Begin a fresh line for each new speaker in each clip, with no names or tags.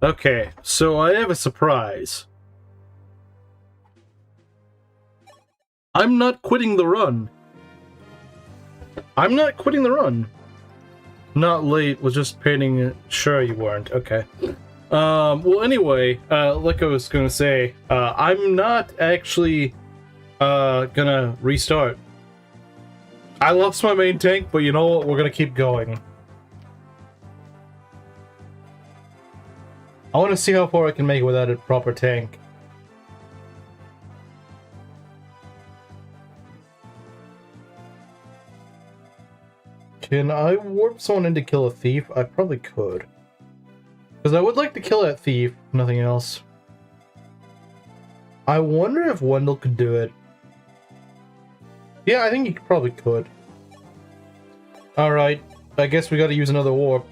Okay, so I have a surprise. I'm not quitting the run. I'm not quitting the run. Not late, was just painting. Sure you weren't. Okay. Well anyway, like I was gonna say, I'm not actually, gonna restart. I lost my main tank, but you know what? We're gonna keep going. I want to see how far I can make it without a proper tank. Can I warp someone in to kill a thief? I probably could. Because I would like to kill that thief, nothing else. I wonder if Wendell could do it. Yeah, I think he probably could. Alright, I guess we gotta use another warp.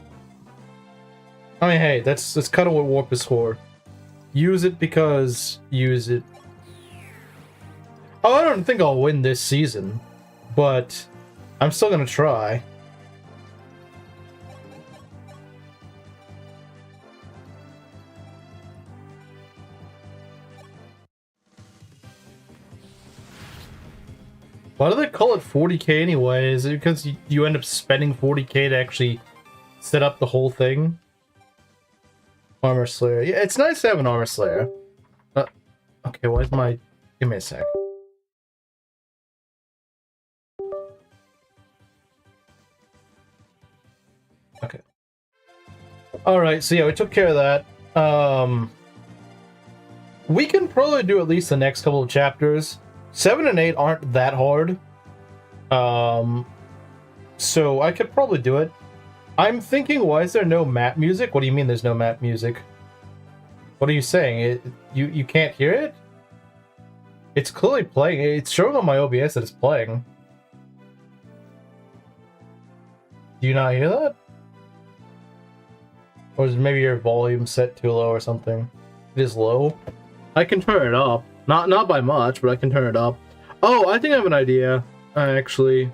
I mean, hey, that's kind of what warp is for. Use it because use it. Oh, I don't think I'll win this season, but I'm still gonna try. Why do they call it 40k anyway? Is it because you end up spending 40k to actually set up the whole thing? Armor Slayer. Yeah, it's nice to have an Armor Slayer. Okay, why is my... Give me a sec. Okay. Alright, so yeah, we took care of that. We can probably do at least the next couple of chapters. 7 and 8 aren't that hard. So I could probably do it. I'm thinking, why is there no map music? What do you mean there's no map music? What are you saying? You can't hear it? It's clearly playing. It's showing on my OBS that it's playing. Do you not hear that? Or is maybe your volume set too low or something? It is low? I can turn it up. Not by much, but I can turn it up. Oh, I think I have an idea, actually.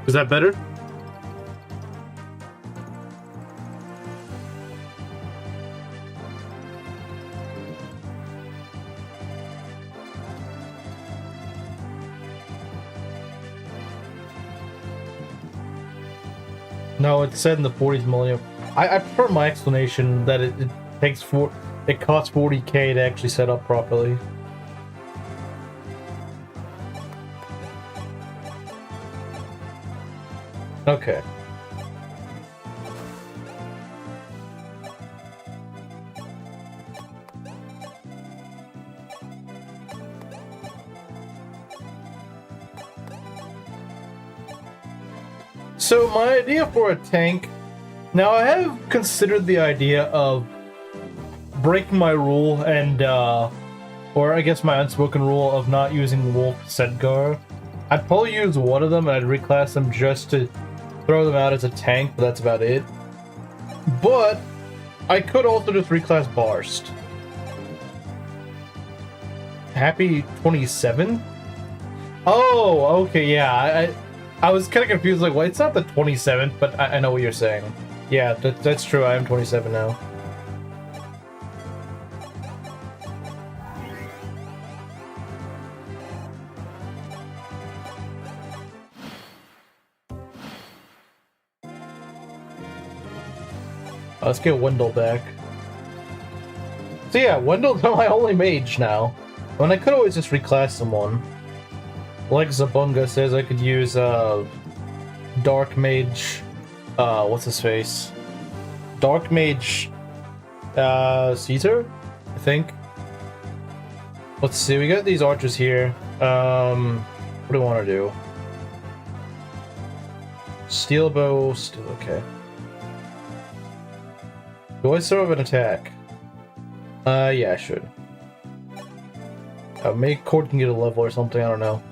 Is that better? No, it said in the 40s millennium. I prefer my explanation that it takes it costs 40k to actually set up properly. Okay. So my idea for a tank, now I have considered the idea of breaking my rule and, or I guess my unspoken rule of not using Wolf Sedgar. I'd probably use one of them and I'd reclass them just to throw them out as a tank, but that's about it. But I could also just reclass Barst. Happy 27? Oh, okay, yeah. I was kind of confused, like, well, it's not the 27th, but I know what you're saying. Yeah, that's true, I am 27 now. Let's get Wendell back. So yeah, Wendell's my only mage now. When I could always just reclass someone. Like Zabunga says, I could use Dark Mage. What's his face? Dark Mage. Caesar, I think. Let's see. We got these archers here. What do we want to do? Steel bow. Still okay. Do I still have an attack? Yeah, I should. Maybe Cord can get a level or something. I don't know.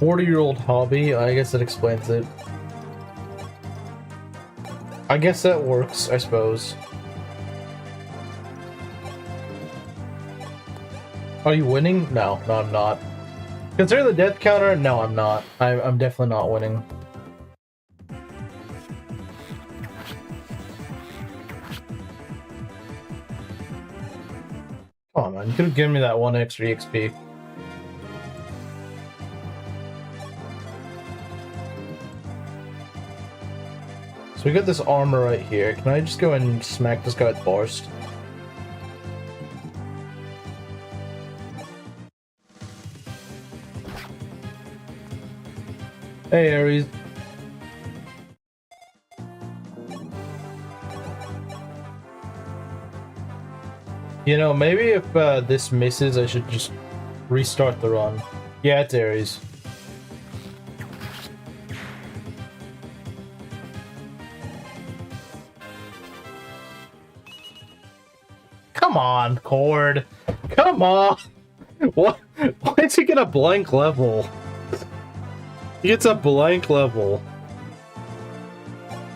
"40-year-old hobby." I guess that explains it. I guess that works, I suppose. Are you winning? No, I'm not. Consider the death counter? No, I'm not. I'm definitely not winning. Come on, man. You could have given me that 1 extra XP. So we got this armor right here. Can I just go and smack this guy with Barst? Hey, Ares. You know, maybe if this misses, I should just restart the run. Yeah, it's Ares. Come on, Cord. Come on. What? Why is he get a blank level? He gets a blank level.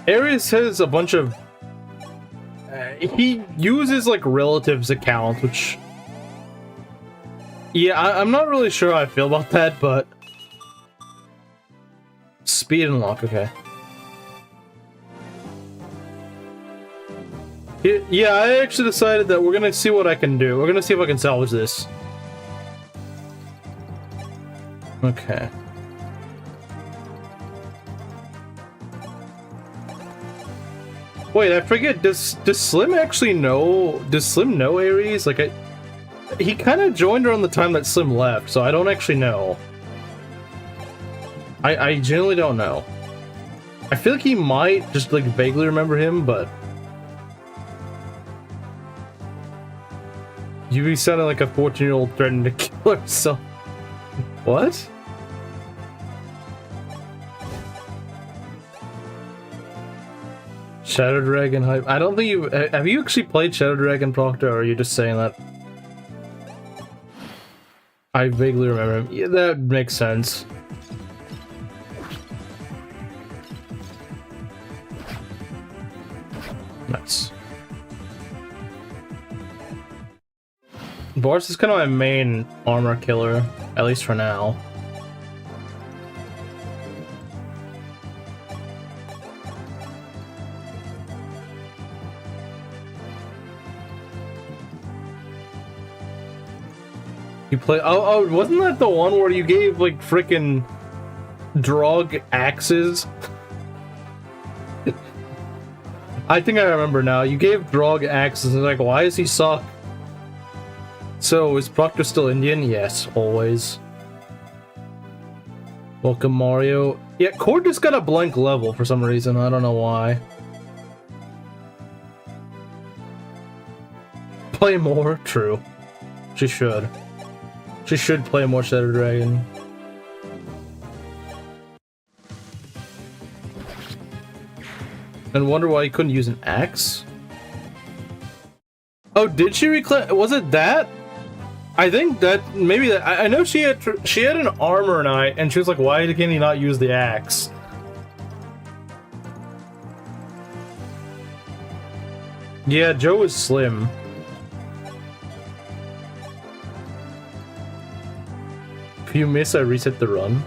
Ares has a bunch of... he uses, like, relatives accounts, which... yeah, I'm not really sure how I feel about that, but... speed unlock, okay. Yeah, I actually decided that we're gonna see what I can do. We're gonna see if I can salvage this. Okay. Wait, I forget, does Slim actually know... does Slim know Ares? Like, he kind of joined around the time that Slim left, so I don't actually know. I genuinely don't know. I feel like he might just, like, vaguely remember him, but... you be sounding like a 14-year-old threatening to kill herself. What? Shadow Dragon hype. I don't think you have you actually played Shadow Dragon, Proctor, or are you just saying that? I vaguely remember him. Yeah, that makes sense. Nice. Boris is kind of my main armor killer, at least for now. You play... oh, wasn't that the one where you gave, like, frickin' Drog axes? I think I remember now. You gave Drog axes, and like, why does he suck? So, is Proctor still Indian? Yes, always. Welcome, Mario. Yeah, Cord just got a blank level for some reason. I don't know why. Play more? True. She should. She should play more Shadow Dragon. And wonder why he couldn't use an axe? Oh, did she reclaim? Was it that? I think that maybe that. I know she had an armor knight, and she was like, "Why can he not use the axe?" Yeah, Joe is slim. If you miss, I reset the run.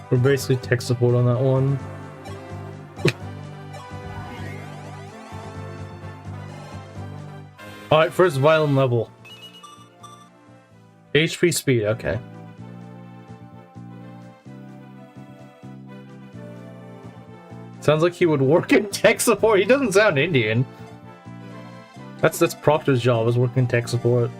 We're basically tech support on that one. Alright, first violin level. HP speed, okay. Sounds like he would work in tech support. He doesn't sound Indian. That's Proctor's job, is working in tech support.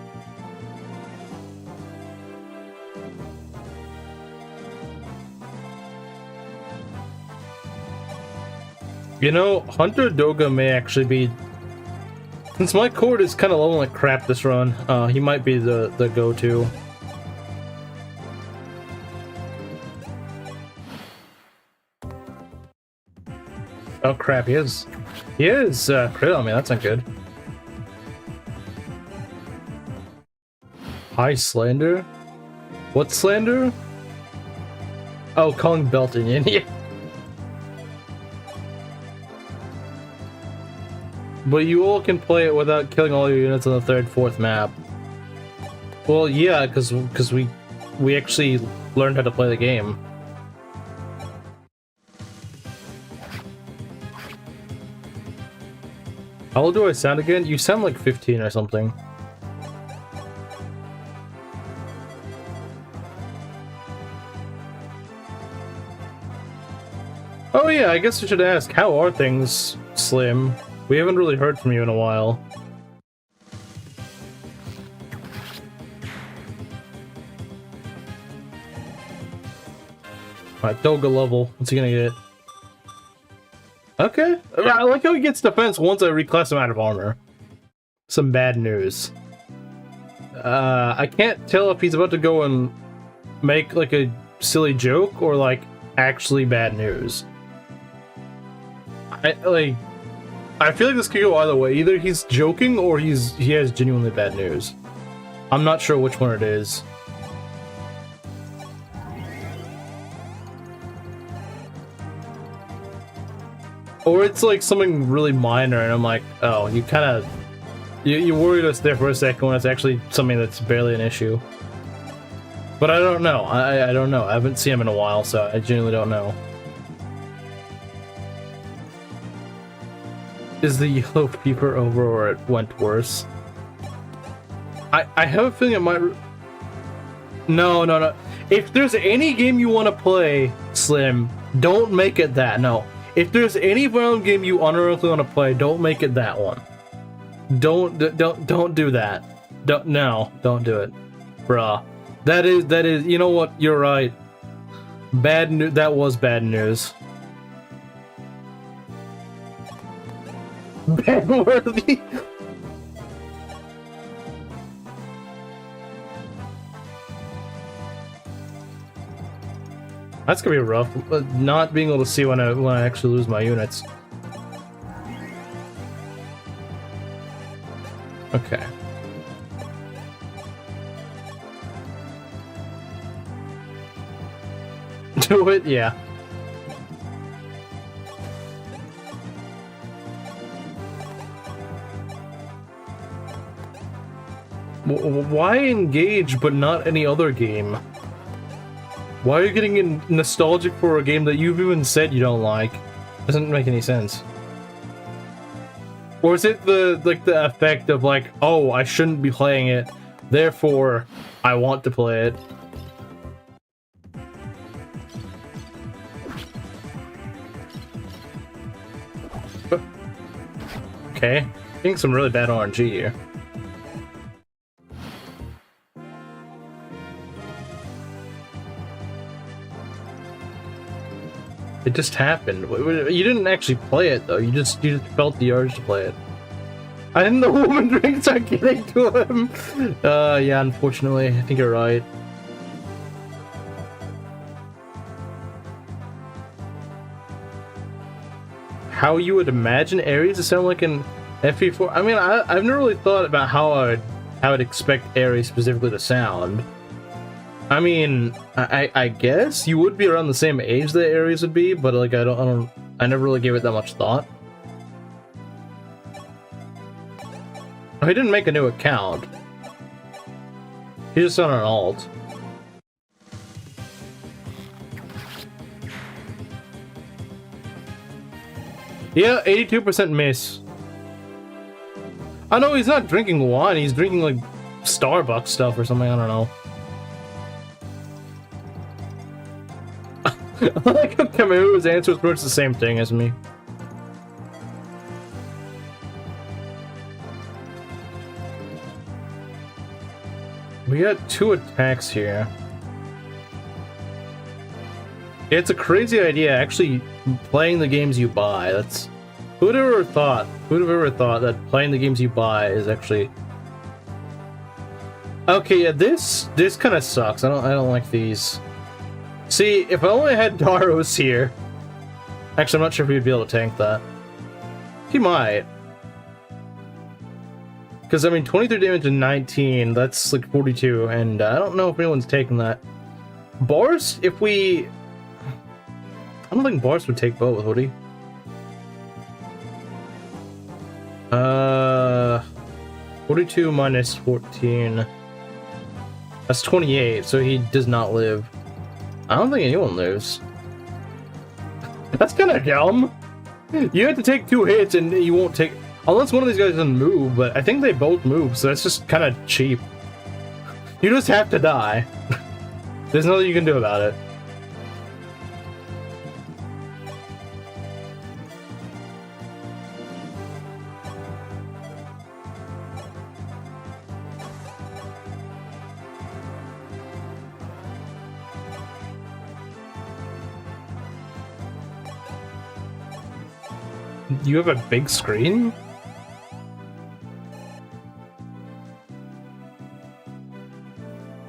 You know, Hunter Doga may actually be... since my Cord is kind of low like crap this run, he might be the go-to. Oh crap, he is crit on me, that's not good. High slander? What slander? Oh, calling Belt Indian. Yeah. But you all can play it without killing all your units on the third, fourth map. Well, yeah, because we actually learned how to play the game. How old do I sound again? You sound like 15 or something. Oh yeah, I guess I should ask, how are things, Slim? We haven't really heard from you in a while. Alright, Doga level. What's he gonna get? Okay. I like how he gets defense once I reclass him out of armor. Some bad news. I can't tell if he's about to go and make like a silly joke or like actually bad news. I feel like this could go either way. Either he's joking or he has genuinely bad news. I'm not sure which one it is. Or it's like something really minor and I'm like, oh, you kind of... You worried us there for a second when it's actually something that's barely an issue. But I don't know. I don't know. I haven't seen him in a while, so I genuinely don't know. Is the yellow fever over or it went worse? I have a feeling it might... No. If there's any game you want to play, Slim, don't make it that. No. If there's any violent game you unironically want to play, don't make it that one. Don't do that. Don't do it. Bruh. That is, you know what? You're right. Bad news. That was bad news. Ban-worthy. That's gonna be rough. Not being able to see when I actually lose my units. Okay. Do it, yeah. Why engage but not any other game? Why are you getting nostalgic for a game that you've even said you don't like? Doesn't make any sense. Or is it the effect of like, oh, I shouldn't be playing it, therefore I want to play it? Okay, getting some really bad RNG here. It just happened. You didn't actually play it though. You just felt the urge to play it. And the woman drinks are getting to him. Yeah, unfortunately, I think you're right. How you would imagine Ares to sound like an FE4? I mean, I've never really thought about how I'd expect Ares specifically to sound. I mean, I guess you would be around the same age that Ares would be, but like I never really gave it that much thought. Oh, he didn't make a new account. He just on an alt. Yeah, 82% miss. I know he's not drinking wine, he's drinking like Starbucks stuff or something, I don't know. I like how Camu's answer is pretty much the same thing as me. We got 2 attacks here. It's a crazy idea, actually playing the games you buy. That's who'd have ever thought? Who'd have ever thought that playing the games you buy is actually... Okay, yeah, this kind of sucks. I don't like these. See, if I only had Daros here... Actually, I'm not sure if he'd be able to tank that. He might. Because, I mean, 23 damage and 19, that's like 42, and I don't know if anyone's taking that. Bars, if we... I don't think Bars would take both, would he? 42 minus 14. That's 28, so he does not live. I don't think anyone lives. That's kind of dumb. You have to take 2 hits and you won't take... Unless one of these guys doesn't move, but I think they both move, so that's just kind of cheap. You just have to die. There's nothing you can do about it. You have a big screen?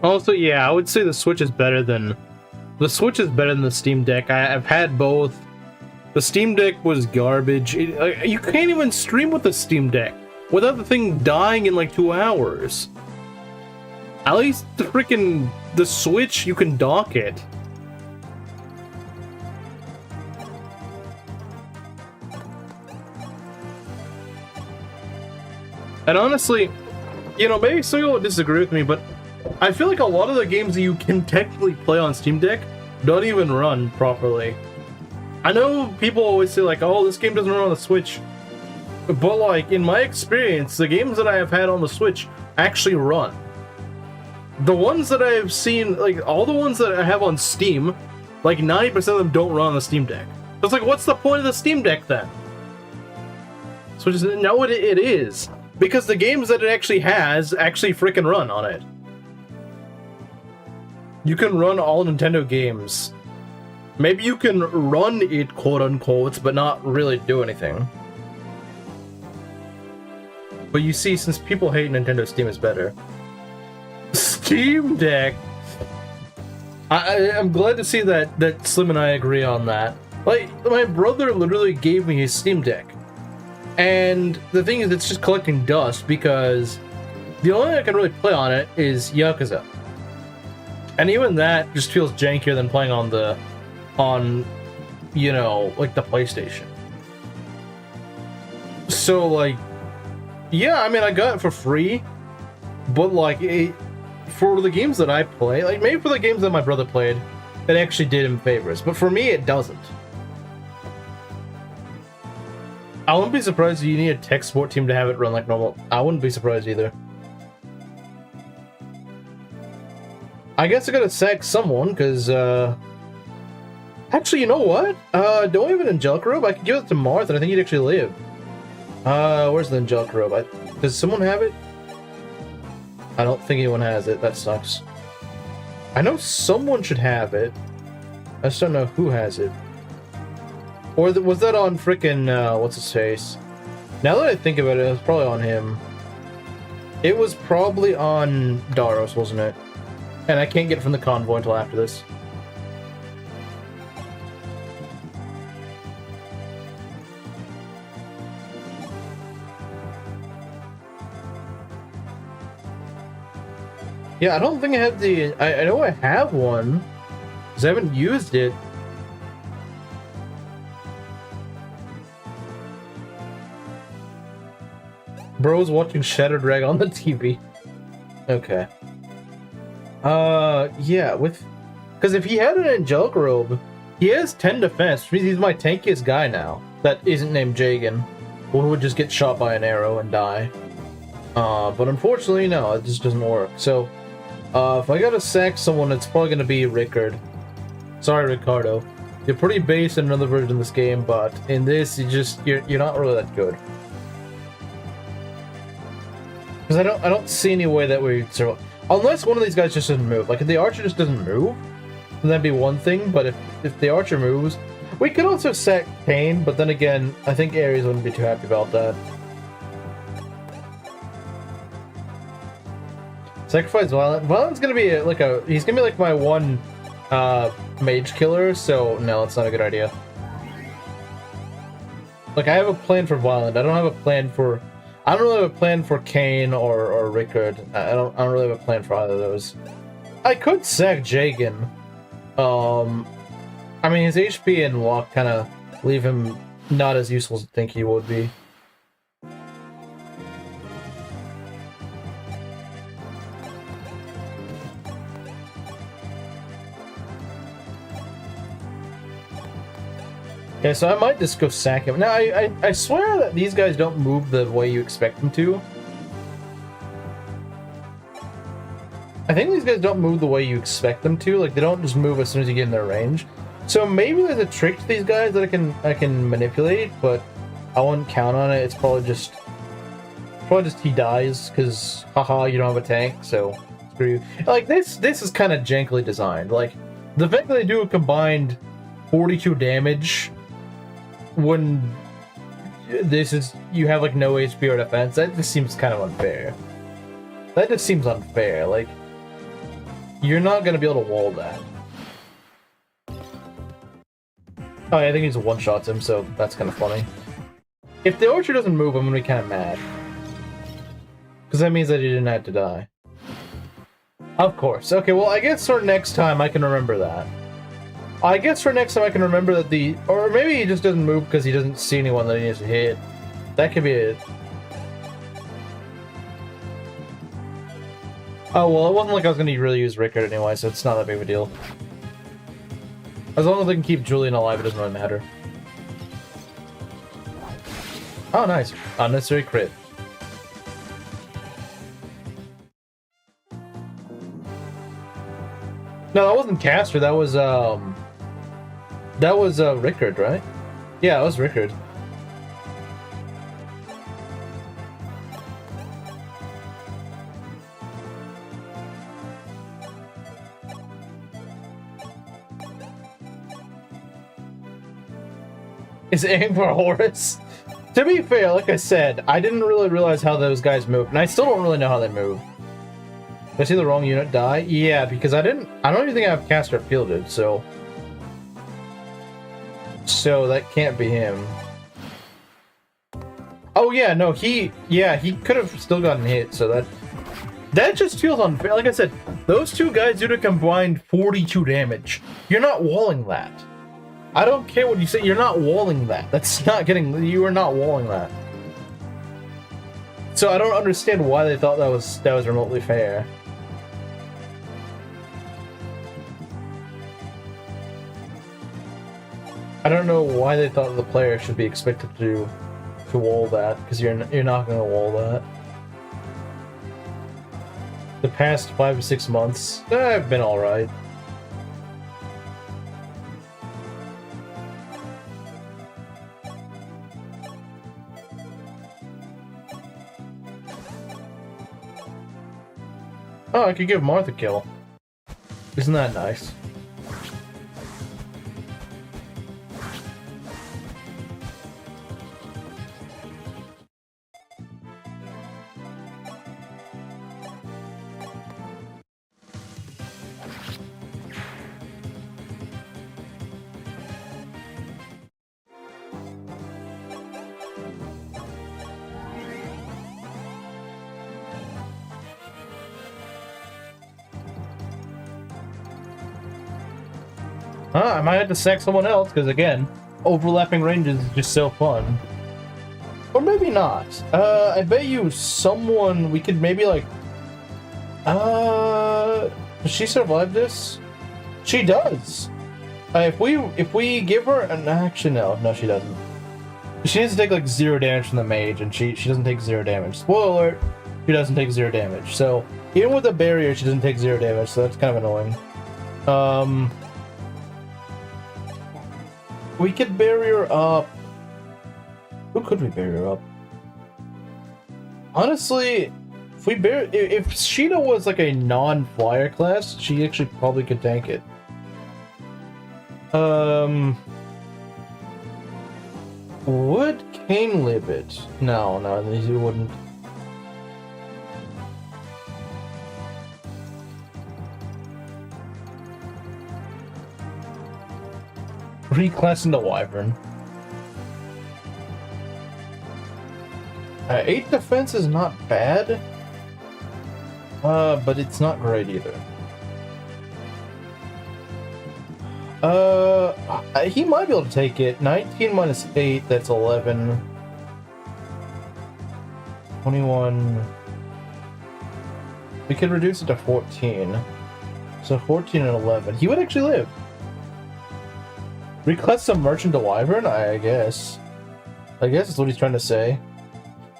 Also, yeah, I would say the Switch is better than... The Switch is better than the Steam Deck. I've had both. The Steam Deck was garbage. You can't even stream with the Steam Deck without the thing dying in like 2 hours. At least the Switch, you can dock it. And honestly, you know, maybe some people will disagree with me, but I feel like a lot of the games that you can technically play on Steam Deck don't even run properly. I know people always say like, oh, this game doesn't run on the Switch. But like, in my experience, the games that I have had on the Switch actually run. The ones that I have seen, like all the ones that I have on Steam, like 90% of them don't run on the Steam Deck. So it's like, what's the point of the Steam Deck then? So just, no, it is. Because the games that it actually has actually freaking run on it. You can run all Nintendo games. Maybe you can run it, quote unquote, but not really do anything. But you see, since people hate Nintendo, Steam is better. Steam Deck! I'm glad to see that Slim and I agree on that. Like, my brother literally gave me his Steam Deck. And the thing is, it's just collecting dust because the only thing I can really play on it is Yakuza. And even that just feels jankier than playing on you know, like the PlayStation. So like, yeah, I mean, I got it for free, but like, for the games that I play, like maybe for the games that my brother played, it actually did him favors, but for me, it doesn't. I wouldn't be surprised if you need a tech support team to have it run like normal. I wouldn't be surprised either. I guess I gotta sack someone, because, actually, you know what? Don't have an Angelic Robe? I could give it to Marth, and I think he'd actually live. Where's the Angelic Robe? Does someone have it? I don't think anyone has it. That sucks. I know someone should have it. I just don't know who has it. Or was that on frickin', what's his face? Now that I think about it, it was probably on him. It was probably on Daros, wasn't it? And I can't get it from the convoy until after this. Yeah, I don't think I have the... I know I have one, because I haven't used it. Bro's watching Shadow Drag on the TV. Okay. Yeah, because if he had an Angelic Robe, he has 10 defense, which means he's my tankiest guy now. That isn't named Jagan, who would just get shot by an arrow and die. But unfortunately, no, it just doesn't work. So, if I gotta sack someone, it's probably gonna be Rickard. Sorry, Ricardo. You're pretty base in another version of this game, but in this, you're not really that good. Because I don't see any way that we survive. Unless one of these guys just doesn't move. Like, if the archer just doesn't move, then that'd be one thing. But if the archer moves, we could also sack Kane, but then again, I think Ares wouldn't be too happy about that. Sacrifice Violent. Violent's gonna be he's gonna be like my one mage killer, so no, it's not a good idea. Like, I have a plan for Violent. I don't have a plan for... I don't really have a plan for Kane or Rickard. I don't really have a plan for either of those. I could sack Jagan. I mean, his HP and walk kind of leave him not as useful as I think he would be. Okay, so I might just go sack him. Now, I swear that these guys don't move the way you expect them to. I think these guys don't move the way you expect them to. Like, they don't just move as soon as you get in their range. So maybe there's a trick to these guys that I can manipulate, but I wouldn't count on it. It's probably just he dies, because haha, you don't have a tank, so screw you. Like, this is kind of jankily designed. Like, the fact that they do a combined 42 damage when you have like no HP or defense, that just seems kind of unfair. That just seems unfair. Like, you're not gonna be able to wall that. Oh yeah, I think he's one-shots him, so that's kind of funny. If the archer doesn't move, I'm gonna be kind of mad. Because that means that he didn't have to die. Of course. Okay, well, I guess for next time I can remember that. I guess for next time I can remember that or maybe he just doesn't move because he doesn't see anyone that he needs to hit. That could be it. Oh, well, it wasn't like I was going to really use Rickard anyway, so it's not that big of a deal. As long as I can keep Julian alive, it doesn't really matter. Oh, nice. Unnecessary crit. No, that wasn't Caster, that was Rickard, right? Yeah, it was Rickard. Is aim for Horus? To be fair, like I said, I didn't really realize how those guys move, and I still don't really know how they move. Did I see the wrong unit die? Yeah, because I don't even think I have Caster fielded, so that can't be him. Oh yeah, no, he could have still gotten hit, so that just feels unfair. Like I said, those two guys did a combined 42 damage. You're not walling that. I don't care what you say, you're not walling that. You are not walling that. So I don't understand why they thought that was remotely fair. I don't know why they thought the player should be expected to wall that, because you're not going to wall that. The past 5 to 6 months, I've been alright. Oh, I could give Martha kill. Isn't that nice? I might have to sack someone else, because again, overlapping ranges is just so fun. Or maybe not. I bet you we could maybe like... Does she survive this? She does! If we give her actually no, she doesn't. She needs to take like 0 damage from the mage, and she doesn't take 0 damage. Spoiler alert, she doesn't take 0 damage. So, even with the barrier, she doesn't take 0 damage, so that's kind of annoying. We could barrier up. Who could we barrier up? Honestly, if Sheeta was like a non-flyer class, she actually probably could tank it. Would Kane live it? No, he wouldn't. Reclass into Wyvern. 8 defense is not bad. But it's not great either. He might be able to take it. 19 minus 8, that's 11. 21. We could reduce it to 14. So 14 and 11. He would actually live. Reclass some merchant to wyvern? I guess. I guess that's what he's trying to say.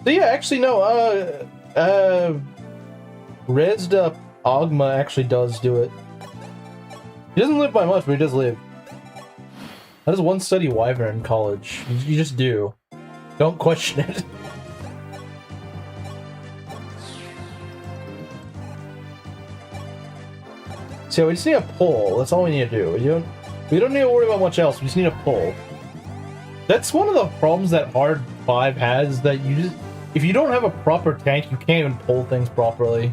So yeah, actually no, Rezzed up Ogma actually does do it. He doesn't live by much, but he does live. That is one study wyvern in college. You just do. Don't question it. So we just need a pull. That's all we need to do. We don't need to worry about much else. We just need a pull. That's one of the problems that Hard 5 has, that you just... If you don't have a proper tank, you can't even pull things properly.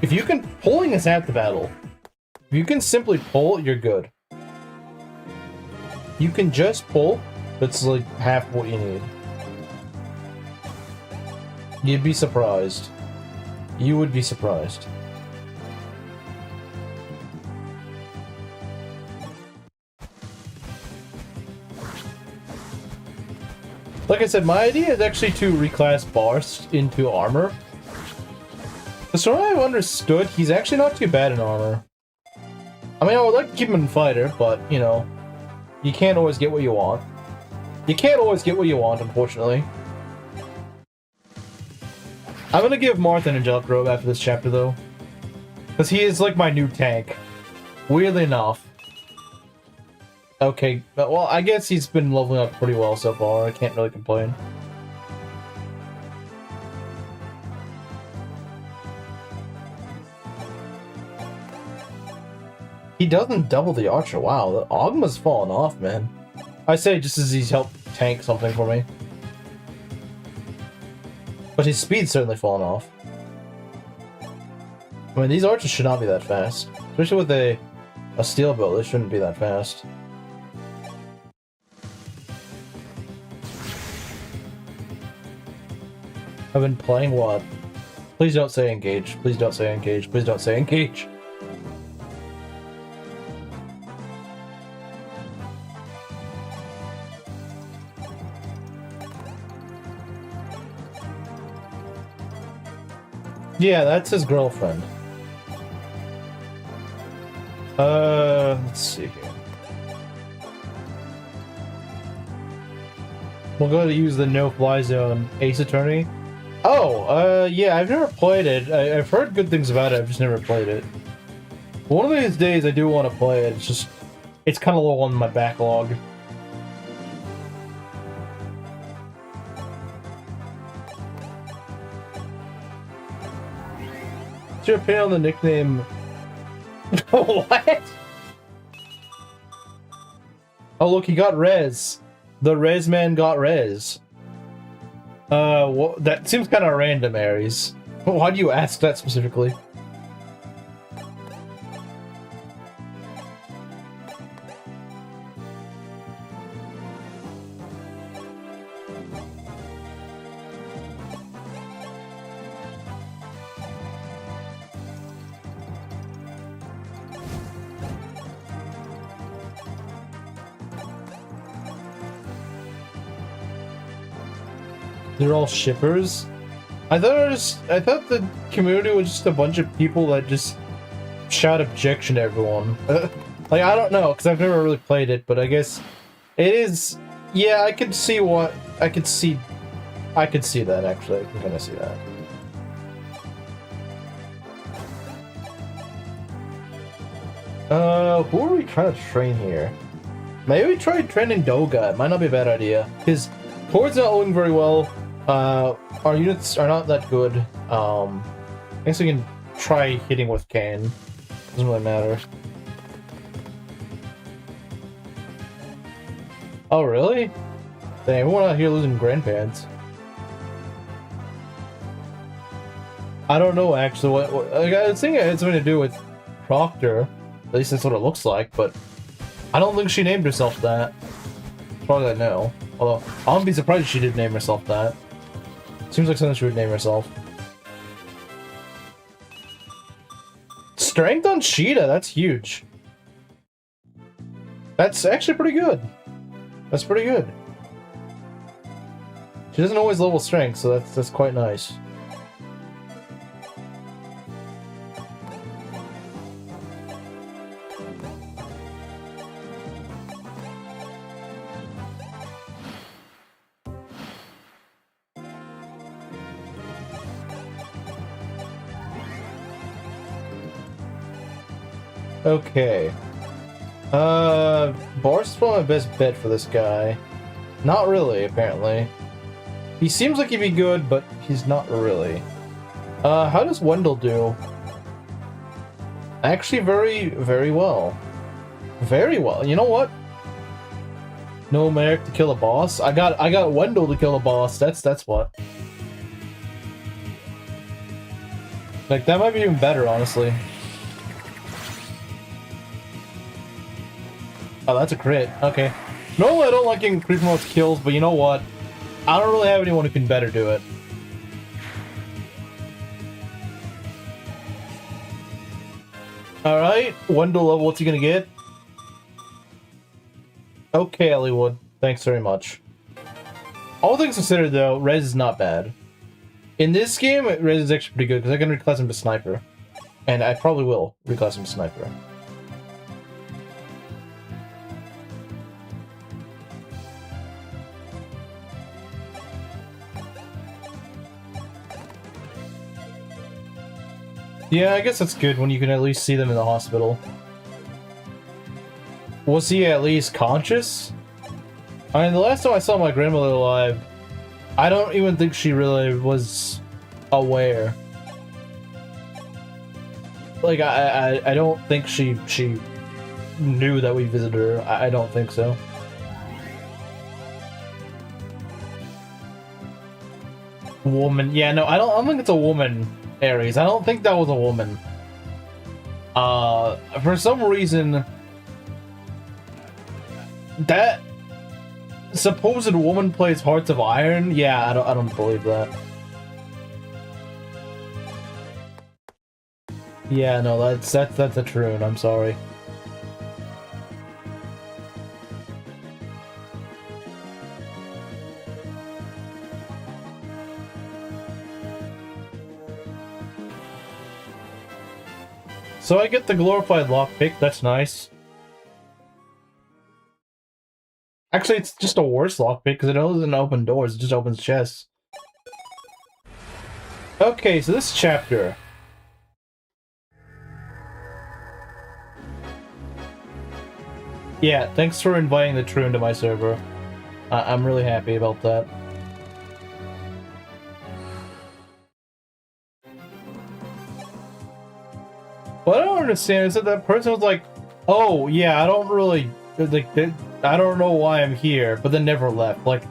If you can... Pulling is half the battle. If you can simply pull, you're good. You can just pull, that's like half what you need. You'd be surprised. You would be surprised. Like I said, my idea is actually to reclass Barst into armor. Because from what I've understood, he's actually not too bad in armor. I mean, I would like to keep him in fighter, but, you know, you can't always get what you want. You can't always get what you want, unfortunately. I'm gonna give Marth an Angelic Robe after this chapter, though. Because he is like my new tank. Weirdly enough. Okay, well, I guess he's been leveling up pretty well so far. I can't really complain. He doesn't double the Archer. Wow, the Ogma's fallen off, man. I say just as he's helped tank something for me. But his speed's certainly fallen off. I mean, these Archers should not be that fast. Especially with a steel bow, they shouldn't be that fast. I've been playing what? Please don't say engage. Please don't say engage. Please don't say engage. Yeah, that's his girlfriend. Let's see here. We'll go to use the no-fly zone Ace Attorney. Oh, yeah, I've never played it. I've heard good things about it, I've just never played it. One of these days I do want to play it, it's kind of low on my backlog. What's your opinion on the nickname? What? Oh look, he got Rez. The Rez man got Rez. Well, that seems kind of random, Aries. Why do you ask that specifically? They're all shippers. I thought the community was just a bunch of people that just shout objection to everyone. Like, I don't know, because I've never really played it, but I guess it is. Yeah, I could see what I could see that actually. I can kind of see that. Who are we trying to train here? Maybe we try training Doga. It might not be a bad idea, because Cord's not looking very well. Our units are not that good. I guess we can try hitting with Kane. Doesn't really matter. Oh, really? Dang, everyone out here losing grandparents. I don't know, actually. I was thinking it had something to do with Proctor. At least that's what it looks like, but I don't think she named herself that. as far as I know. Although, I wouldn't be surprised if she did name herself that. Seems like something she would name herself. Strength on Sheeta, that's huge. That's actually pretty good. That's pretty good. She doesn't always level strength, so that's quite nice. Okay. Bar's probably my best bet for this guy. Not really, apparently. He seems like he'd be good, but he's not really. How does Wendell do? Actually, very, very well. Very well. You know what? No Merrick to kill a boss. I got Wendell to kill a boss. That's what. Like, that might be even better, honestly. Oh, that's a crit. Okay. Normally I don't like getting crit promotes kills, but you know what? I don't really have anyone who can better do it. Alright, Wendell level, what's he gonna get? Okay, Elliewood. Thanks very much. All things considered, though, Rez is not bad. In this game, Rez is actually pretty good, because I can reclass him to Sniper. And I probably will reclass him to Sniper. Yeah, I guess that's good when you can at least see them in the hospital. Was he at least conscious? I mean, the last time I saw my grandmother alive, I don't even think she really was aware. Like, I don't think she knew that we visited her. I don't think so. Woman. Yeah, no, I don't think it's a woman. Ares. I don't think that was a woman. For some reason, that supposed woman plays Hearts of Iron. Yeah, I don't believe that. Yeah, no, that's a Troon. I'm sorry. So I get the glorified lockpick, that's nice. Actually, it's just a worse lockpick because it doesn't open doors, it just opens chests. Okay, so this chapter. Yeah, thanks for inviting the Troon to my server. I'm really happy about that. What I don't understand is that person was like, oh, yeah, I don't really, like, I don't know why I'm here, but then never left. Like,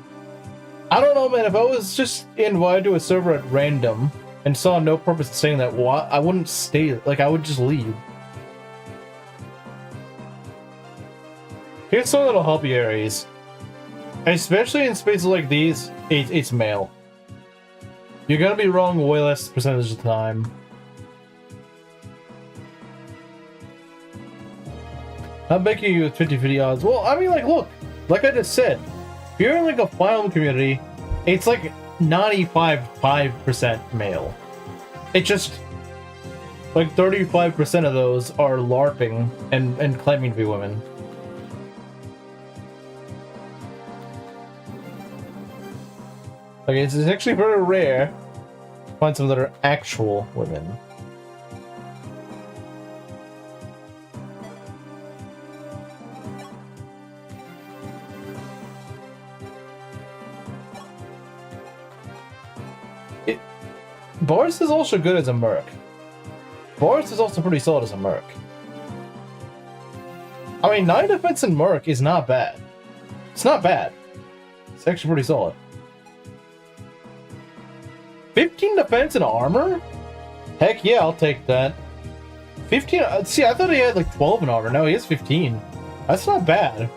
I don't know, man, if I was just invited to a server at random and saw no purpose in saying that, well, I wouldn't stay, like, I would just leave. Here's something that'll help you, Ares. Especially in spaces like these, it's male. You're gonna be wrong way less percentage of the time. I'm making you 50-50 odds. Well, I mean, like, look, like I just said, if you're in, like, a Fire Emblem community, it's, like, 95% male. It's just, like, 35% of those are LARPing and claiming to be women. Okay, it's actually very rare to find some that are actual women. Boris is also good as a merc. Boris is also pretty solid as a merc. I mean, 9 defense and merc is not bad. It's not bad. It's actually pretty solid. 15 defense and armor? Heck yeah, I'll take that. 15, see, I thought he had like 12 in armor. No, he has 15. That's not bad.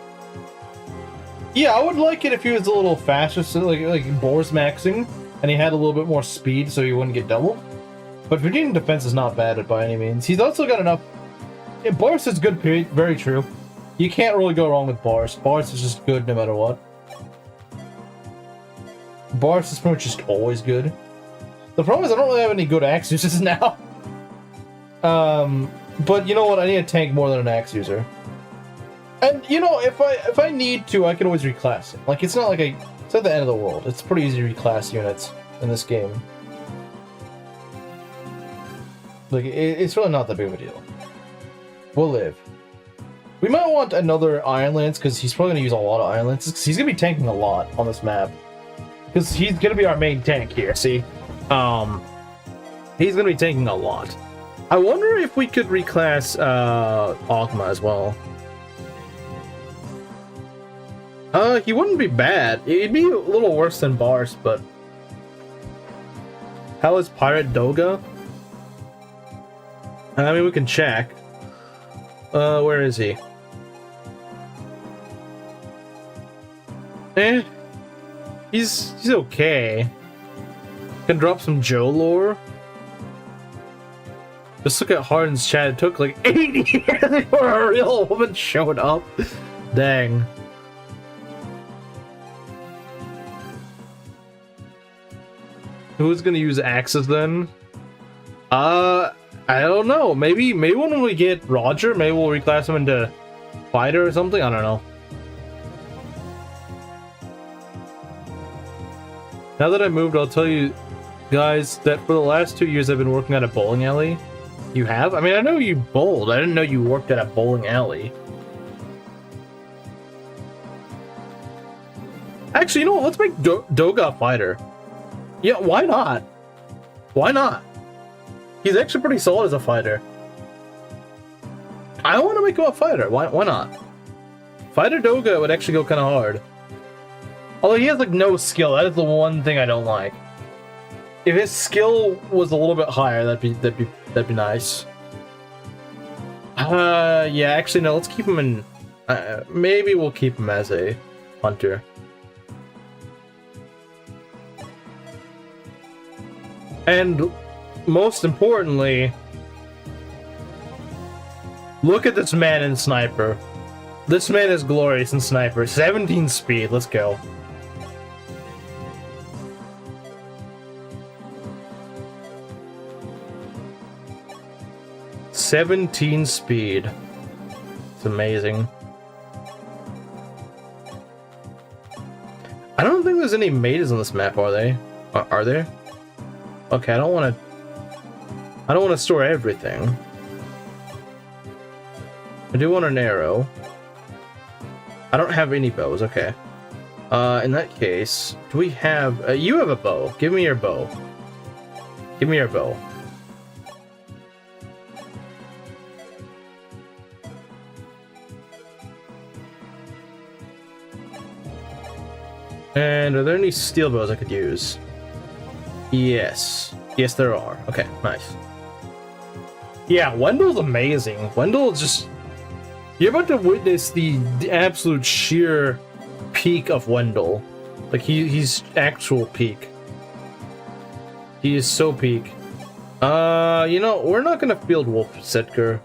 Yeah, I would like it if he was a little faster, so like Boar's maxing, and he had a little bit more speed, so he wouldn't get doubled. But 15 defense is not bad by any means. He's also got enough. Yeah, Boris is good. Period. Very true. You can't really go wrong with Boris. Boris is just good no matter what. Boris is pretty much just always good. The problem is I don't really have any good axe users now. But you know what? I need a tank more than an axe user. And you know, if I need to, I can always reclass it. Like it's not like it's not the end of the world. It's pretty easy to reclass units in this game. Like it's really not that big of a deal. We'll live. We might want another Iron Lance because he's probably gonna use a lot of Iron Lances because he's gonna be tanking a lot on this map. Because he's gonna be our main tank here. See, he's gonna be tanking a lot. I wonder if we could reclass Ogma as well. He wouldn't be bad. He'd be a little worse than Bars, but how is Pirate Doga? I mean, we can check. Where is he? He's okay. Can drop some Joe lore. Just look at Harden's chat. It took like 8 years before a real woman showed up. Dang. Who's gonna use axes then? I don't know. Maybe when we get Roger, maybe we'll reclass him into fighter or something. I don't know. Now that I moved, I'll tell you guys that for the last 2 years I've been working at a bowling alley. You have? I mean, I know you bowled. I didn't know you worked at a bowling alley. Actually, you know what? Let's make Doga fighter. Yeah, why not? Why not? He's actually pretty solid as a fighter. I want to make him a fighter. Why not? Fighter Doga would actually go kind of hard. Although he has like no skill. That is the one thing I don't like. If his skill was a little bit higher, that'd be nice. Yeah, actually no. Let's keep him in. Maybe we'll keep him as a hunter. And most importantly, look at this man in Sniper. This man is glorious in Sniper. 17 speed, let's go. "17 speed. It's amazing. I don't think there's any mages on this map, are they? Are there? Okay, I don't want to store everything. I do want an arrow. I don't have any bows, okay. In that case, do we have... you have a bow. Give me your bow. Give me your bow. And are there any steel bows I could use? Yes. Yes, there are. Okay, nice. Yeah, Wendell's amazing. Wendell just... You're about to witness the absolute sheer peak of Wendell. Like, he's actual peak. He is so peak. You know, we're not gonna field Wolf Setker.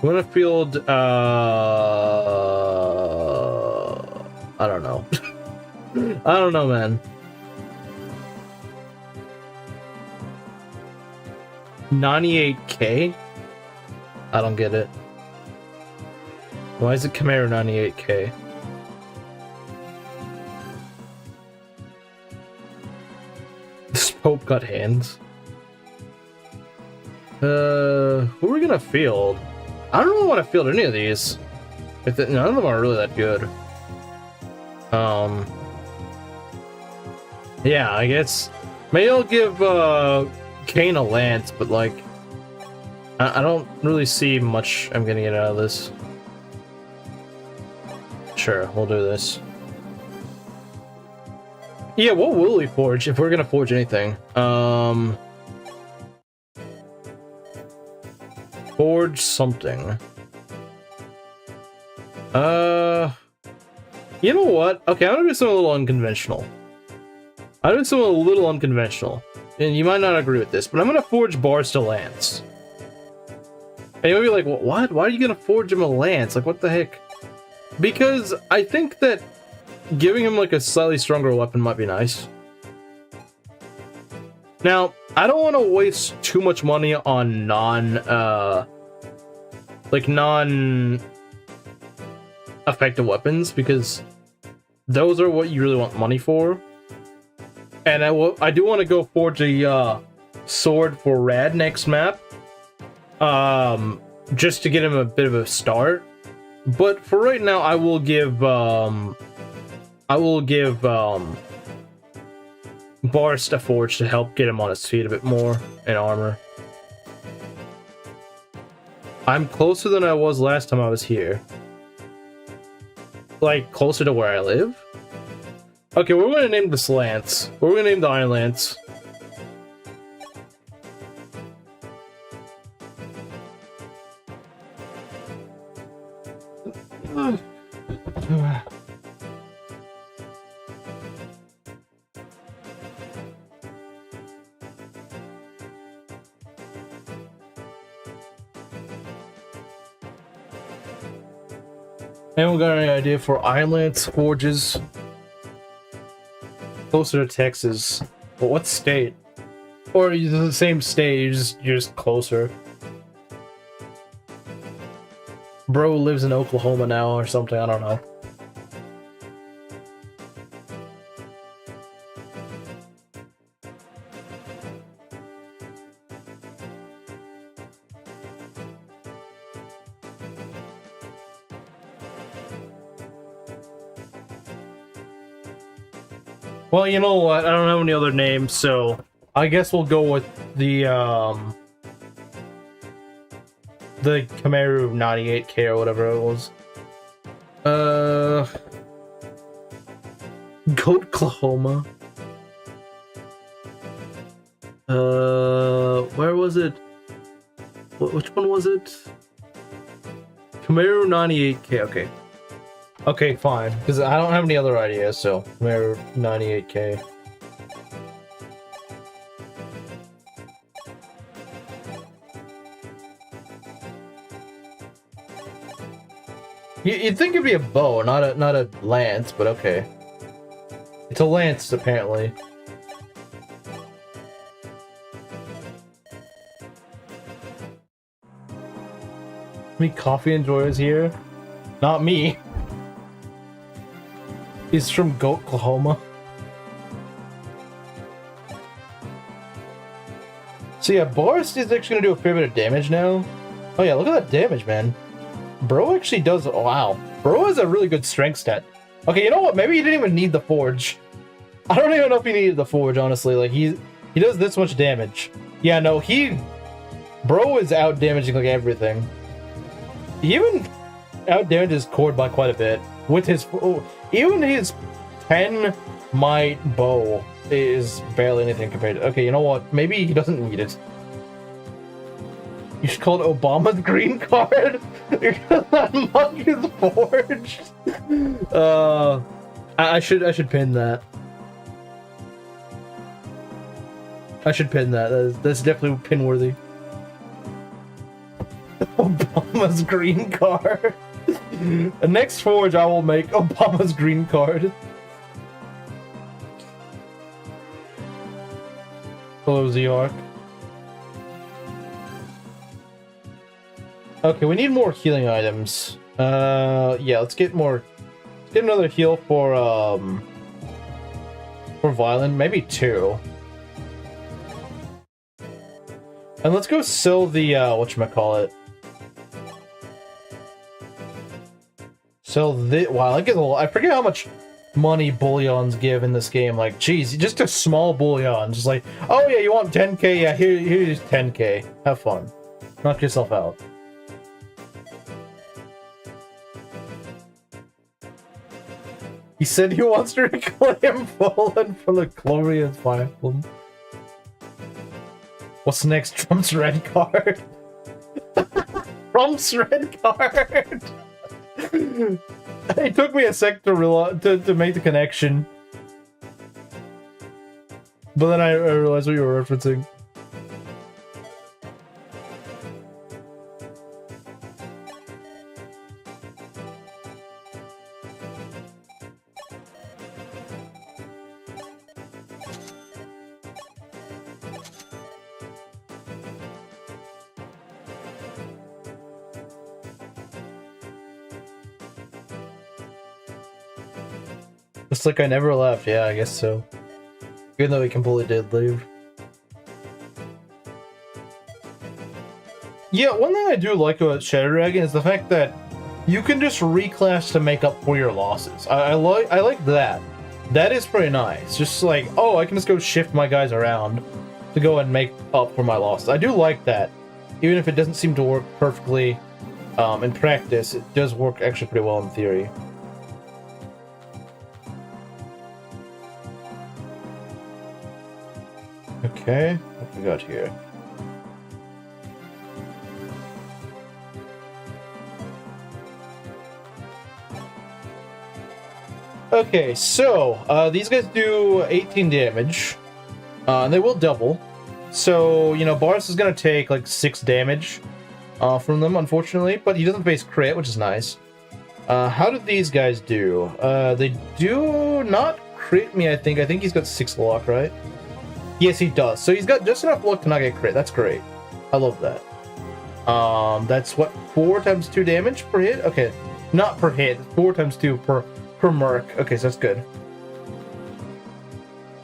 We're gonna field, I don't know. I don't know, man. 98k? I don't get it. Why is it Chimera 98k? This Pope got hands. Who are we gonna field? I don't really want to field any of these. None of them are really that good. Yeah, I guess maybe I'll give Kane a lance, but like I don't really see much I'm gonna get out of this. Sure, we'll do this. Yeah, what will we forge if we're gonna forge anything? Forge something. You know what? Okay, I'm gonna do something a little unconventional. I'm doing something a little unconventional. And you might not agree with this, but I'm gonna forge bars to lance. And you'll be like, what? Why are you gonna forge him a lance? Like, what the heck? Because I think that giving him like a slightly stronger weapon might be nice. Now, I don't want to waste too much money on non-effective weapons, because those are what you really want money for. And I do want to go forge a sword for Rad next map, just to get him a bit of a start. But for right now, I will give Barst a forge to help get him on his feet a bit more in armor. I'm closer than I was last time I was here. Like, closer to where I live? Okay, we're gonna name this Lance. We're gonna name the Iron Lance. Anyone got any idea for Iron Lance forges? Closer to Texas. But what state? Or is it the same state, you're just closer? Bro lives in Oklahoma now or something, I don't know. Well, you know what? I don't have any other names, so I guess we'll go with the Kamaru 98K or whatever it was. Goat Oklahoma. Where was it? Which one was it? Kamaru 98K, okay. Okay, fine, because I don't have any other ideas, so Kamaru 98K. You'd think it'd be a bow, not a lance, but okay. It's a lance, apparently. How many coffee enjoyers here? Not me. He's from Goat, Oklahoma. So yeah, Boris is actually gonna do a fair bit of damage now. Oh yeah, look at that damage, man. Bro actually does, wow. Bro has a really good strength stat. Okay, you know what? Maybe he didn't even need the forge. I don't even know if he needed the forge, honestly. Like, he does this much damage. Yeah, no, Bro is out damaging like everything. He even out damages Cord by quite a bit. With his, even his 10 might bow is barely anything compared to, okay, you know what? Maybe he doesn't need it. You should call it Obama's green card? Because that mug is forged. I should pin that. I should pin that. That's definitely pin worthy. Obama's green card. The next forge I will make Obama's green card. Hello, Zyork. Okay, we need more healing items. Yeah, let's get more. Let's get another heal for Violent, maybe 2. And let's go sell the whatchamacallit. Sell the, wow, that gives a lot. I forget how much money bullions give in this game. Like, geez, just a small bullion. Just like, oh yeah, you want 10k? Yeah, here's 10k. Have fun. Knock yourself out. He said he wants to reclaim Fallen from the glorious Fire Emblem. What's next? Trump's red card. Trump's red card. It took me a sec to make the connection. But then I realized what you were referencing. It's like I never left. Yeah, I guess so. Even though he completely did leave. Yeah, one thing I do like about Shadow Dragon is the fact that you can just reclass to make up for your losses. I like that. That is pretty nice. Just like, oh, I can just go shift my guys around to go and make up for my losses. I do like that. Even if it doesn't seem to work perfectly in practice, it does work actually pretty well in theory. Okay, what we got here? Okay, so these guys do 18 damage, and they will double. So, you know, Boris is gonna take like 6 damage from them, unfortunately, but he doesn't face crit, which is nice. How did these guys do? They do not crit me, I think. I think he's got 6 luck, right? Yes, he does. So he's got just enough luck to not get crit. That's great. I love that. That's what, 4 times 2 damage per hit? Okay, not per hit. 4 times 2 per merc. Okay, so that's good.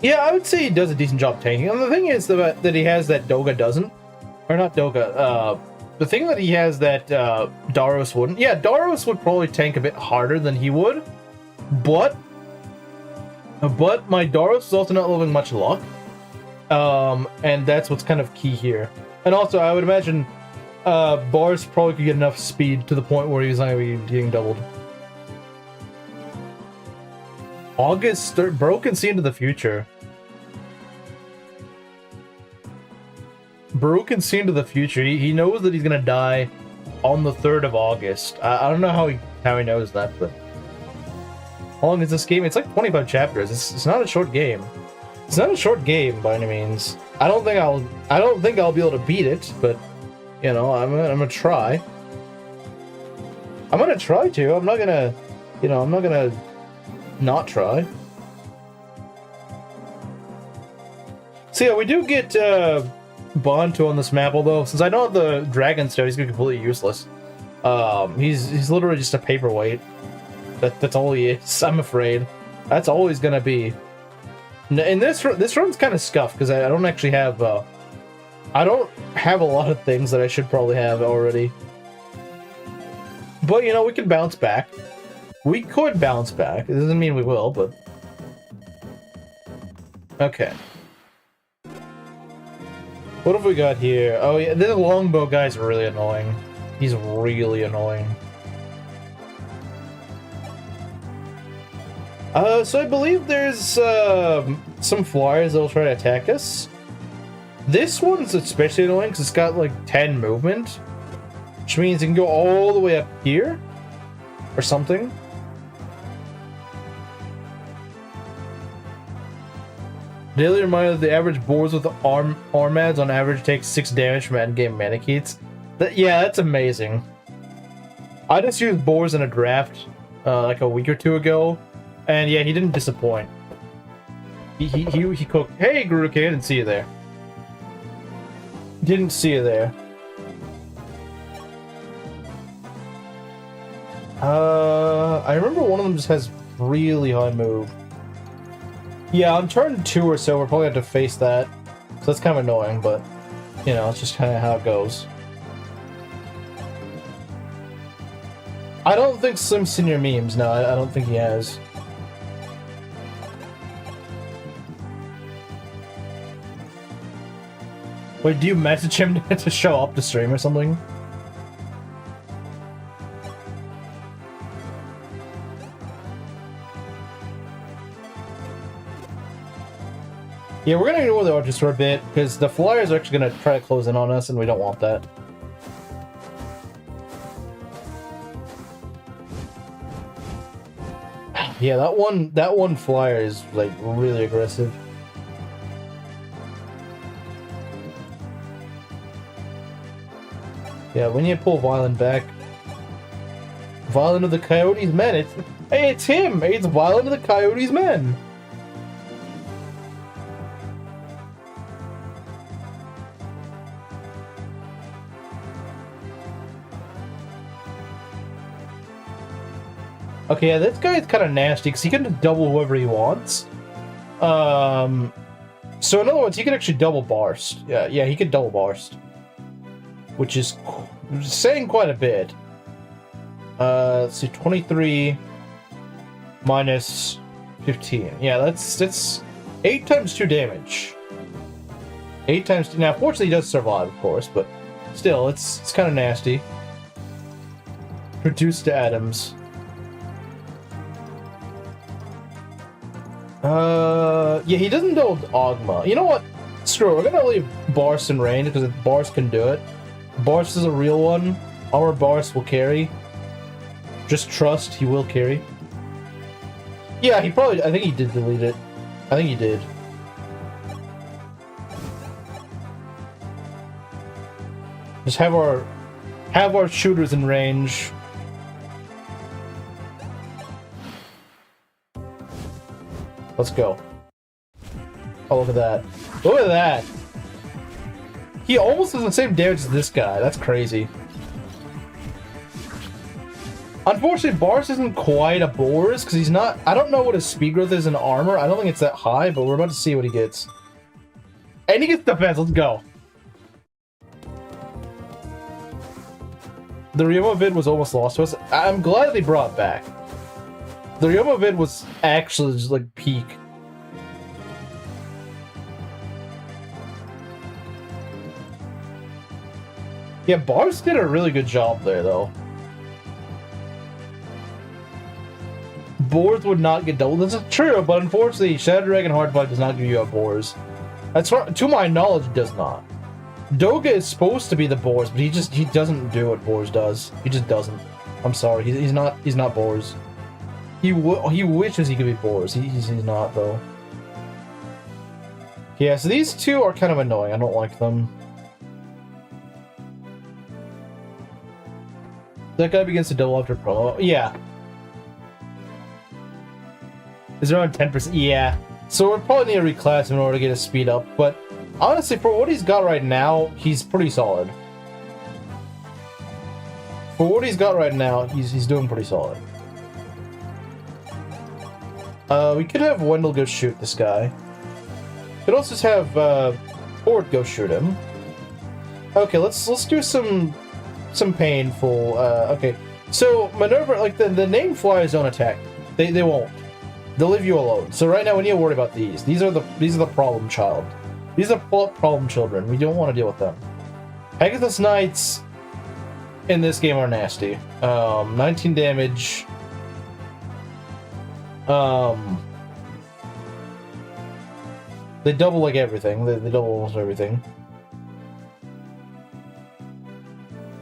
Yeah, I would say he does a decent job tanking. And the thing is that he has that Doga doesn't. Or not Doga. The thing that he has that Daros wouldn't. Yeah, Daros would probably tank a bit harder than he would. But my Daros is also not living much luck. And that's what's kind of key here. And also, I would imagine Boris probably could get enough speed to the point where he's not going to be getting doubled. August, Bro can see into the future. Bro can see into the future. He knows that he's going to die on the 3rd of August. I don't know how he knows that, but... How long is this game? It's like 25 chapters. It's not a short game. It's not a short game by any means. I don't think I'll be able to beat it, but you know, I'm gonna try. I'm gonna try to. I'm not gonna not try. So yeah, we do get Bantu on this map, although since I don't have the dragon stone, he's gonna be completely useless. He's literally just a paperweight. That's all he is. I'm afraid. That's all he's gonna be. And this run's kind of scuffed because I don't actually have I don't have a lot of things that I should probably have already. But you know, we can bounce back. We could bounce back. It doesn't mean we will, but okay. What have we got here? Oh yeah, the longbow guy's really annoying. He's really annoying. So I believe there's some flyers that'll try to attack us. This one's especially annoying because it's got like 10 movement, which means it can go all the way up here or something. Daily reminder that the average boars with armads on average take 6 damage from endgame Manicheats. Yeah, that's amazing. I just used boars in a draft like a week or 2 ago. And yeah, he didn't disappoint. He cooked. Hey, Guruke, I didn't see you there. Didn't see you there. I remember one of them just has really high move. Yeah, on turn 2 or so, we're probably going to have to face that. So that's kind of annoying, but, you know, it's just kind of how it goes. I don't think Slim's seen your memes. No, I don't think he has. Wait, do you message him to show up to stream or something? Yeah, we're gonna ignore the archers for a bit, because the flyers are actually gonna try to close in on us, and we don't want that. Yeah, that one flyer is like really aggressive. Yeah, when you pull Violent back, Violent of the Coyote's men. It's him. It's Violent of the Coyote's men. Okay, yeah, this guy is kind of nasty because he can double whoever he wants. So in other words, he can actually double Barst. Yeah, he can double Barst, which is saying quite a bit. Let's see, 23 minus 15. Yeah, that's 8 times 2 damage. 8 times 2. Now, fortunately, he does survive, of course, but still, it's kind of nasty. Reduced to atoms. Yeah, he doesn't build Ogma. You know what? Screw it. We're gonna leave Barst in range because Barst can do it. Barst is a real one. Our Barst will carry. Just trust, he will carry. Yeah, he probably. I think he did delete it. I think he did. Just have our shooters in range. Let's go. Oh, look at that. Look at that! He almost does the same damage as this guy. That's crazy. Unfortunately, Barst isn't quite a Boris, because he's not... I don't know what his speed growth is in armor. I don't think it's that high, but we're about to see what he gets. And he gets defense. Let's go. The Ryoma vid was almost lost to us. I'm glad they brought it back. The Ryoma vid was actually just like peak. Yeah, Barst did a really good job there, though. Boars would not get doubled. This is true, but unfortunately, Shadow Dragon Hardfight does not give you a Boars. That's to my knowledge, it does not. Doga is supposed to be the Boars, but he doesn't do what Boars does. He just doesn't. I'm sorry, he's not Boars. He wishes he could be Boars. He's not though. Yeah, so these two are kind of annoying. I don't like them. That guy begins to double after promo. Yeah. Is around 10%? Yeah. So we're probably need to reclass him in order to get his speed up, but honestly, for what he's got right now, he's pretty solid. For what he's got right now, he's doing pretty solid. We could have Wendell go shoot this guy. Could also just have Ford go shoot him. Okay, let's do some painful. Okay, so Minerva, like the name flies don't attack. They won't. They'll leave you alone. So right now we need to worry about these. These are the problem child. These are problem children. We don't want to deal with them. Pegasus Knights in this game are nasty. 19 damage. They double like everything. They double almost everything.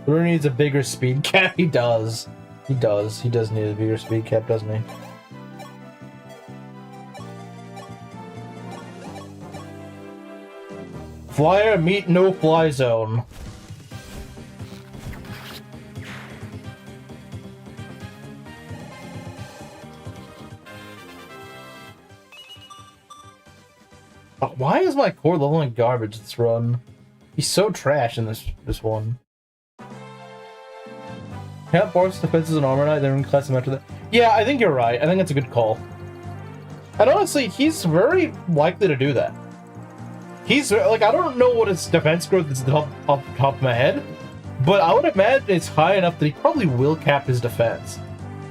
Rune needs a bigger speed cap. He does. He does. He does need a bigger speed cap, doesn't he? Flyer meet no fly zone. Why is my core leveling garbage this run? He's so trash in this one. Can't Barst's defenses and armor knight, then reclass him after that. Yeah, I think you're right. I think that's a good call. And honestly, he's very likely to do that. He's like, I don't know what his defense growth is off the top of my head, but I would imagine it's high enough that he probably will cap his defense.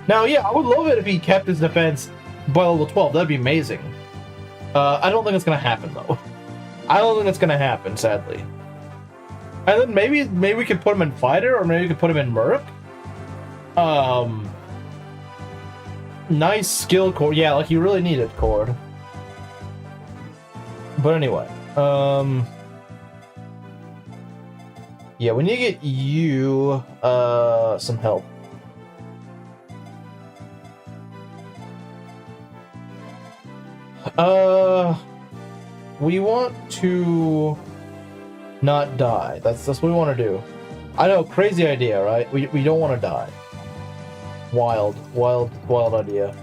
Now, yeah, I would love it if he kept his defense by level 12. That'd be amazing. I don't think it's gonna happen though. I don't think it's gonna happen, sadly. And then maybe we could put him in fighter, or maybe we could put him in merc. Nice skill cord. Yeah, like you really need it, cord. But anyway, yeah, we need to get you some help. We want to not die. That's what we want to do. I know, crazy idea, right? We don't want to die. Wild idea.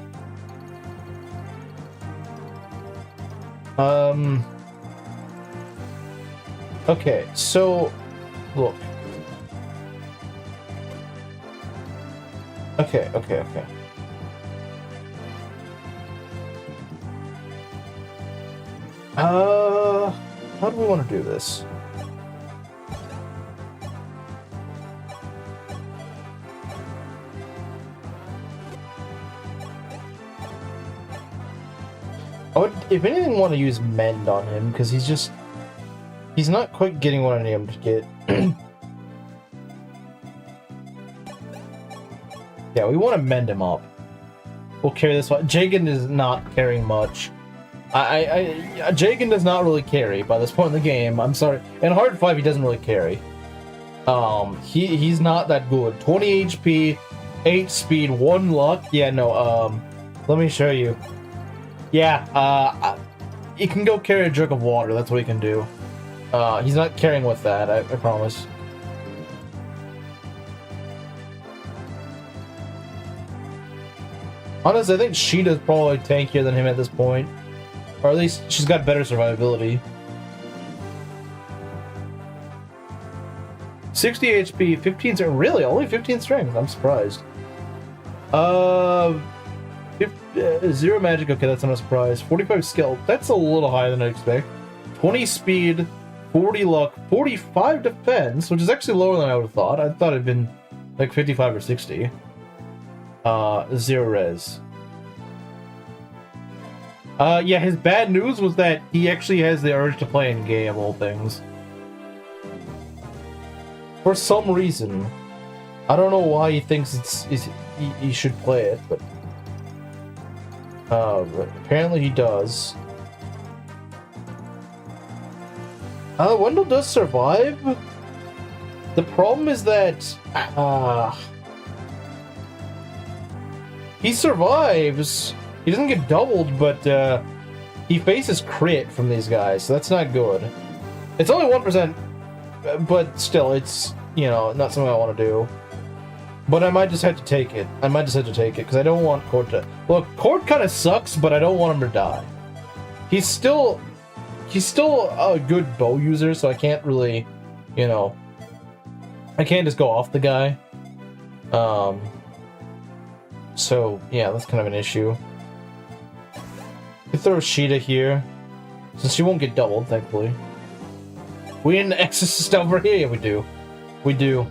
Okay, so look. Okay. How do we want to do this? I would, if anything, want to use Mend on him, because he's not quite getting what I need him to get. Yeah, we want to mend him up. We'll carry this one. Jagan is not carrying much. Jagan does not really carry by this point in the game. I'm sorry. In Hard 5, he doesn't really carry. He's not that good. 20 HP, 8 speed, 1 luck. Yeah, no, let me show you. Yeah, he can go carry a jug of water. That's what he can do. He's not carrying with that, I promise. Honestly, I think Sheeta's probably tankier than him at this point. Or at least she's got better survivability. 60 HP, 15 strength. Really? Only 15 strength? I'm surprised. 0 magic. Okay, that's not a surprise. 45 skill. That's a little higher than I expect. 20 speed, 40 luck, 45 defense, which is actually lower than I would have thought. I thought it'd been like 55 or 60. 0 res. Yeah, his bad news was that he actually has the urge to play in game, of all things. For some reason. I don't know why he thinks he should play it, but apparently he does. Wendell does survive. The problem is that he survives. He doesn't get doubled, but he faces crit from these guys, so that's not good. It's only 1%, but still, it's, you know, not something I want to do. But I might just have to take it. Because I don't want Cord to... Look, Cord kind of sucks, but I don't want him to die. He's still a good bow user, so I can't really, you know... I can't just go off the guy. So, yeah, that's kind of an issue. We throw Sheeta here, since she won't get doubled, thankfully. We in the Exorcist over here? Yeah, we do. We do.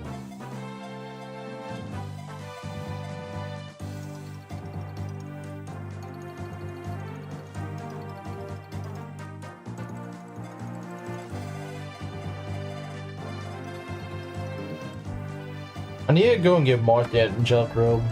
I need to go and give Marth that angelic robe.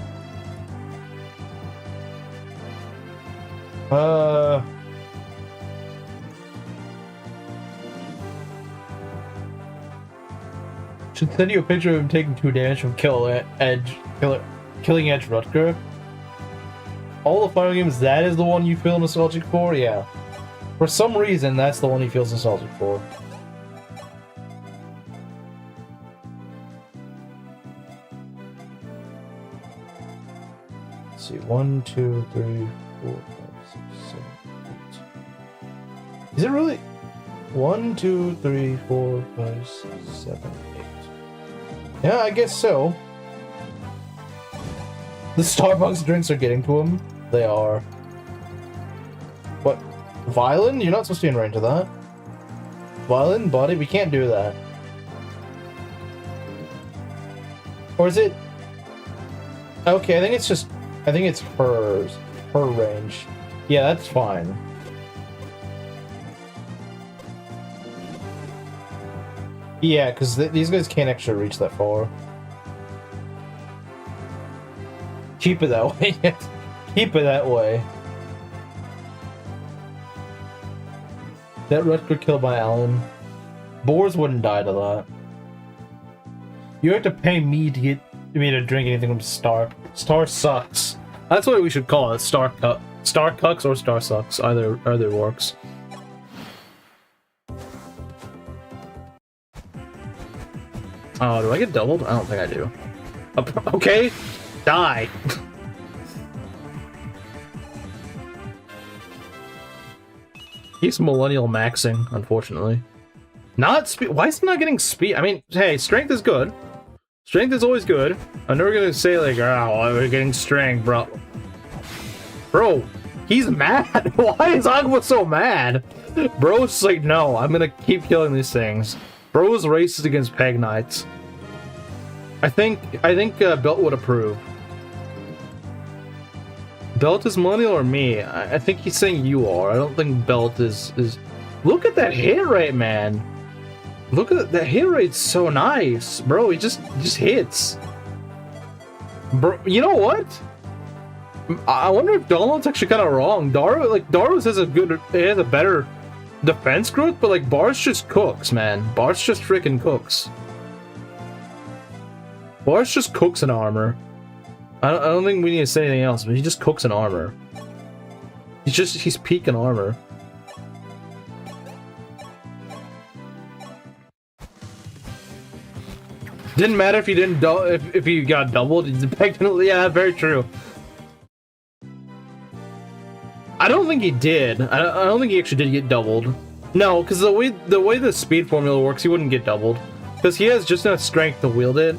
Should send you a picture of him taking 2 damage from Killing Edge Rutger. All the final games, that is the one you feel nostalgic for? Yeah. For some reason, that's the one he feels nostalgic for. Let's see, 1, 2, 3, 4, 5, 6, 7, 8. Is it really? 1, 2, 3, 4, 5, 6, 7, 8. Yeah, I guess so. The Starbucks drinks are getting to him. They are. What? Violin? You're not supposed to be in range of that. Violin, buddy? We can't do that. Or is it... Okay, I think it's just... I think it's her range. Yeah, that's fine. Yeah, because these guys can't actually reach that far. Keep it that way. Keep it that way. That Rutger killed by Alan. Boars wouldn't die to that. You have to pay me to get me to drink anything from Star. Star sucks. That's what we should call it. Star Star cucks or star sucks. Either works. Oh, do I get doubled? I don't think I do. Okay, die. He's millennial maxing, unfortunately. Not speed. Why is he not getting speed? I mean, hey, strength is good. Strength is always good. I'm never gonna say like, oh, we're getting strength, bro. Bro, he's mad. Why is Aqua so mad? Bro's like, no, I'm gonna keep killing these things. Bro's races against Peg Knights. I think Belt would approve. Belt is millennial or me? I think he's saying you are. I don't think Belt is. Look at that hit rate, man. Look at that hit rate's so nice, bro. He just hits. Bro, you know what? I wonder if Donald's actually kind of wrong. Darus has a better defense growth, but like Bars just cooks, man. Bars just freaking cooks. Bars just cooks in armor. I don't think we need to say anything else, but he just cooks in armor. He's peak in armor. Didn't matter if you didn't if you got doubled. Yeah, very true. I don't think he did. I don't think he actually did get doubled. No, because the way the speed formula works, he wouldn't get doubled because he has just enough strength to wield it.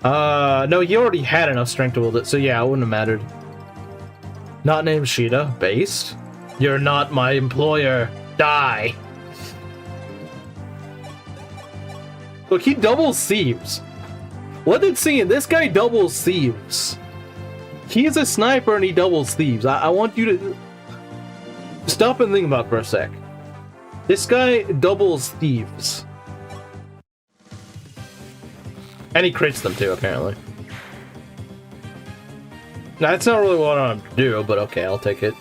No, he already had enough strength to wield it, so yeah, it wouldn't have mattered. Not named Sheeta. Based? You're not my employer. Die. Look, he doubles thieves. What did seeing? This guy doubles thieves. He is a sniper and he doubles thieves. I want you to stop and think about it for a sec. This guy doubles thieves. And he crits them too, apparently. Now, that's not really what I want to do, but okay, I'll take it.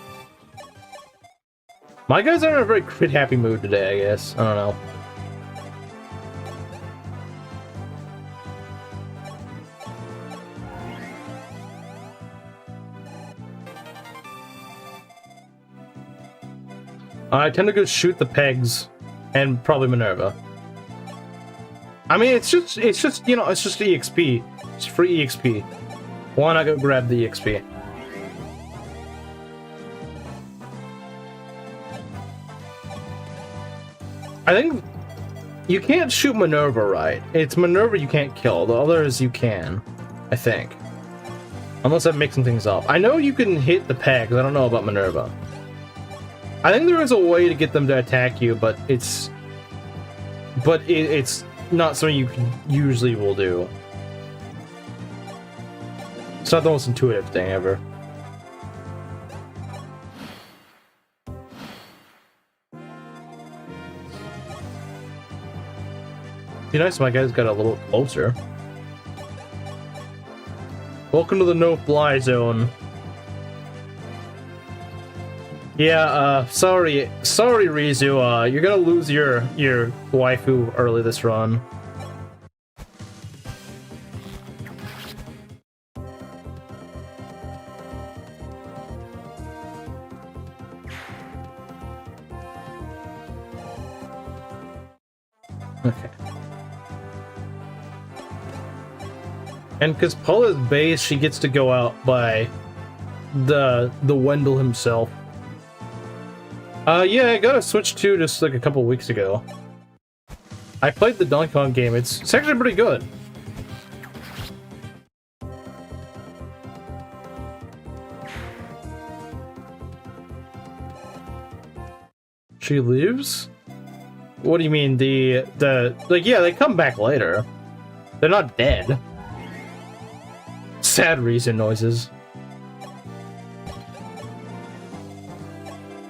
My guys are in a very crit-happy mood today, I guess. I don't know. I tend to go shoot the pegs, and probably Minerva. I mean, it's just you know, it's just EXP. It's free EXP. Why not go grab the EXP? I think you can't shoot Minerva right. It's Minerva you can't kill. The others you can, I think. Unless I'm mixing things up. I know you can hit the pegs. I don't know about Minerva. I think there is a way to get them to attack you, but it's not something you usually will do. It's not the most intuitive thing ever. Be nice if my guys got a little closer. Welcome to the no-fly zone. Yeah, sorry Rizu, you're gonna lose your waifu early this run. Okay. And because Paula's base, she gets to go out by the Wendell himself. Yeah, I got a Switch 2 just like a couple weeks ago. I played the Donkey Kong game. It's actually pretty good. She leaves? What do you mean? Like, yeah, they come back later. They're not dead. Sad reason noises.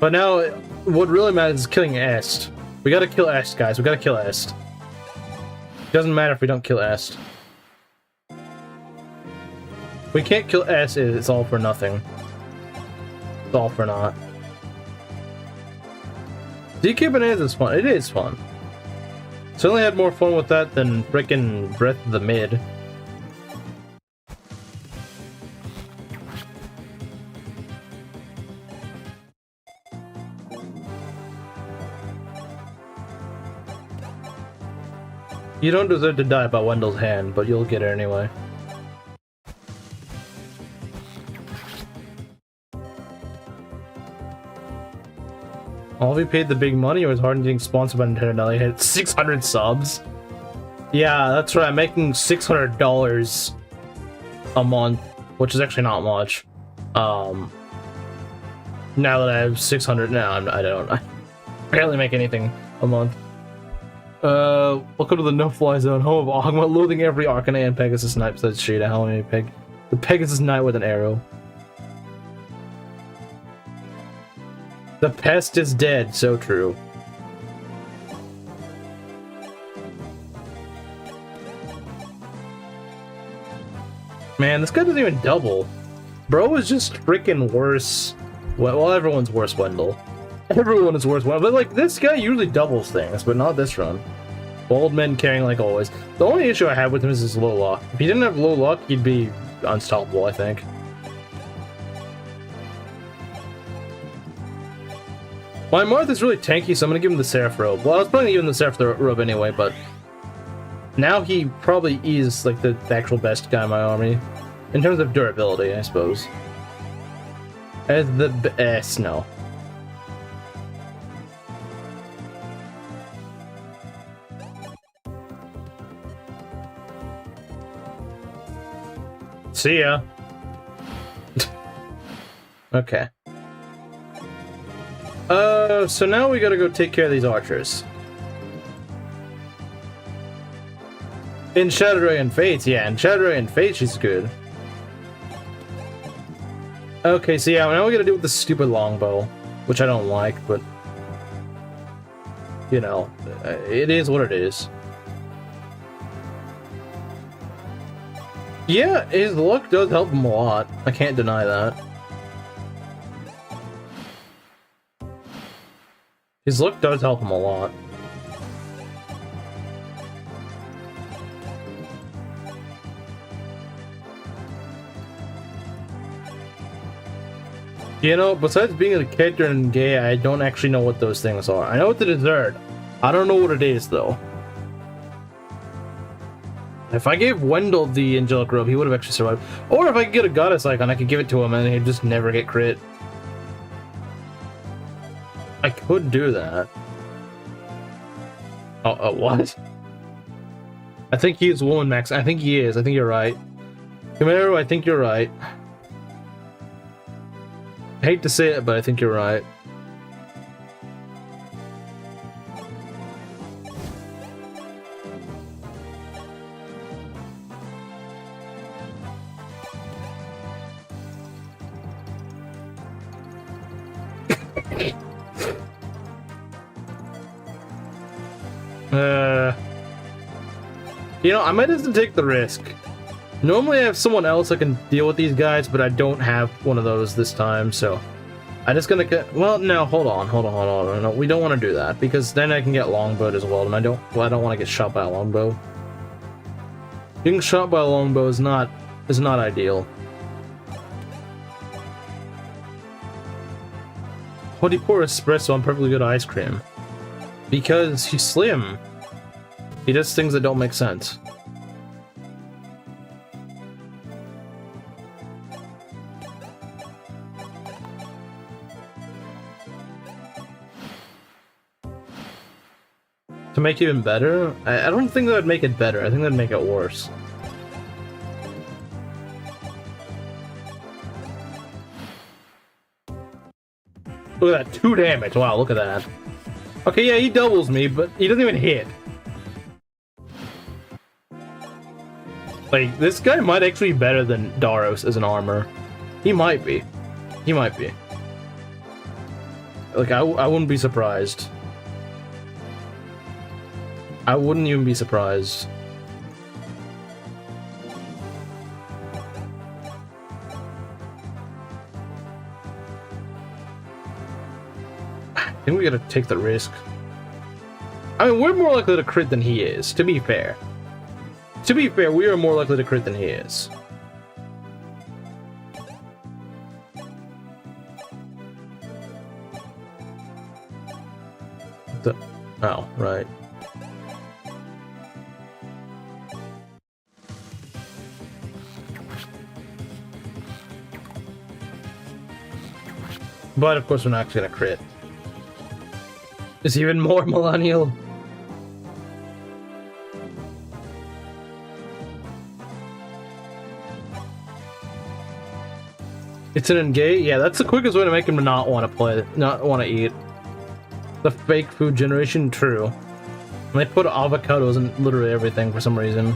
But now, what really matters is killing Est. We gotta kill Est, guys. We gotta kill Est. Doesn't matter if we don't kill Est. If we can't kill Est, it's all for nothing. It's all for naught. DK Bananas is fun. It is fun. Certainly had more fun with that than frickin' Breath of the Mid. You don't deserve to die by Wendell's hand, but you'll get it anyway. All of you paid the big money, or was Harden getting sponsored by Nintendo? Now they hit 600 subs. Yeah, that's right. I'm making $600 a month, which is actually not much. Now that I have 600, I barely make anything a month. Welcome to the no-fly zone, home of Ogma, loathing every Arcanine and Pegasus Knight besides Shada. How many peg? The Pegasus Knight with an arrow. The pest is dead, so true. Man, this guy doesn't even double. Bro is just freaking worse. Well, everyone's worse, Wendell. Everyone is worse, Wendell. But, like, this guy usually doubles things, but not this run. Bald men carrying like always. The only issue I have with him is his low luck. If he didn't have low luck, he'd be unstoppable, I think. My Marth is really tanky, so I'm gonna give him the Seraph Robe. Well, I was probably gonna give him the Seraph Robe anyway, but now he probably is like the actual best guy in my army. In terms of durability, I suppose. As the best, no. See ya. Okay. So now we gotta go take care of these archers. In Shadow Dragon Fates, yeah, in Shadow Dragon Fates she's good. Okay, so yeah, now we gotta deal with the stupid longbow, which I don't like, but you know, it is what it is. Yeah, his luck does help him a lot. I can't deny that. His luck does help him a lot. You know, besides being a character and gay, I don't actually know what those things are. I know what the dessert. I don't know what it is, though. If I gave Wendell the Angelic Robe, he would have actually survived. Or if I could get a Goddess Icon, I could give it to him and he'd just never get crit. I could do that. Oh, what? I think he is Woman Max. I think he is. I think you're right. Camaro, I think you're right. I hate to say it, but I think you're right. You know, I might have to take the risk. Normally I have someone else that can deal with these guys, but I don't have one of those this time, so I'm just gonna get. Well, no, hold on. No, we don't want to do that because then I can get longbowed as well, and I don't want to get shot by a longbow. Getting shot by a longbow is not ideal. How do you pour espresso on perfectly good ice cream? Because he's slim. He does things that don't make sense. To make it even better? I don't think that would make it better. I think that would make it worse. Look at that, 2 damage. Wow, look at that. Okay, yeah, he doubles me, but he doesn't even hit. Like, this guy might actually be better than Daros as an armor. He might be. He might be. Like, I wouldn't be surprised. I wouldn't even be surprised. I think we gotta take the risk. I mean, we're more likely to crit than he is, to be fair. To be fair, we are more likely to crit than he is. Oh, right. But of course, we're not actually gonna crit. It's even more millennial. It's an engage. Yeah, that's the quickest way to make him not want to play, not want to eat. The fake food generation, true. And they put avocados in literally everything for some reason.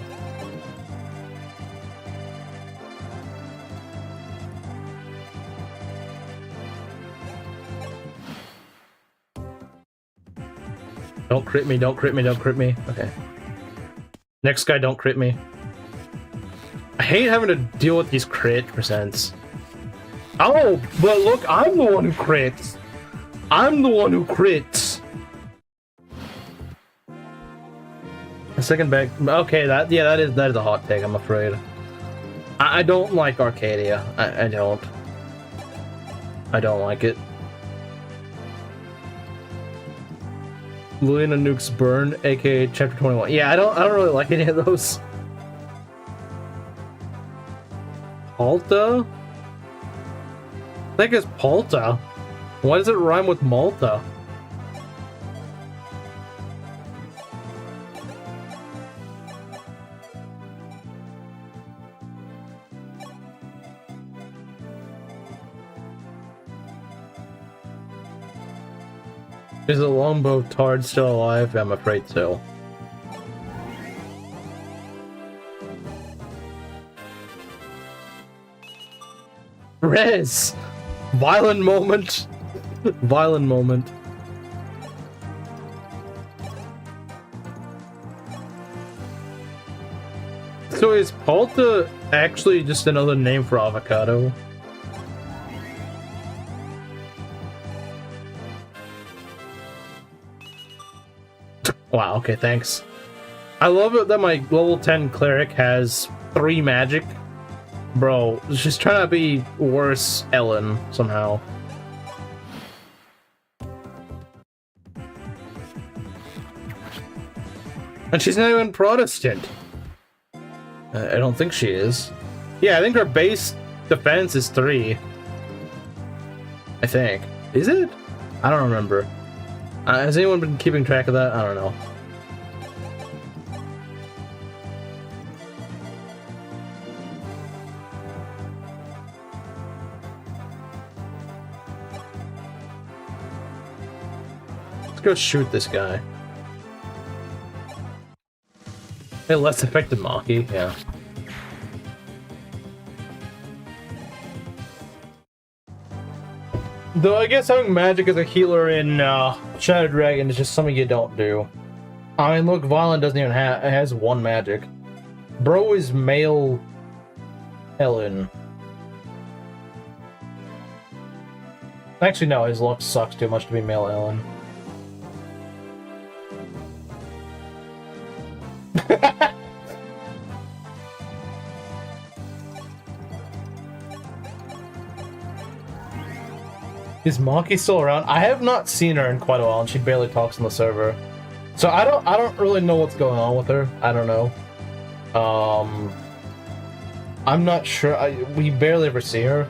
Don't crit me, don't crit me, don't crit me. Okay. Next guy, don't crit me. I hate having to deal with these crit percents. Oh, but look, I'm the one who crits. I'm the one who crits. A second back. Okay, that is a hot take, I'm afraid. I don't like Arcadia. I don't. I don't like it. Luna Nukes Burn, aka Chapter 21. Yeah, I don't really like any of those. Palta? I think it's Palta. Why does it rhyme with Malta? Is the longbow tard still alive? I'm afraid so. Rez! Violent moment. Violent moment. So is Palta actually just another name for avocado? Wow, okay, thanks. I love it that my level 10 cleric has 3 magic. Bro, she's trying to be worse Ellen somehow. And she's not even Protestant. I don't think she is. Yeah, I think her base defense is 3. I think. Is it? I don't remember. Has anyone been keeping track of that? I don't know. Let's go shoot this guy. Hey, less effective Maki, yeah. Though I guess having magic as a healer in Shadow Dragon is just something you don't do. I mean, look, Violent doesn't even have, it has 1 magic. Bro is male Ellen. Actually, no, his luck sucks too much to be male Ellen. Is Maki still around? I have not seen her in quite a while, and she barely talks on the server. So I don't really know what's going on with her. I don't know. I'm not sure. We barely ever see her.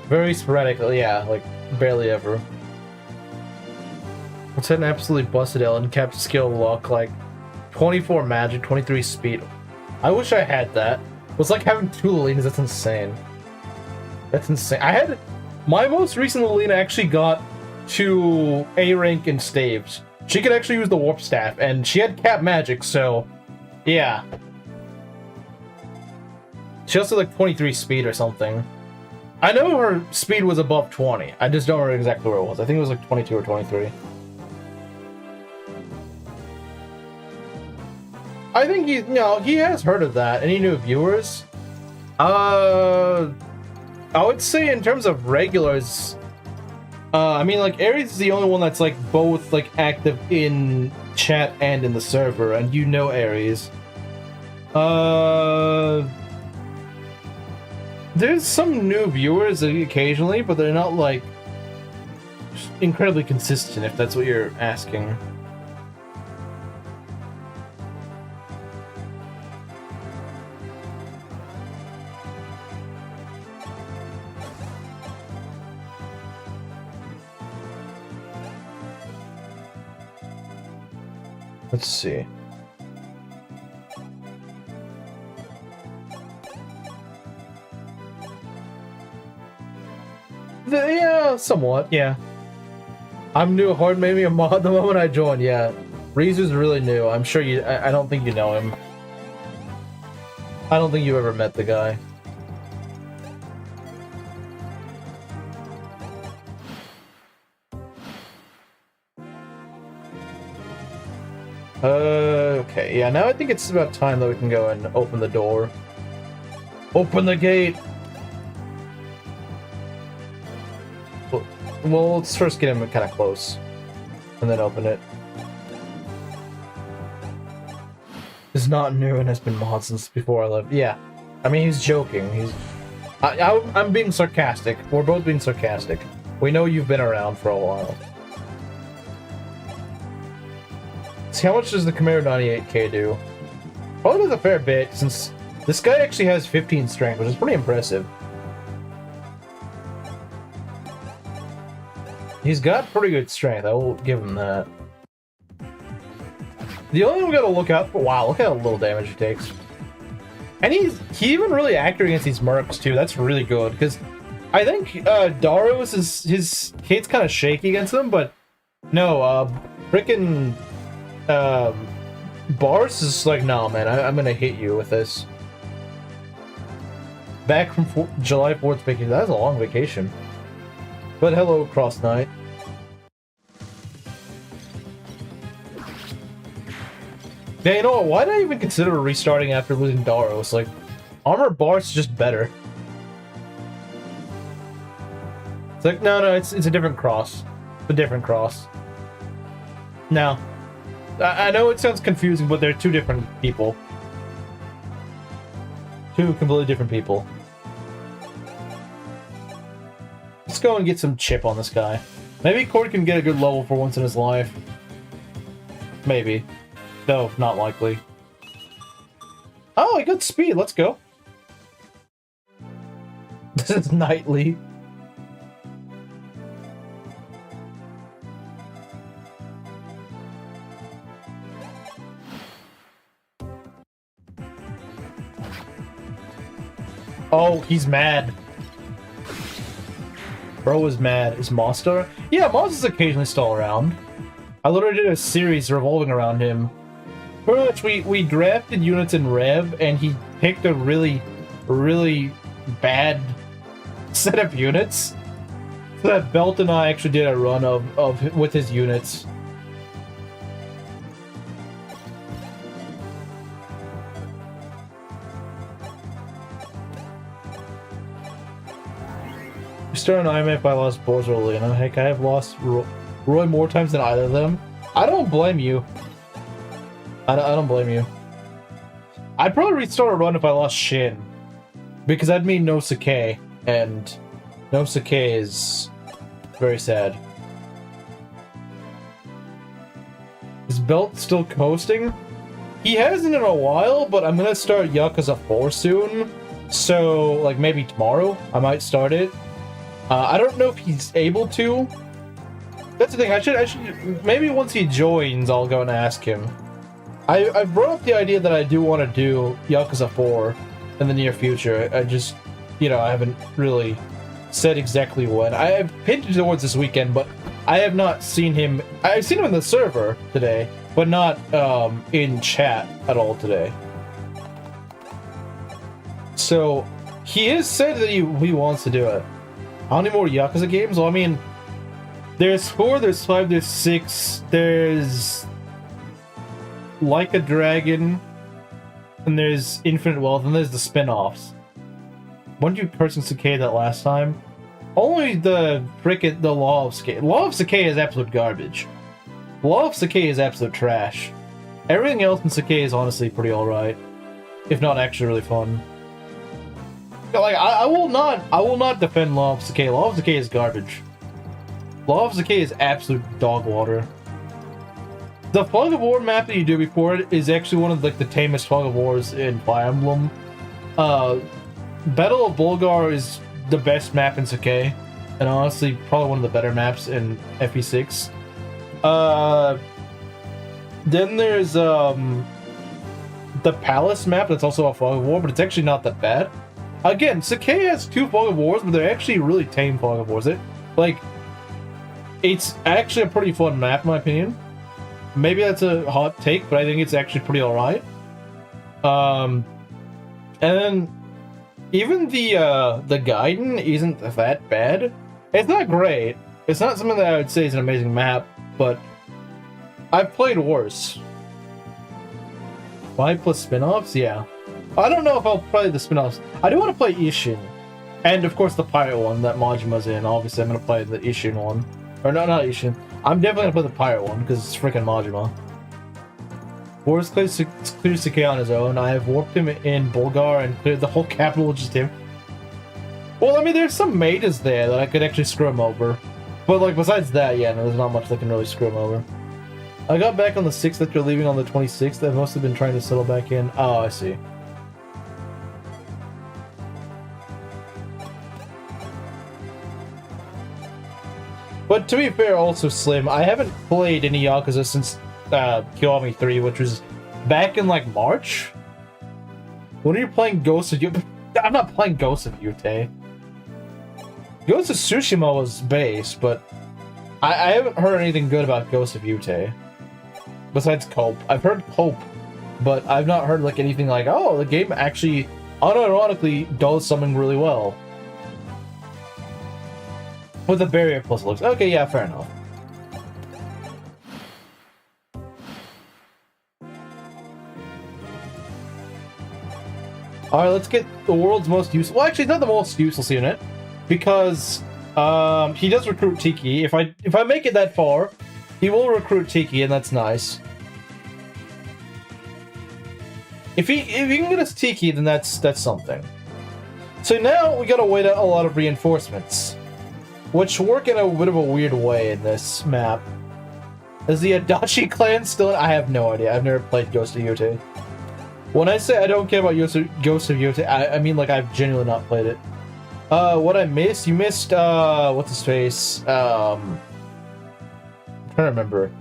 Very sporadically, yeah, like barely ever. What's an absolutely busted Ellen? Capped skill luck, like 24 magic, 23 speed. I wish I had that. It's like having 2 Lilinas. That's insane. That's insane. I had. My most recent Lilina actually got to A rank in staves. She could actually use the warp staff, and she had cap magic, so yeah. She also had like 23 speed or something. I know her speed was above 20. I just don't remember exactly where it was. I think it was like 22 or 23. I think he has heard of that. Any new viewers? I would say in terms of regulars, I mean, like, Aries is the only one that's, like, both, like, active in chat and in the server, and you know Aries. There's some new viewers occasionally, but they're not, like, incredibly consistent, if that's what you're asking. Let's see. Yeah, somewhat, yeah. I'm new. Hard made me a mod the moment I joined, yeah. Rizu's really new. I'm sure you... I don't think you know him. I don't think you ever met the guy. Okay, yeah, now I think it's about time that we can go and open the door. Open the gate! Well, let's first get him kind of close, and then open it. It's not new and has been mod since before I left. Yeah, I mean, he's joking. I'm being sarcastic. We're both being sarcastic. We know you've been around for a while. See, how much does the Camaro 98K do? Probably does a fair bit, since this guy actually has 15 strength, which is pretty impressive. He's got pretty good strength, I will give him that. The only one we gotta look out for... Wow, look how little damage he takes. And he's even really accurate against these mercs, too. That's really good, because I think Daros is... His Kate's kind of shaky against them, but... No, frickin'... Bars is like, nah, man, I'm gonna hit you with this. Back from July 4th vacation. That's a long vacation. But hello, Cross Knight. Yeah, you know what? Why did I even consider restarting after losing Daros? Like, Armor Bar's just better. It's like, no, it's a different cross. It's a different cross. No. I know it sounds confusing, but they're two different people. Two completely different people. Let's go and get some chip on this guy. Maybe Cord can get a good level for once in his life. Maybe. Though, not likely. Oh, he got speed. Let's go. This is nightly. Oh, he's mad. Bro is mad. Is Monster? Yeah, Monster's occasionally still around. I literally did a series revolving around him. Pretty much, we drafted units in Rev, and he picked a really, really bad set of units. So that Belt and I actually did a run with his units. Start an Ironman if I lost Boars or Lena. Heck, I have lost Roy more times than either of them. I don't blame you. I don't blame you. I'd probably restart a run if I lost Shin. Because that'd mean no Sake. And no Sake is very sad. Is Belt still coasting? He hasn't in a while, but I'm gonna start Yakuza 4 soon. So, like, maybe tomorrow I might start it. I don't know if he's able to. That's the thing. I should maybe once he joins, I'll go and ask him. I brought up the idea that I do want to do Yakuza 4 in the near future. I just, you know, I haven't really said exactly when. I have hinted towards this weekend, but I have not seen him. I've seen him in the server today, but not in chat at all today. So he has said that he wants to do it. How many more Yakuza games? Well, I mean, there's 4, there's 5, there's 6, there's Like a Dragon, and there's Infinite Wealth, and there's the spin-offs. When did you person Sake that last time? Only the Law of Sake. Law of Sake is absolute garbage. Law of Sake is absolute trash. Everything else in Sake is honestly pretty alright. If not actually really fun. Like, I will not defend Law of Sake. Law of Sake is garbage. Law of Sake is absolute dog water. The Fog of War map that you do before it is actually one of like the tamest Fog of Wars in Fire Emblem. Battle of Bulgar is the best map in Sake, and honestly probably one of the better maps in FE6. Then there's the Palace map that's also a Fog of War, but it's actually not that bad. Again, Sakai has 2 Fog of Wars, but they're actually really tame Fog of Wars. It's actually a pretty fun map, in my opinion. Maybe that's a hot take, but I think it's actually pretty alright. And then even the Gaiden isn't that bad. It's not great. It's not something that I would say is an amazing map, but I've played worse. 5 plus spin-offs? Yeah. I don't know if I'll play the spin-offs. I do want to play Ishin. And of course the pirate one that Majima's in. Obviously I'm going to play the Ishin one. Or no, not Ishin. I'm definitely going to play the pirate one because it's freaking Majima. Boris clears Sakai on his own. I have warped him in Bulgar and cleared the whole capital with just him. Well, I mean, there's some mages there that I could actually screw him over. But, like, besides that, yeah, no, there's not much that can really screw him over. I got back on the 6th after leaving on the 26th. I've mostly been trying to settle back in. Oh, I see. But to be fair, also, Slim, I haven't played any Yakuza since Kiwami 3, which was back in, like, March? When are you playing Ghost of Yute? I'm not playing Ghost of Yute. Ghost of Tsushima was base, but I haven't heard anything good about Ghost of Yute. Besides Cope. I've heard Cope, but I've not heard, like, anything like, oh, the game actually, unironically, does something really well. With the barrier plus looks. Okay, yeah, fair enough. Alright, let's get the world's most useful. Well, actually, it's not the most useless unit. Because he does recruit Tiki. If I make it that far, he will recruit Tiki, and that's nice. If he can get us Tiki, then that's something. So now we gotta wait out a lot of reinforcements. Which work in a bit of a weird way in this map. Is the Adachi clan still in? I have no idea. I've never played Ghost of Yute. When I say I don't care about Ghost of Yute, I mean, like, I've genuinely not played it. What I missed? You missed, what's his face? I'm trying to remember.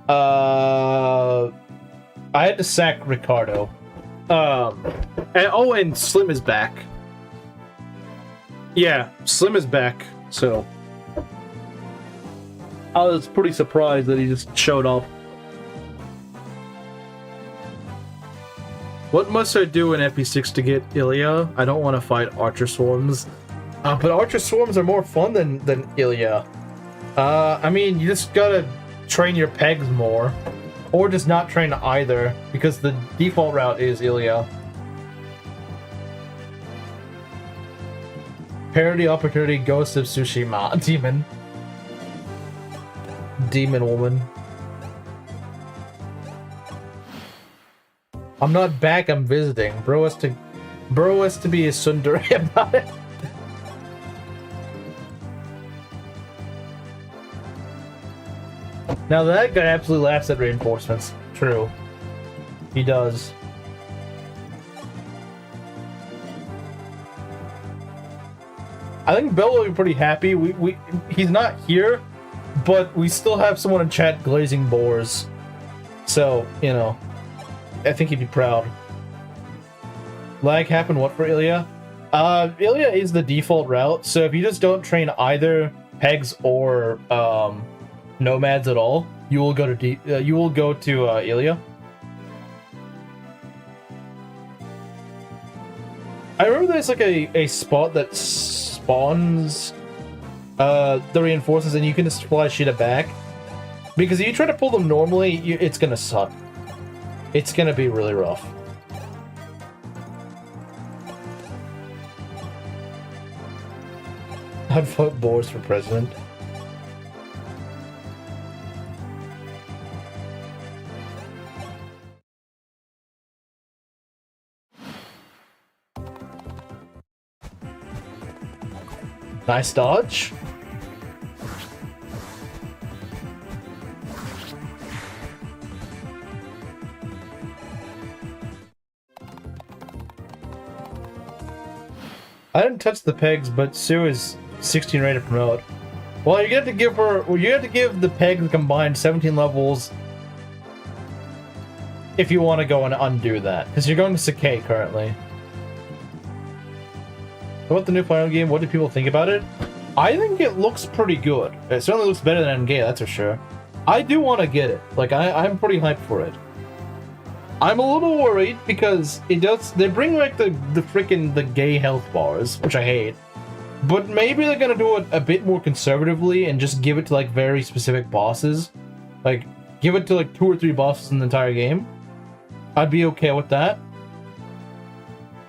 I had to sack Ricardo. And Slim is back. Yeah, Slim is back, so I was pretty surprised that he just showed up. What must I do in FP6 to get Ilya? I don't want to fight Archer Swarms. But Archer Swarms are more fun than Ilya. I mean, you just gotta train your pegs more. Or just not train either, because the default route is Ilya. Parody opportunity, Ghost of Tsushima. Demon. Demon woman. I'm not back, I'm visiting. Bro has to be a tsundere about it. Now that guy absolutely laughs at reinforcements. True. He does. I think Bell will be pretty happy. He's not here, but we still have someone in chat glazing boars. So, you know, I think he'd be proud. Lag happened what for Ilya? Ilya is the default route, so if you just don't train either pegs or nomads at all, you will go to Ilya. I remember there's like a spot that spawns the reinforcements and you can just fly Shida back. Because if you try to pull them normally, it's gonna suck. It's gonna be really rough. I'd vote Boris for president. Nice dodge. I didn't touch the pegs, but Sue is 16 ready to promote. Well, you have to give her. Well, you have to give the pegs combined 17 levels. if you want to go and undo that, because you're going to Sakai currently. What about the new final game? What do people think about it? I think it looks pretty good. It certainly looks better than Endgame, that's for sure. I do want to get it. Like, I'm pretty hyped for it. I'm a little worried because they bring like the freaking the gay health bars, which I hate. But maybe they're gonna do it a bit more conservatively and just give it to like very specific bosses. Like, give it to like 2 or 3 bosses in the entire game. I'd be okay with that.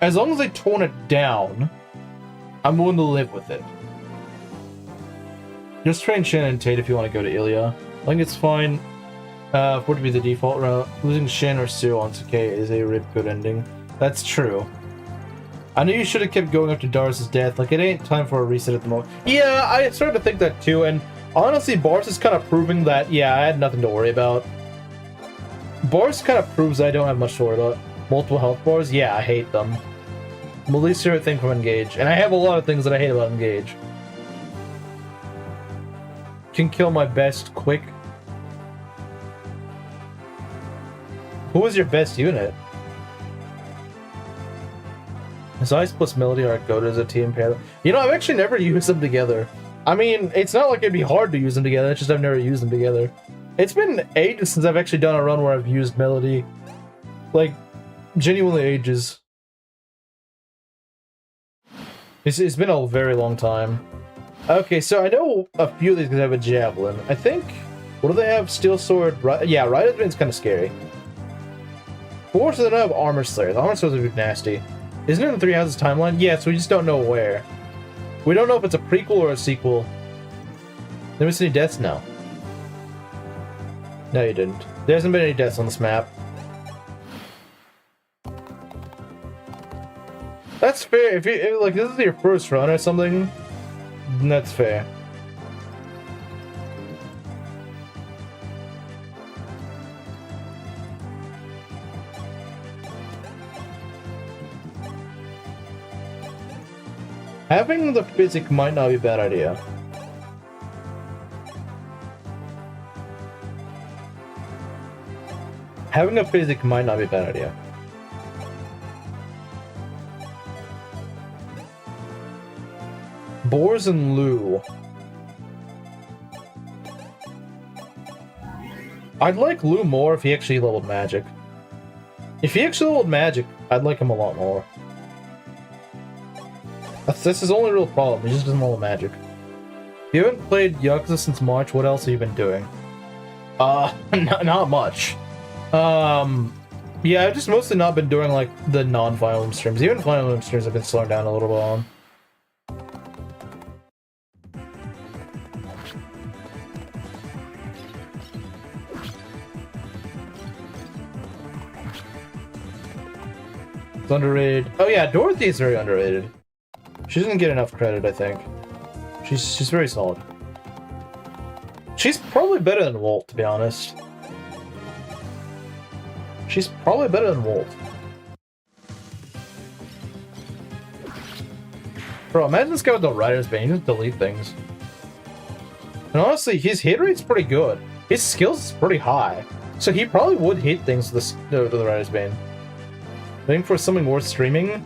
As long as they tone it down, I'm willing to live with it. Just train Shin and Tate if you want to go to Ilya. I think it's fine for it to be the default route. Losing Shin or Sue on Sakai is a rip good ending. That's true. I knew you should have kept going after Darius' death. Like, it ain't time for a reset at the moment. Yeah, I started to think that too, and honestly, Bars is kind of proving that, yeah, I had nothing to worry about. Bars kind of proves I don't have much to worry about. Multiple health bars? Yeah, I hate them. My least favorite thing from Engage. And I have a lot of things that I hate about Engage. Can kill my best quick. Who was your best unit? Is Ice plus Melody are good as a team pair? You know, I've actually never used them together. I mean, it's not like it'd be hard to use them together, it's just I've never used them together. It's been ages since I've actually done a run where I've used Melody. Like, genuinely ages. It's been a very long time. Okay, so I know a few of these guys have a Javelin. I think... What do they have? Steel Sword? Yeah, Rider's Bane's kind of scary. Force they don't have Armor Slayer. The Armor Slayers would be nasty. Isn't it in the Three Houses timeline? Yeah, so we just don't know where. We don't know if it's a prequel or a sequel. Did we see any deaths? No. No, you didn't. There hasn't been any deaths on this map. That's fair. If you like, this is your first run or something, then that's fair. Having the physic might not be a bad idea. Having a physic might not be a bad idea. Boars and Lou. I'd like Lou more if he actually leveled magic. If he actually leveled magic, I'd like him a lot more. That's his only real problem, he just doesn't level magic. You haven't played Yakuza since March, what else have you been doing? Not much. Yeah, I've just mostly not been doing, like, the non-Fire Emblem streams. Even Fire Emblem streams I've been slowing down a little bit on. It's underrated. Oh yeah, Dorothy is very underrated. She doesn't get enough credit, I think. She's very solid. She's probably better than Walt, to be honest. She's probably better than Walt. Bro, imagine this guy with the Rider's Bane. He just delete things. And honestly, his hit rate's pretty good. His skills is pretty high. So he probably would hit things with the Rider's Bane. Waiting for something worth streaming?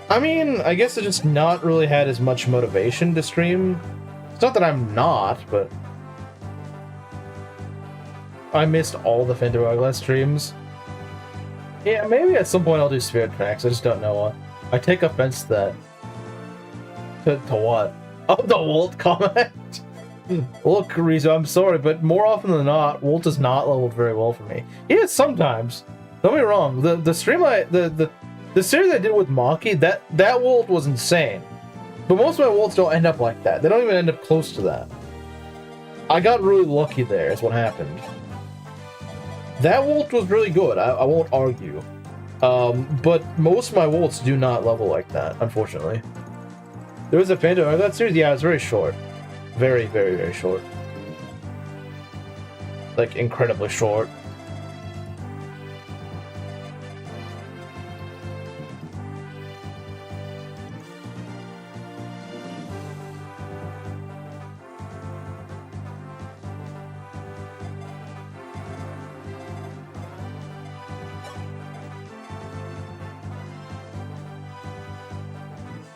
I mean, I guess I just not really had as much motivation to stream. It's not that I'm not, but... I missed all the Phantom Hourglass streams. Yeah, maybe at some point I'll do Spirit Tracks, I just don't know what. I take offense to that. To what? Oh, the Walt comment? Look, Rizzo, I'm sorry, but more often than not, Walt does not level very well for me. He is sometimes. Don't get me wrong, the stream the series I did with Maki, that Walt was insane. But most of my Walts don't end up like that. They don't even end up close to that. I got really lucky there, is what happened. That Walt was really good, I won't argue. But most of my Walts do not level like that, unfortunately. There was a Phantom of that series? Yeah, it's very short. Very, very, very short. Like, incredibly short.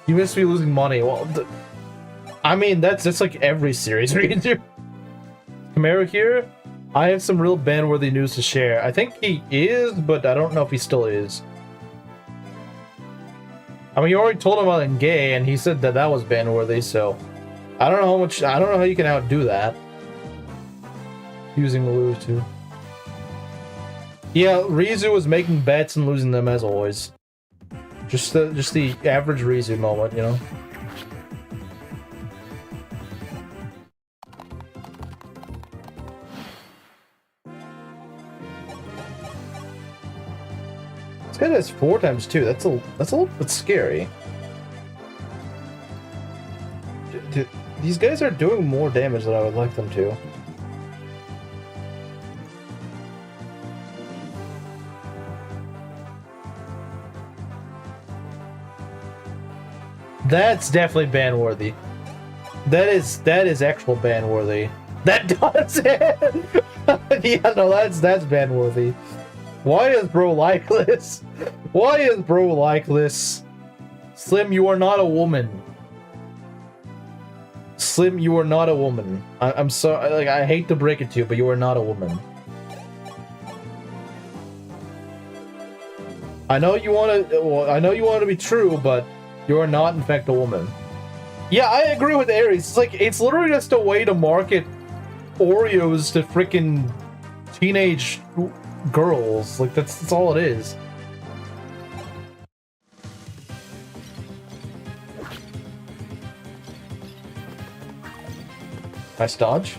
You must be losing money. Well, I mean, that's like every series we can do. Camaro here, I have some real ban-worthy news to share. I think he is, but I don't know if he still is. I mean, you already told him about it gay, and he said that that was ban-worthy, so I don't know how much. I don't know how you can outdo that. Using the lose too. Yeah, Rizu was making bets and losing them as always. Just the average Rizu moment, you know. This guy has 4 times 2. That's a little bit scary. These guys are doing more damage than I would like them to. That's definitely ban-worthy. That is actual ban-worthy. That does it. Yeah, no, that's ban-worthy. Why is bro like this? Why is bro like this? Slim, you are not a woman. Slim, you are not a woman. I'm sorry. Like, I hate to break it to you, but you are not a woman. I know you want to. Well, I know you want it to be true, but you are not, in fact, a woman. Yeah, I agree with Aries. It's literally just a way to market Oreos to freaking teenage girls. Like, that's all it is. Nice dodge.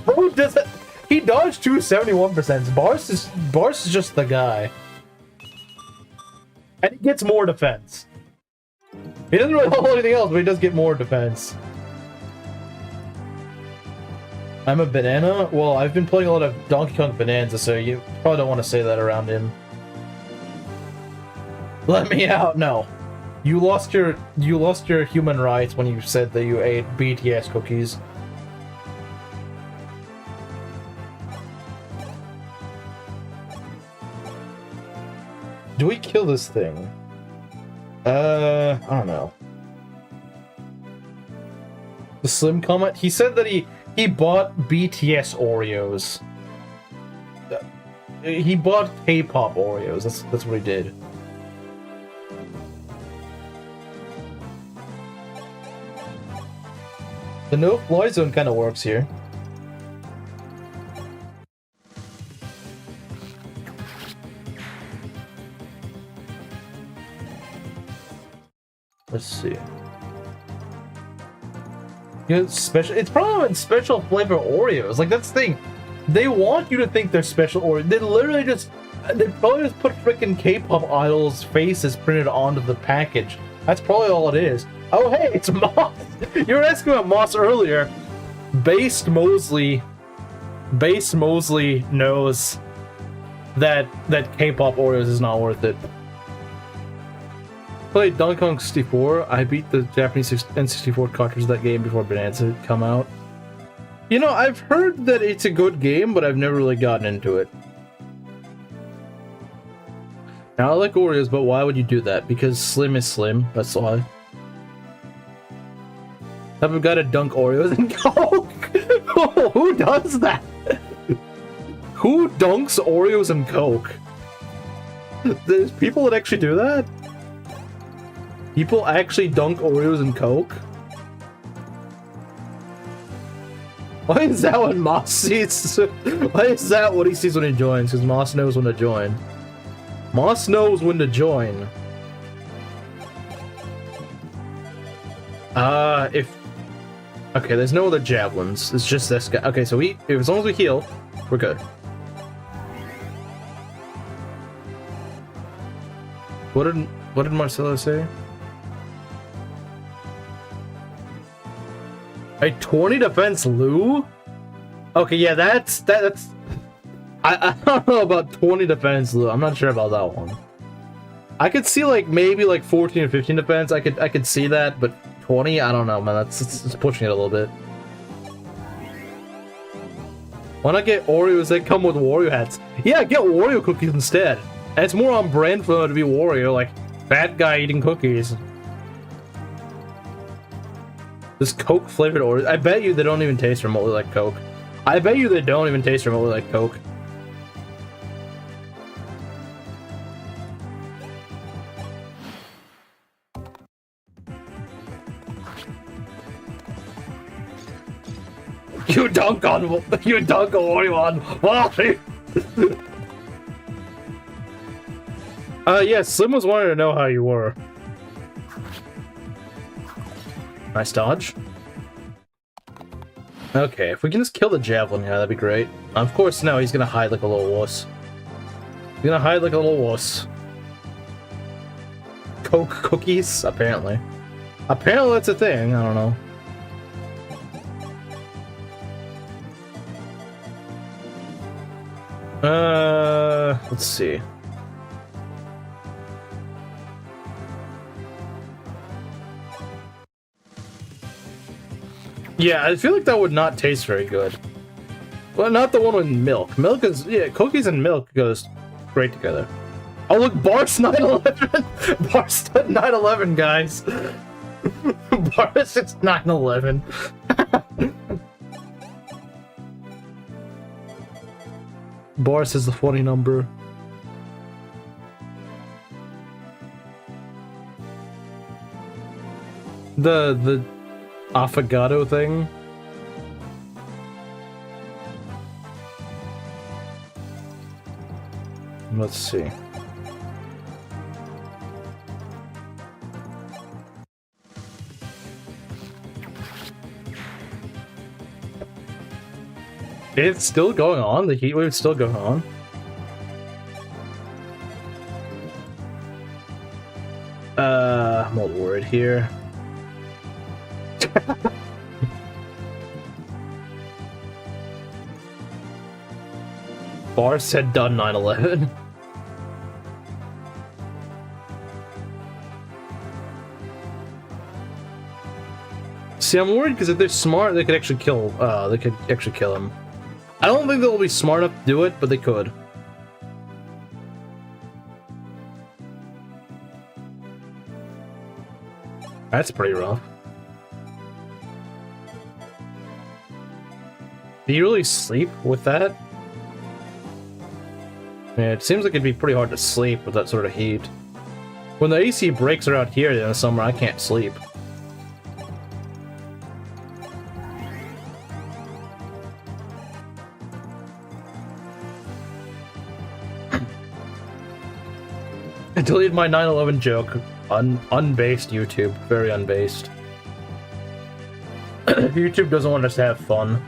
Who does that? He dodged 271%. Bars is just the guy. And he gets more defense. He doesn't really hold anything else, but he does get more defense. I'm a banana? Well, I've been playing a lot of Donkey Kong Bonanza, so you probably don't want to say that around him. Let me out. No. You lost your human rights when you said that you ate BTS cookies. Do we kill this thing? I don't know. The Slim comment? He said that he bought BTS Oreos. He bought K-pop Oreos. That's what he did. The no-fly zone kind of works here. Let's see. You know, it's probably special flavor Oreos. Like, that's the thing. They want you to think they're special Oreos. They probably just put freaking K-pop idols' faces printed onto the package. That's probably all it is. Oh, hey, it's Moss. You were asking about Moss earlier. Based Mosley knows that K-pop Oreos is not worth it. Played Donkey Kong 64. I beat the Japanese N64 cartridge of that game before Bonanza had come out. You know, I've heard that it's a good game, but I've never really gotten into it. Now, I like Oreos, but why would you do that? Because Slim is Slim, that's why. I've got to dunk Oreos in Coke? Who does that? Who dunks Oreos in Coke? There's people that actually do that? People actually dunk Oreos in Coke? Why is that what Moss sees? Why is that what he sees when he joins? Because Moss knows when to join. Moss knows when to join. Okay, there's no other javelins. It's just this guy. Okay, so as long as we heal, we're good. What did Marcelo say? A 20 defense Lou? Okay, yeah, that's I don't know about 20 defense Lou. I'm not sure about that one. I could see maybe 14 or 15 defense. I could see that, but 20, I don't know, man. That's pushing it a little bit. Why not get Oreos that come with Wario hats? Yeah, get Wario cookies instead. And it's more on brand for them to be Wario, like fat guy eating cookies. This Coke flavored Oreos. I bet you they don't even taste remotely like Coke. I bet you they don't even taste remotely like Coke. You dunk on Oreon. Why? Yeah, Slim was wanting to know how you were. Nice dodge. Okay, if we can just kill the javelin here, that'd be great. Of course, no, he's gonna hide like a little wuss. He's gonna hide like a little wuss. Coke cookies? Apparently. Apparently that's a thing, I don't know. Let's see. Yeah, I feel like that would not taste very good. Well, not the one with milk. Milk is, yeah, cookies and milk goes great together. Oh, look, Bart's 911! Bart's 911, guys! Bart's is 911. Boris is the funny number. The affogato thing. Let's see. It's still going on? The heat wave's still going on? I'm a little worried here. Bar said done 9/11. See, I'm worried because if they're smart, they could actually kill. They could actually kill him. I don't think they'll be smart enough to do it, but they could. That's pretty rough. Do you really sleep with that? Yeah, it seems like it'd be pretty hard to sleep with that sort of heat. When the AC breaks around here in the summer, I can't sleep. I deleted my 9/11 joke. Unbased YouTube. Very unbased. YouTube doesn't want us to have fun.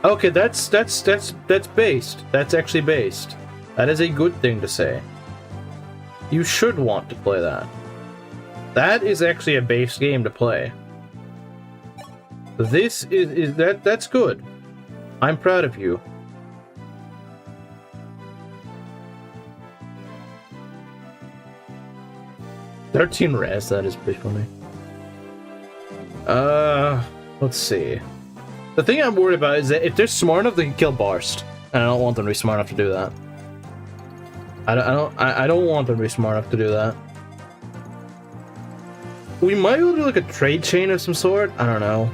Okay, that's based. That's actually based. That is a good thing to say. You should want to play that. That is actually a base game to play. This is that's good. I'm proud of you. $13 res, that is pretty funny. Let's see. The thing I'm worried about is that if they're smart enough, they can kill Barst. And I don't want them to be smart enough to do that. I don't want them to be smart enough to do that. We might be able to do like a trade chain of some sort. I don't know.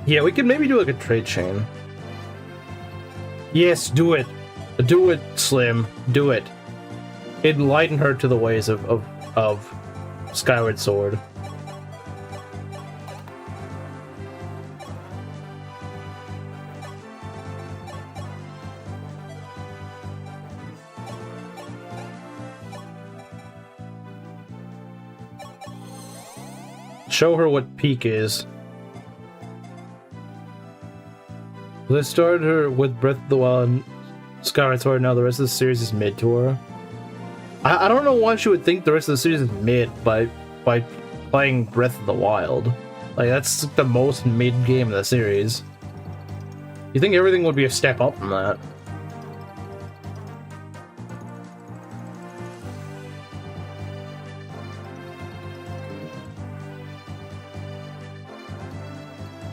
Yeah, we could maybe do like a trade chain. Yes, do it. Do it, Slim. Do it. Enlighten her to the ways of Skyward Sword. Show her what peak is. They started her with Breath of the Wild and Skyward Sword, now the rest of the series is mid to her. I don't know why she would think the rest of the series is mid by playing Breath of the Wild. Like, that's the most mid game of the series. You think everything would be a step up from that.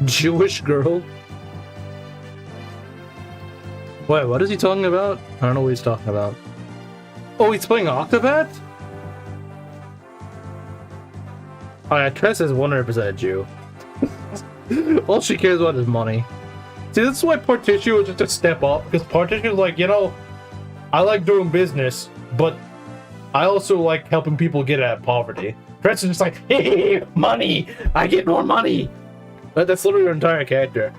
Jewish girl? Wait, what is he talking about? I don't know what he's talking about. Oh, he's playing Octopath? Oh yeah, Tress is 100% a Jew. All she cares about is money. See, this is why Partition was just a step up, because Partition is like, you know, I like doing business, but I also like helping people get out of poverty. Tress is just like, hey, money! I get more money! That's literally her entire character.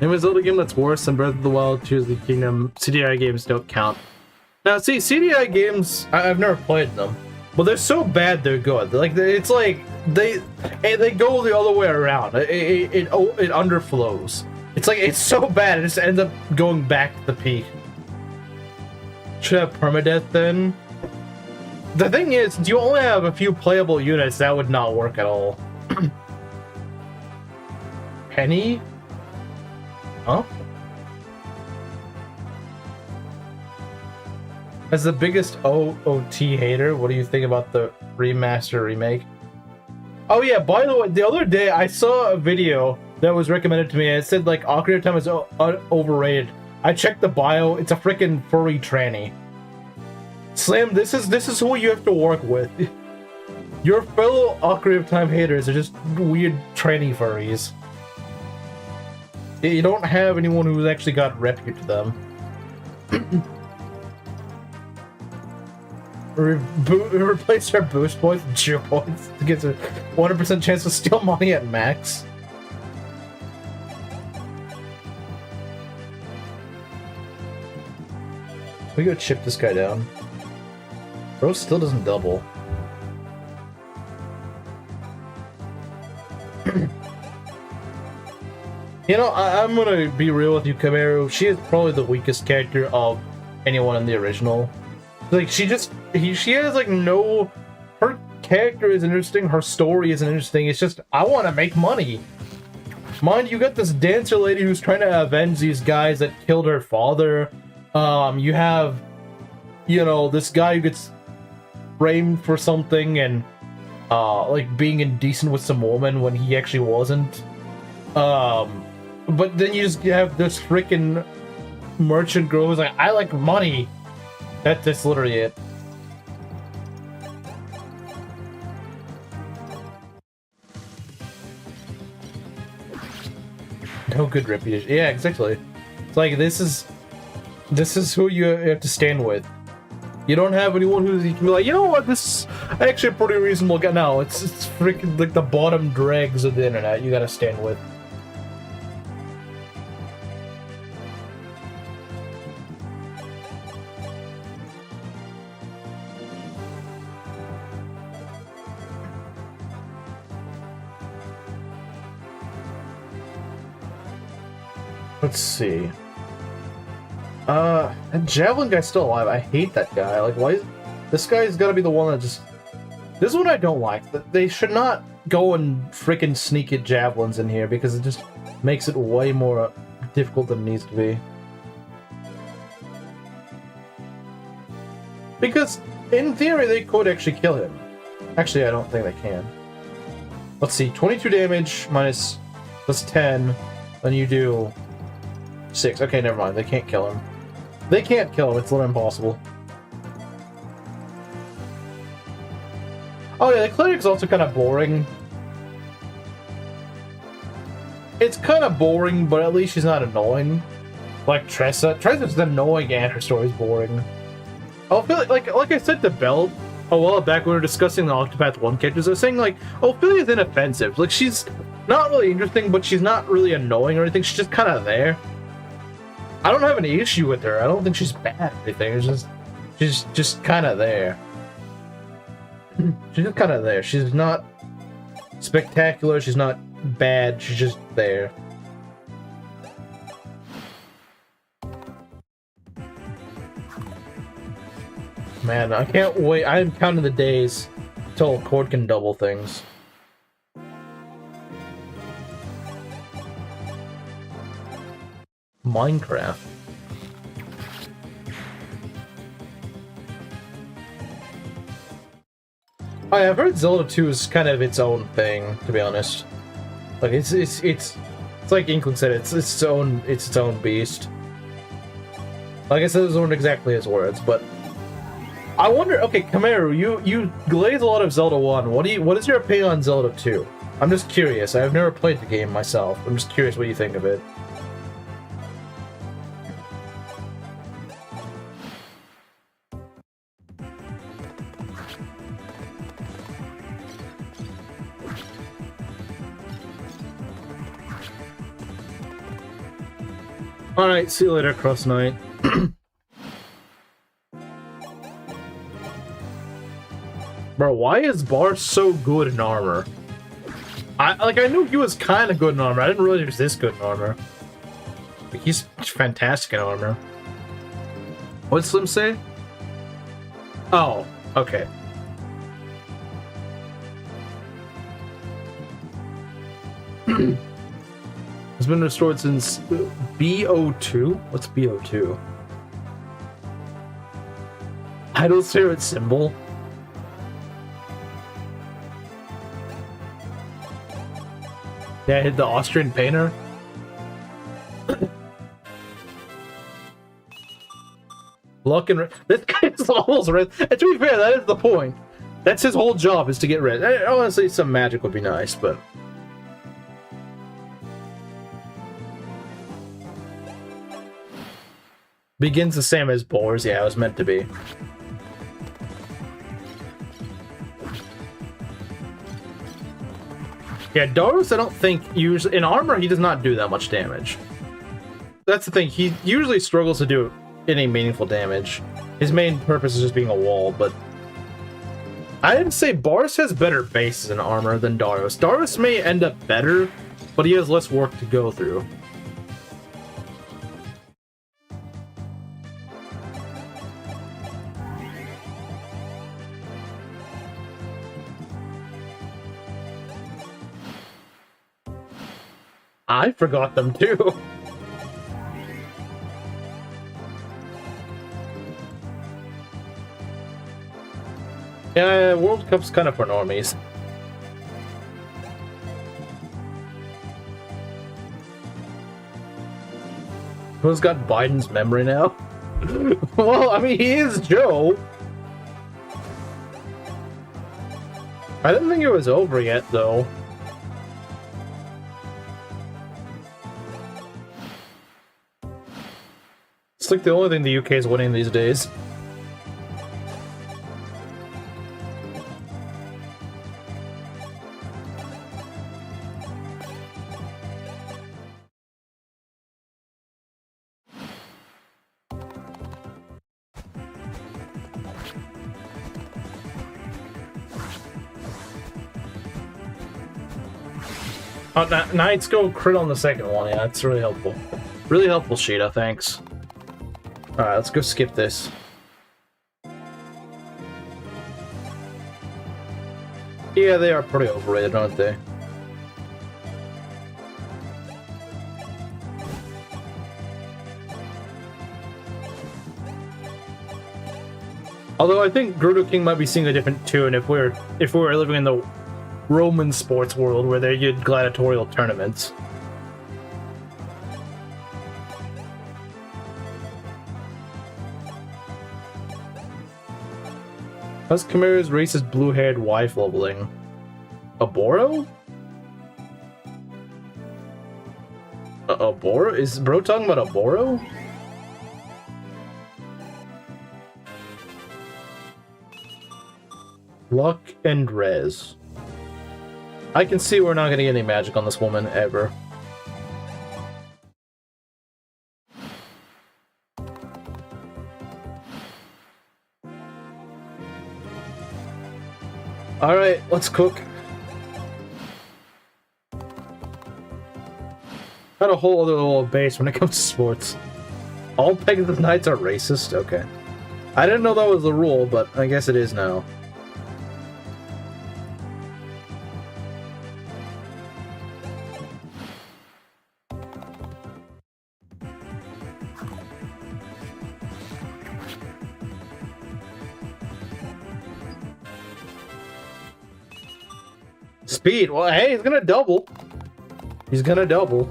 Name a Zelda game that's worse than Breath of the Wild, Tears of the Kingdom. CDI games don't count. Now, see, CDI games, I've never played them, but they're so bad they're good. Like, it's like they go the other way around. It underflows. It's like it's so bad it just ends up going back to the peak. Should have permadeath then. The thing is, since you only have a few playable units, that would not work at all. Penny? Huh? As the biggest OOT hater, what do you think about the remaster remake? Oh yeah, by the way, the other day I saw a video that was recommended to me and it said like Ocarina of Time is overrated. I checked the bio, it's a freaking furry tranny. Slim, this is who you have to work with. Your fellow Ocarina of Time haters are just weird tranny furries. You don't have anyone who's actually got repute to them. Replace our boost points with cheer points to get a 100% chance to steal money at max. We go chip this guy down. Bro still doesn't double. You know, I'm gonna be real with you, Camaro. She is probably the weakest character of anyone in the original. Like, she has like no... Her character is interesting, her story isn't interesting, it's just, I want to make money. Mind you, got this dancer lady who's trying to avenge these guys that killed her father. You have, you know, this guy who gets framed for something and, like, being indecent with some woman when he actually wasn't. But then you just have this freaking merchant girl who's like, I like money. That's literally it. No good reputation. Yeah, exactly. It's like this is who you have to stand with. You don't have anyone who you can be like, you know what, this is actually a pretty reasonable guy. No, it's freaking like the bottom dregs of the internet you gotta stand with. Let's see. That Javelin guy's still alive. I hate that guy. Like, why is... This guy's gotta be the one that just... This is what I don't like. They should not go and freaking sneak at Javelins in here because it just makes it way more difficult than it needs to be. Because, in theory, they could actually kill him. Actually, I don't think they can. Let's see. 22 damage minus... Plus 10. Then you do... 6. Okay, never mind. They can't kill him. They can't kill him. It's literally impossible. Oh yeah, the cleric's also kind of boring. It's kind of boring, but at least she's not annoying. Like Tressa. Tressa's annoying and her story's boring. I feel like I said to Belle a while back when we were discussing the Octopath 1 characters, I was saying like, Ophelia's inoffensive. Like, she's not really interesting, but she's not really annoying or anything. She's just kind of there. I don't have any issue with her. I don't think she's bad or anything. It's just, she's just kind of there. She's just kind of there. She's not spectacular. She's not bad. She's just there. Man, I can't wait. I'm counting the days till Cord can double things. Minecraft. I've heard Zelda 2 is kind of its own thing, to be honest. Like it's like Inkling said, it's its own beast. Like I said, those weren't exactly his words, but I wonder. Okay, Kamaru, you glaze a lot of Zelda 1. What is your opinion on Zelda 2? I'm just curious. I've never played the game myself. I'm just curious what you think of it. Alright, see you later, Cross Knight. Bro, why is Bar so good in armor? I knew he was kind of good in armor. I didn't realize he was this good in armor. But he's fantastic in armor. What did Slim say? Oh, okay. It's been restored since BO2? What's BO2? Idol's favorite symbol? Yeah, I hit the Austrian painter. Luck and this guy's almost red. And to be fair, that is the point. That's his whole job, is to get red. Honestly, some magic would be nice, but begins the same as Boars. Yeah, it was meant to be. Yeah, Darius, I don't think usually in armor he does not do that much damage. That's the thing. He usually struggles to do any meaningful damage. His main purpose is just being a wall, but I didn't say Boris has better bases in armor than Darius. Darius may end up better, but he has less work to go through. I forgot them too. Yeah, World Cup's kind of for normies. Who's got Biden's memory now? Well, I mean, he is Joe. I didn't think it was over yet, though. It's like the only thing the UK is winning these days. Oh, Knights go crit on the second one. Yeah, that's really helpful. Really helpful, Sheeta. Thanks. Alright, let's go skip this. Yeah, they are pretty overrated, aren't they? Although I think Gerudo King might be seeing a different tune if we were living in the Roman sports world where they did gladiatorial tournaments. How's Chimera's racist blue-haired wife leveling? Aboro? Aboro? Is bro talking about Aboro? Luck and res. I can see we're not gonna get any magic on this woman ever. Alright, let's cook. Got a whole other little base when it comes to sports. All Pegasus Knights are racist? Okay. I didn't know that was the rule, but I guess it is now. speed. Well, hey, he's gonna double. He's gonna double.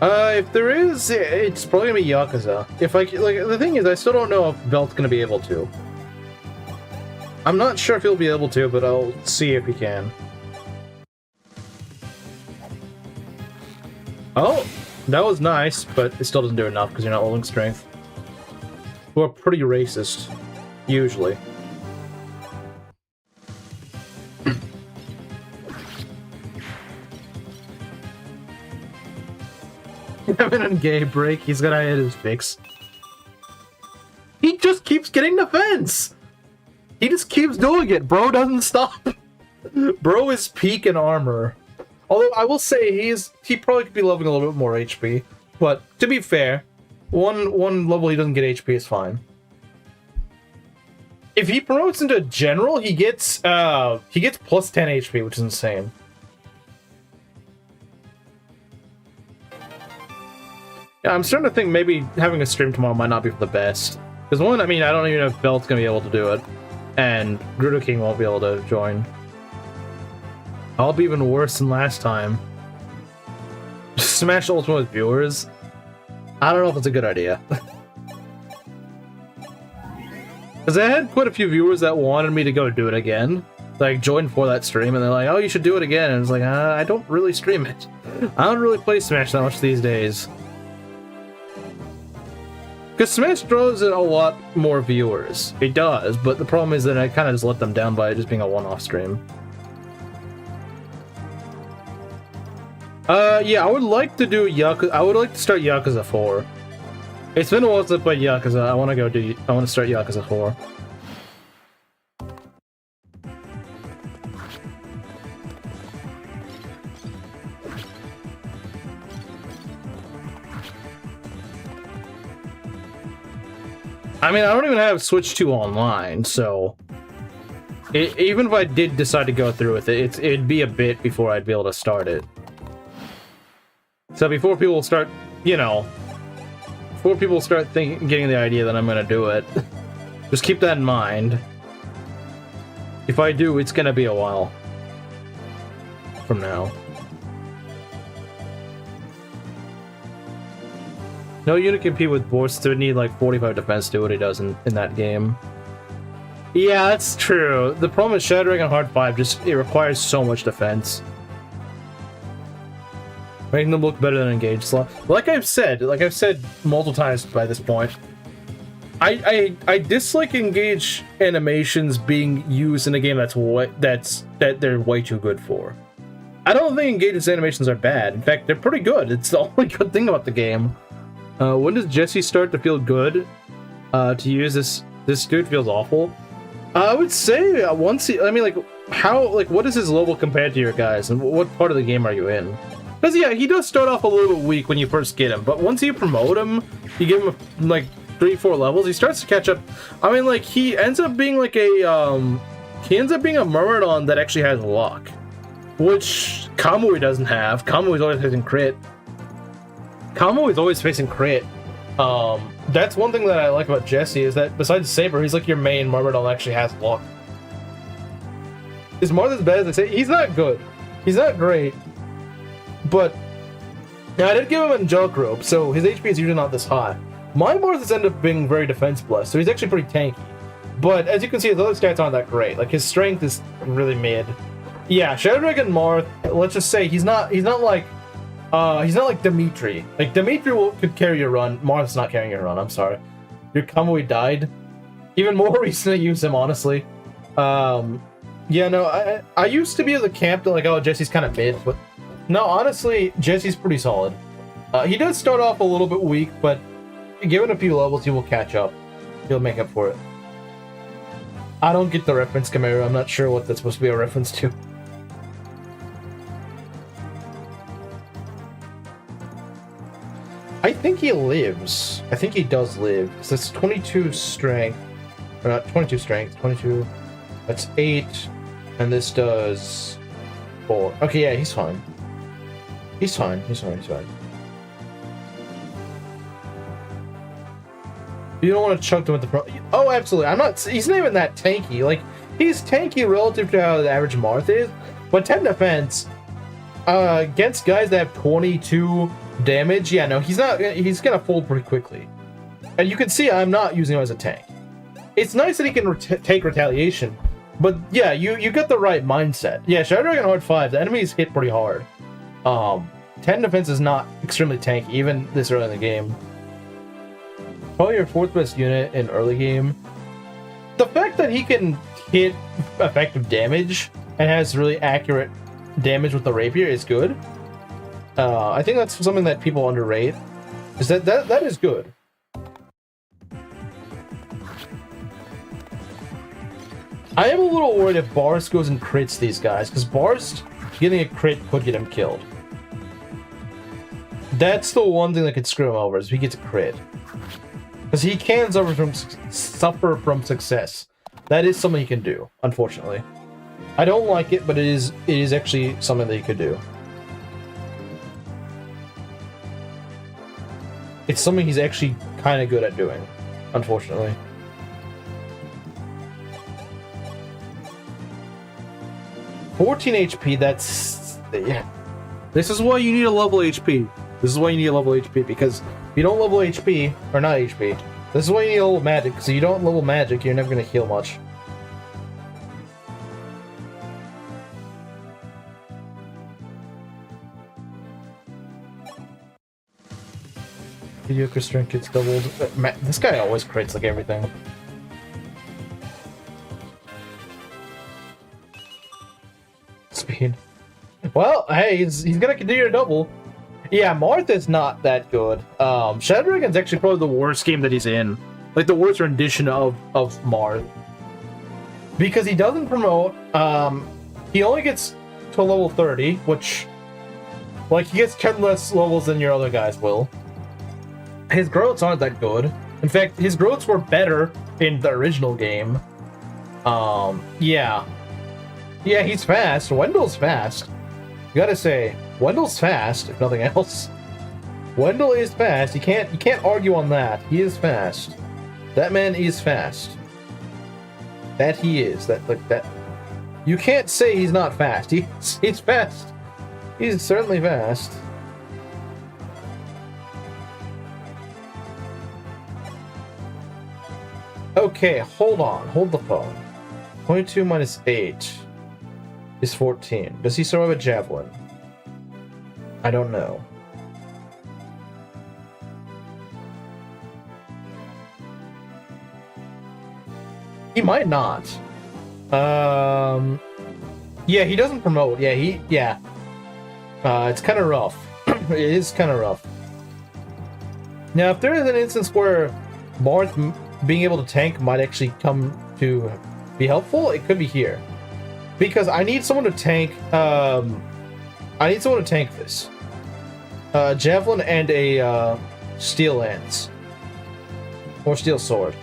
If there is, it's probably gonna be Yakuza. If I like, the thing is, I still don't know if Belt's gonna be able to. I'm not sure if he'll be able to, but I'll see if he can. Oh, that was nice, but it still doesn't do enough because you're not holding strength. Who are pretty racist, usually. Having a gay break, he's gonna hit his fix. He just keeps getting the fence! He just keeps doing it. Bro doesn't stop. Bro is peak in armor. Although I will say he probably could be leveling a little bit more HP. But to be fair, one level he doesn't get HP is fine. If he promotes into general, he gets plus 10 HP, which is insane. Yeah, I'm starting to think maybe having a stream tomorrow might not be for the best. Because one, I mean, I don't even know if Belt's gonna be able to do it. And Grudo King won't be able to join. I'll be even worse than last time. Smash Ultimate with viewers? I don't know if it's a good idea. Because I had quite a few viewers that wanted me to go do it again. Like, join for that stream, and they're like, oh, you should do it again. And it's like, I don't really stream it. I don't really play Smash that much these days. Because Smash draws in a lot more viewers. It does, but the problem is that I kind of just let them down by it just being a one-off stream. Yeah, I would like to do Yakuza. I would like to start Yakuza 4. It's been a while since I played Yakuza. I want to start Yakuza 4. I mean, I don't even have Switch 2 online, so even if I did decide to go through with it, it'd be a bit before I'd be able to start it. So before people start, you know, before people start getting the idea that I'm gonna do it, just keep that in mind. If I do, it's gonna be a while from now. No unit can compete with Borst, so it would need like 45 defense to do what he does in that game. Yeah, that's true. The problem with Shadow Dragon Hard 5, it requires so much defense. Making them look better than engaged slot. Like I've said multiple times by this point, I dislike engage animations being used in a game that they're way too good for. I don't think engage's animations are bad. In fact, they're pretty good. It's the only good thing about the game. When does Jesse start to feel good? To use this dude feels awful. I would say once what is his level compared to your guys, and what part of the game are you in? Because yeah, he does start off a little bit weak when you first get him, but once you promote him, you give him like 3-4 levels, he starts to catch up. I mean, like he ends up being like a Myrmidon that actually has luck, which Kamui doesn't have. Kamui's always facing crit. That's one thing that I like about Jesse, is that besides Saber, he's like your main Myrmidon that actually has luck. Is Marth as bad as I say? He's not good. He's not great. But now I did give him Angelic Robe, so his HP is usually not this high. My Marth has ended up being very defense blessed, so he's actually pretty tanky. But as you can see, his other stats aren't that great. Like his strength is really mid. Yeah, Shadow Dragon Marth, let's just say he's not like Dimitri. Like Dimitri could carry your run. Marth's not carrying your run. I'm sorry. Your Kamui died. Even more reason to use him, honestly. Yeah, no, I used to be able to camp to like, oh, Jesse's kind of mid, but no, honestly, Jesse's pretty solid. He does start off a little bit weak, but given a few levels, he will catch up. He'll make up for it. I don't get the reference, Chimera. I'm not sure what that's supposed to be a reference to. I think he lives. I think he does live. So it's 22 strength. Or not 22 strength. 22. That's 8. And this does 4. Okay, yeah, he's fine. He's fine. You don't want to chunk him with the pro. Oh, absolutely. I'm not. He's not even that tanky. Like, he's tanky relative to how the average Marth is, but 10 defense against guys that have 22 damage. Yeah, no, he's not. He's gonna fold pretty quickly. And you can see I'm not using him as a tank. It's nice that he can take retaliation, but yeah, you get the right mindset. Yeah, Shadow Dragon hard 5. The enemies hit pretty hard. 10 defense is not extremely tanky, even this early in the game. Probably your 4th best unit in early game. The fact that he can hit effective damage and has really accurate damage with the rapier is good. I think that's something that people underrate. Is that is good. I am a little worried if Barst goes and crits these guys, because Barst getting a crit could get him killed. That's the one thing that could screw him over, is if he gets a crit. Because he can suffer from success. That is something he can do, unfortunately. I don't like it, but it is actually something that he could do. It's something he's actually kind of good at doing, unfortunately. $14 HP, that's... yeah. This is why you need a level HP. This is why you need a level HP, because if you don't level HP, or not HP, this is why you need a level magic, because if you don't level magic, you're never going to heal much. Mediocre strength gets doubled. This guy always crits like everything. Speed. Well, hey, he's gonna continue to double. Yeah, Marth is not that good. Shadow Dragon's actually probably the worst game that he's in. Like, the worst rendition of Marth. Because he doesn't promote, he only gets to level 30, which, like, he gets 10 less levels than your other guys will. His growths aren't that good. In fact, his growths were better in the original game. Yeah. Yeah, he's fast. Wendell's fast. You gotta say, Wendell's fast, if nothing else. Wendell is fast. You can't argue on that. He is fast. That man is fast. That he is. That. You can't say he's not fast. He's fast. He's certainly fast. Okay, hold on. Hold the phone. 22 minus 8 is 14. Does he survive a javelin? I don't know. He might not. Yeah, he doesn't promote. Yeah. It's kind of rough. It is kind of rough. Now, if there is an instance where Marth being able to tank might actually come to be helpful, it could be here. Because I need someone to tank, this. Javelin and a, steel lance. Or steel sword.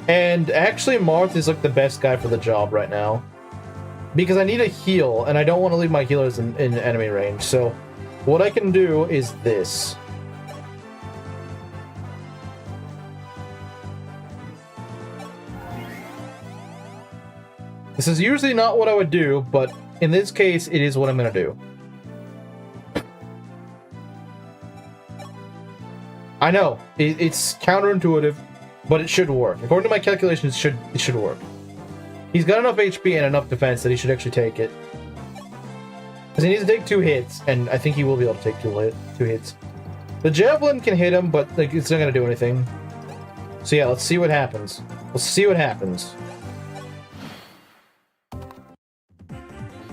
And actually Marth is like the best guy for the job right now. Because I need a heal, and I don't want to leave my healers in enemy range. So, what I can do is this. This is usually not what I would do, but in this case, it is what I'm going to do. I know, it's counterintuitive, but it should work. According to my calculations, it should work. He's got enough HP and enough defense that he should actually take it. Because he needs to take 2 hits, and I think he will be able to take 2 hits. The javelin can hit him, but like, it's not going to do anything. So yeah, let's see what happens. Let's see what happens.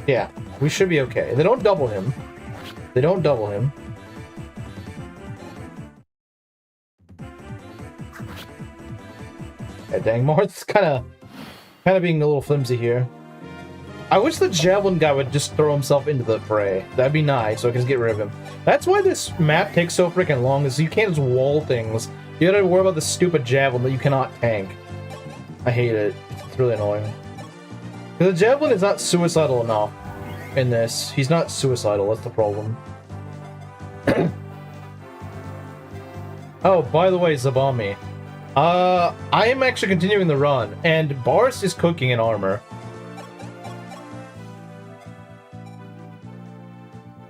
Yeah, we should be okay. They don't double him. They don't double him. Yeah, dang, Marth's kind of being a little flimsy here. I wish the javelin guy would just throw himself into the fray. That'd be nice, so I can just get rid of him. That's why this map takes so freaking long, is you can't just wall things. You gotta worry about the stupid javelin that you cannot tank. I hate it. It's really annoying. Because the javelin is not suicidal enough in this. He's not suicidal, that's the problem. Oh, by the way, Zabami. I am actually continuing the run, and Boris is cooking in armor.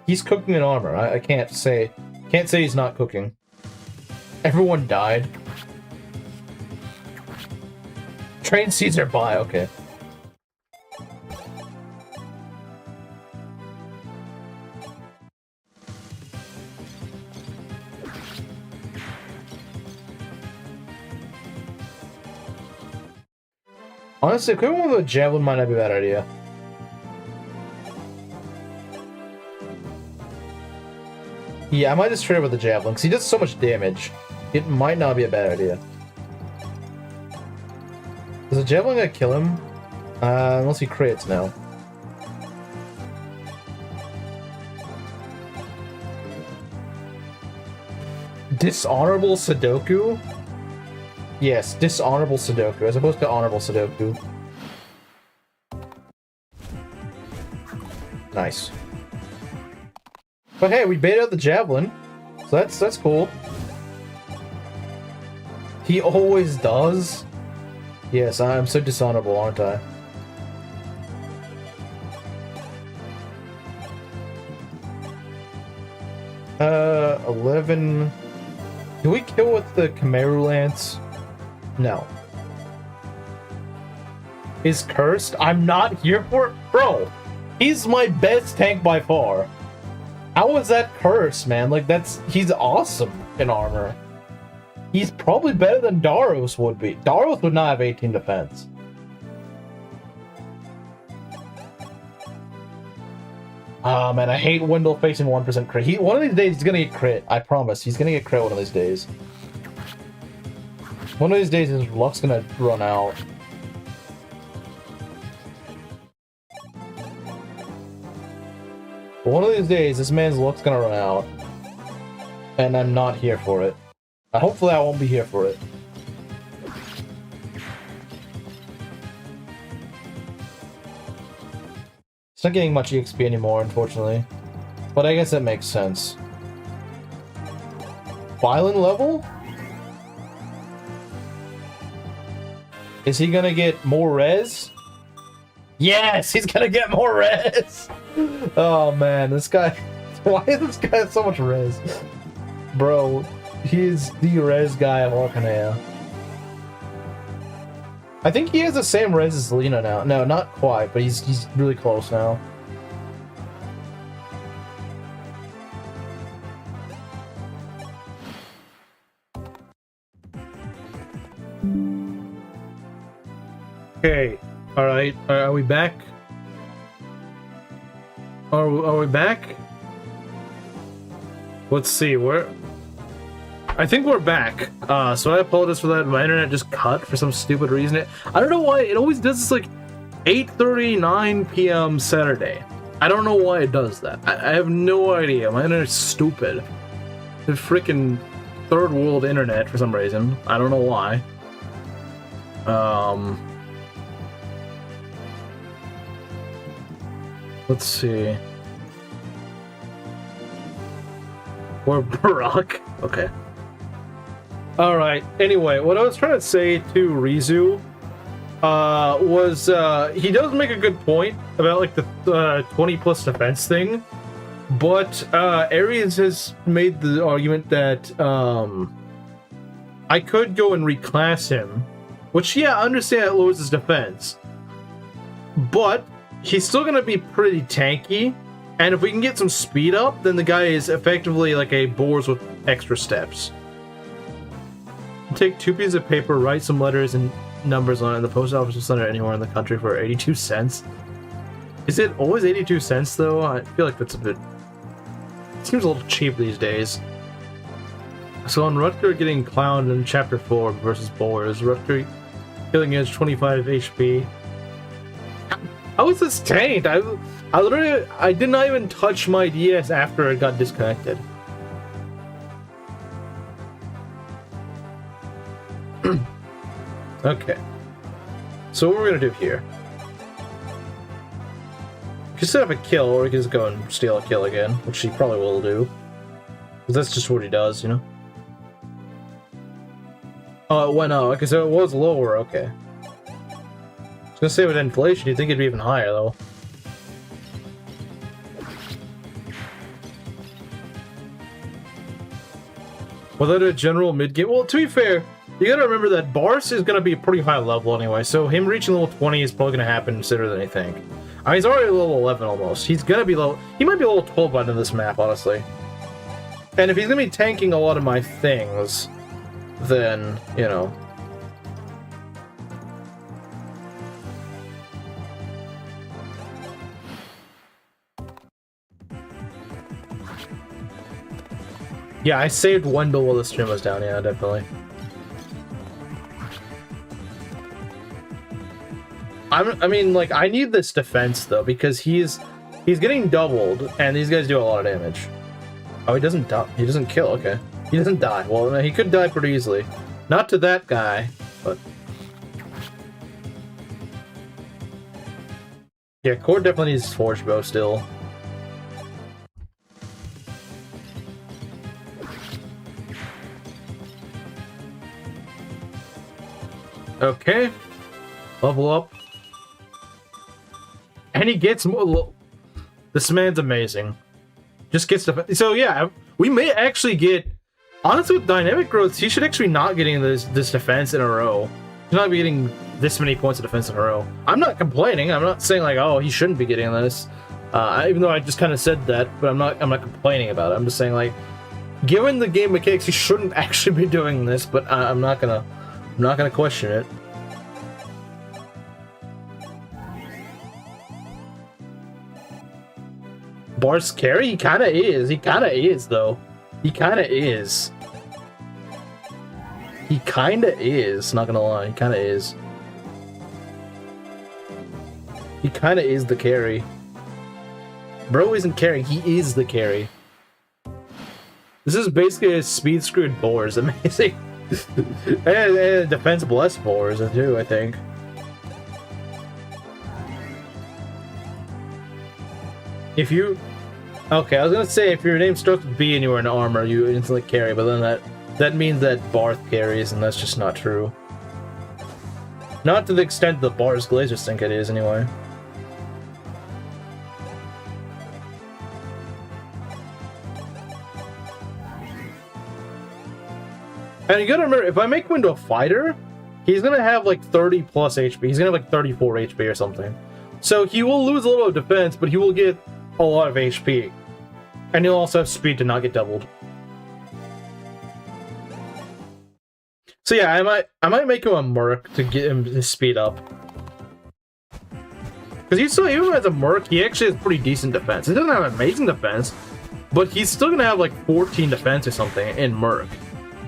He's cooking in armor. I can't say he's not cooking. Everyone died. Train Caesar by, okay. Honestly, equipping with a javelin might not be a bad idea. Yeah, I might just trade with the javelin, because he does so much damage. It might not be a bad idea. Is the javelin gonna kill him? Unless he crits now. Dishonorable Sudoku? Yes, dishonorable Sudoku, as opposed to honorable Sudoku. Nice. But hey, we baited out the javelin, so that's cool. He always does. Yes, I'm so dishonorable, aren't I? Uh, 11. Do we kill with the Khmeru Lance? No. Is cursed? I'm not here for it? Bro, he's my best tank by far. How is that cursed, man? Like, he's awesome in armor. He's probably better than Daros would be. Daros would not have 18 defense. Ah, man, I hate Wendell facing 1% crit. One of these days, he's gonna get crit. I promise. He's gonna get crit one of these days. One of these days, his luck's gonna run out. But one of these days, this man's luck's gonna run out. And I'm not here for it. Hopefully I won't be here for it. It's not getting much EXP anymore, unfortunately. But I guess that makes sense. Violent level? Is he gonna get more res? Yes, he's gonna get more res! Oh man, this guy... Why is this guy have so much res? Bro, he's the res guy of Arcanea. I think he has the same res as Lena now. No, not quite, but he's really close now. Okay, alright, are we back? Are we back? Let's see, I think we're back. So I apologize for that. My internet just cut for some stupid reason. I don't know why. It always does this like 8:39 p.m. Saturday. I don't know why it does that. I have no idea. My internet's stupid. The freaking third world internet for some reason. I don't know why. Let's see. Or Barack. Okay. Alright, anyway, what I was trying to say to Rizu was he does make a good point about like the 20 plus defense thing, but Aries has made the argument that I could go and reclass him, which, yeah, I understand it lowers his defense, but he's still going to be pretty tanky. And if we can get some speed up, then the guy is effectively like a Boars with extra steps. Take 2 pieces of paper, write some letters and numbers on it, and the post office will send it anywhere in the country for 82 cents. Is it always 82 cents though? I feel like that's a bit... It seems a little cheap these days. So on Rutger getting clowned in Chapter 4 versus Boars, Rutger killing edge 25 HP. How was this tanked? I did not even touch my DS after it got disconnected. Okay. So what we're gonna do here. We can set up a kill, or we can just go and steal a kill again, which he probably will do. Because that's just what he does, you know? Oh, it went up. Okay, so it was lower. Okay. I was gonna say with inflation, you'd think it'd be even higher, though. Without a general mid-game... Well, to be fair, you gotta remember that Bars is gonna be a pretty high level anyway, so him reaching level 20 is probably gonna happen sooner than I think. I mean, he's already level 11 almost. He's gonna be level... He might be level 12 by the end of this map, honestly. And if he's gonna be tanking a lot of my things, then, you know... Yeah, I saved Wendell while the stream was down, yeah, definitely. I mean, like, I need this defense, though, because he's getting doubled, and these guys do a lot of damage. Oh, he doesn't die. He doesn't kill, okay. He doesn't die. Well, he could die pretty easily. Not to that guy, but... Yeah, Cord definitely needs Forge Bow still. Okay. Level up. And he gets more... This man's amazing. Just gets the... So yeah, we may actually get... Honestly, with dynamic growth, he should actually not getting this defense in a row. He's not be getting this many points of defense in a row. I'm not complaining. I'm not saying like, oh, he shouldn't be getting this. Even though I just kind of said that, but I'm not complaining about it. I'm just saying like, given the game mechanics, he shouldn't actually be doing this. But I'm not gonna question it. Bars carry? He kinda is. He kinda is, though. He kinda is. He kinda is, not gonna lie. He kinda is. He kinda is the carry. Bro isn't carrying, he is the carry. This is basically a speed screwed Boars. Amazing. and defense blessed Boars, too, I think. If you... Okay, I was gonna say, if your name starts with B and you were in armor, you instantly carry, but then that means that Barth carries, and that's just not true. Not to the extent that Bars Glazers think it is, anyway. And you gotta remember, if I make him into a fighter, he's gonna have like 30 plus HP. He's gonna have like 34 HP or something. So he will lose a little of defense, but he will get a lot of HP. And he'll also have speed to not get doubled. So yeah, I might make him a Merc to get him his speed up. Because he's still, even as a Merc, he actually has pretty decent defense. He doesn't have amazing defense, but he's still gonna have like 14 defense or something in Merc.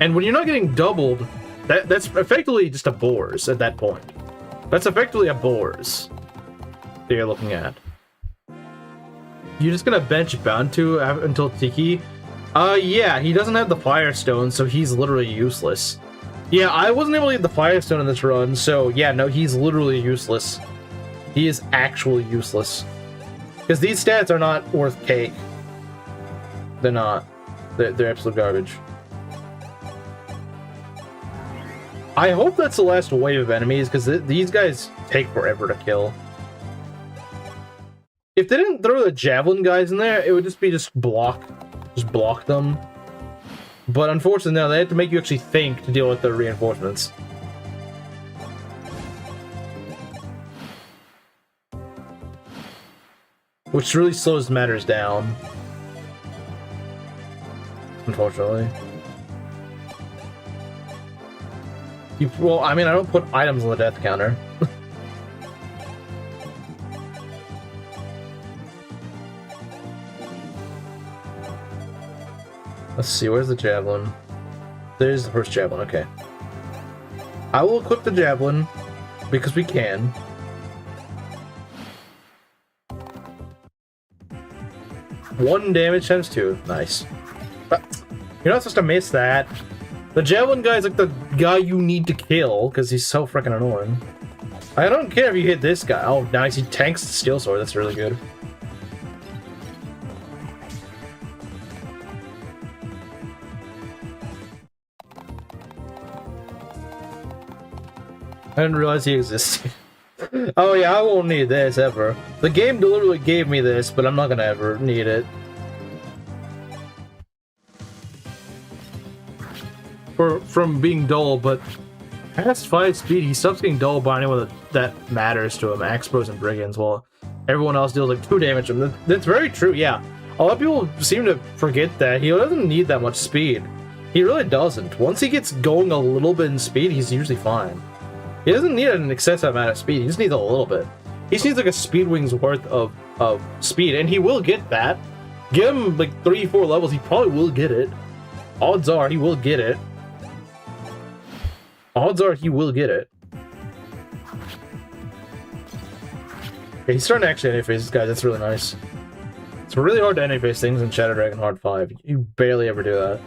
And when you're not getting doubled, that's effectively just a Boars at that point. That's effectively a Boars that you're looking at. You're just gonna bench Bantu until Tiki? Yeah, he doesn't have the Firestone, so he's literally useless. Yeah, I wasn't able to get the Firestone in this run, so yeah, no, he's literally useless. He is actually useless. Because these stats are not worth cake. They're not. They're absolute garbage. I hope that's the last wave of enemies, because these guys take forever to kill. If they didn't throw the Javelin guys in there, it would just be just block them. But unfortunately, now they have to make you actually think to deal with the reinforcements. Which really slows matters down. Unfortunately. Well, I mean, I don't put items on the death counter. Let's see, where's the Javelin? There's the first Javelin, okay. I will equip the Javelin, because we can. One damage times 2, nice. But you're not supposed to miss that. The Javelin guy is like the guy you need to kill, because he's so freaking annoying. I don't care if you hit this guy. Oh, nice, he tanks the Steel Sword, that's really good. I didn't realize he existed. Oh yeah, I won't need this ever. The game deliberately gave me this, but I'm not gonna ever need it. From being dull, but past 5 speed, he stops getting dull by anyone that matters to him. Axe Bros and Brigands, while everyone else deals like 2 damage to him. That's very true, yeah. A lot of people seem to forget that. He doesn't need that much speed. He really doesn't. Once he gets going a little bit in speed, he's usually fine. He doesn't need an excessive amount of speed, he just needs a little bit. He just needs like a speed wing's worth of speed, and he will get that. Give him like 3-4 levels, he probably will get it. Odds are he will get it. Odds are he will get it. Okay, he's starting to actually anti-phase this guy, that's really nice. It's really hard to anti-phase things in Shadow Dragon Hard 5. You barely ever do that.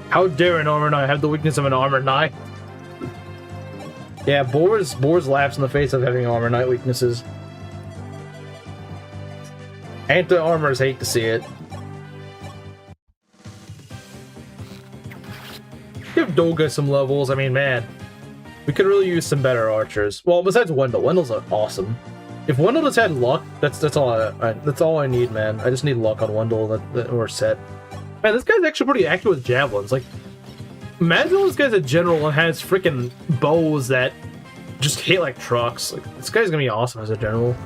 How dare an Armor Knight have the weakness of an Armor Knight? Yeah, Boars laughs in the face of having Armor Knight weaknesses. Anti-armors hate to see it. Give Dolga some levels, I mean, man. We could really use some better archers. Well, besides Wendell. Wendell's awesome. If Wendell just had luck, that's all I need, man. I just need luck on Wendell, that we're set. Man, this guy's actually pretty accurate with javelins. Like, imagine this guy's a general and has freaking bows that just hit like trucks. Like, this guy's gonna be awesome as a general.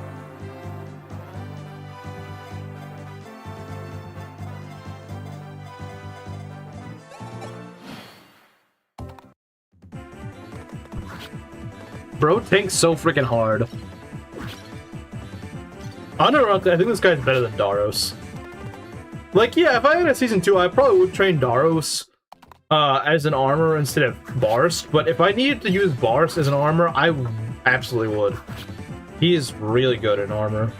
Bro tanks so freaking hard. Unironically, I think this guy's better than Daros. Like, yeah, if I had a Season 2, I probably would train Daros as an armor instead of Barst, but if I needed to use Barst as an armor, I absolutely would. He is really good in armor.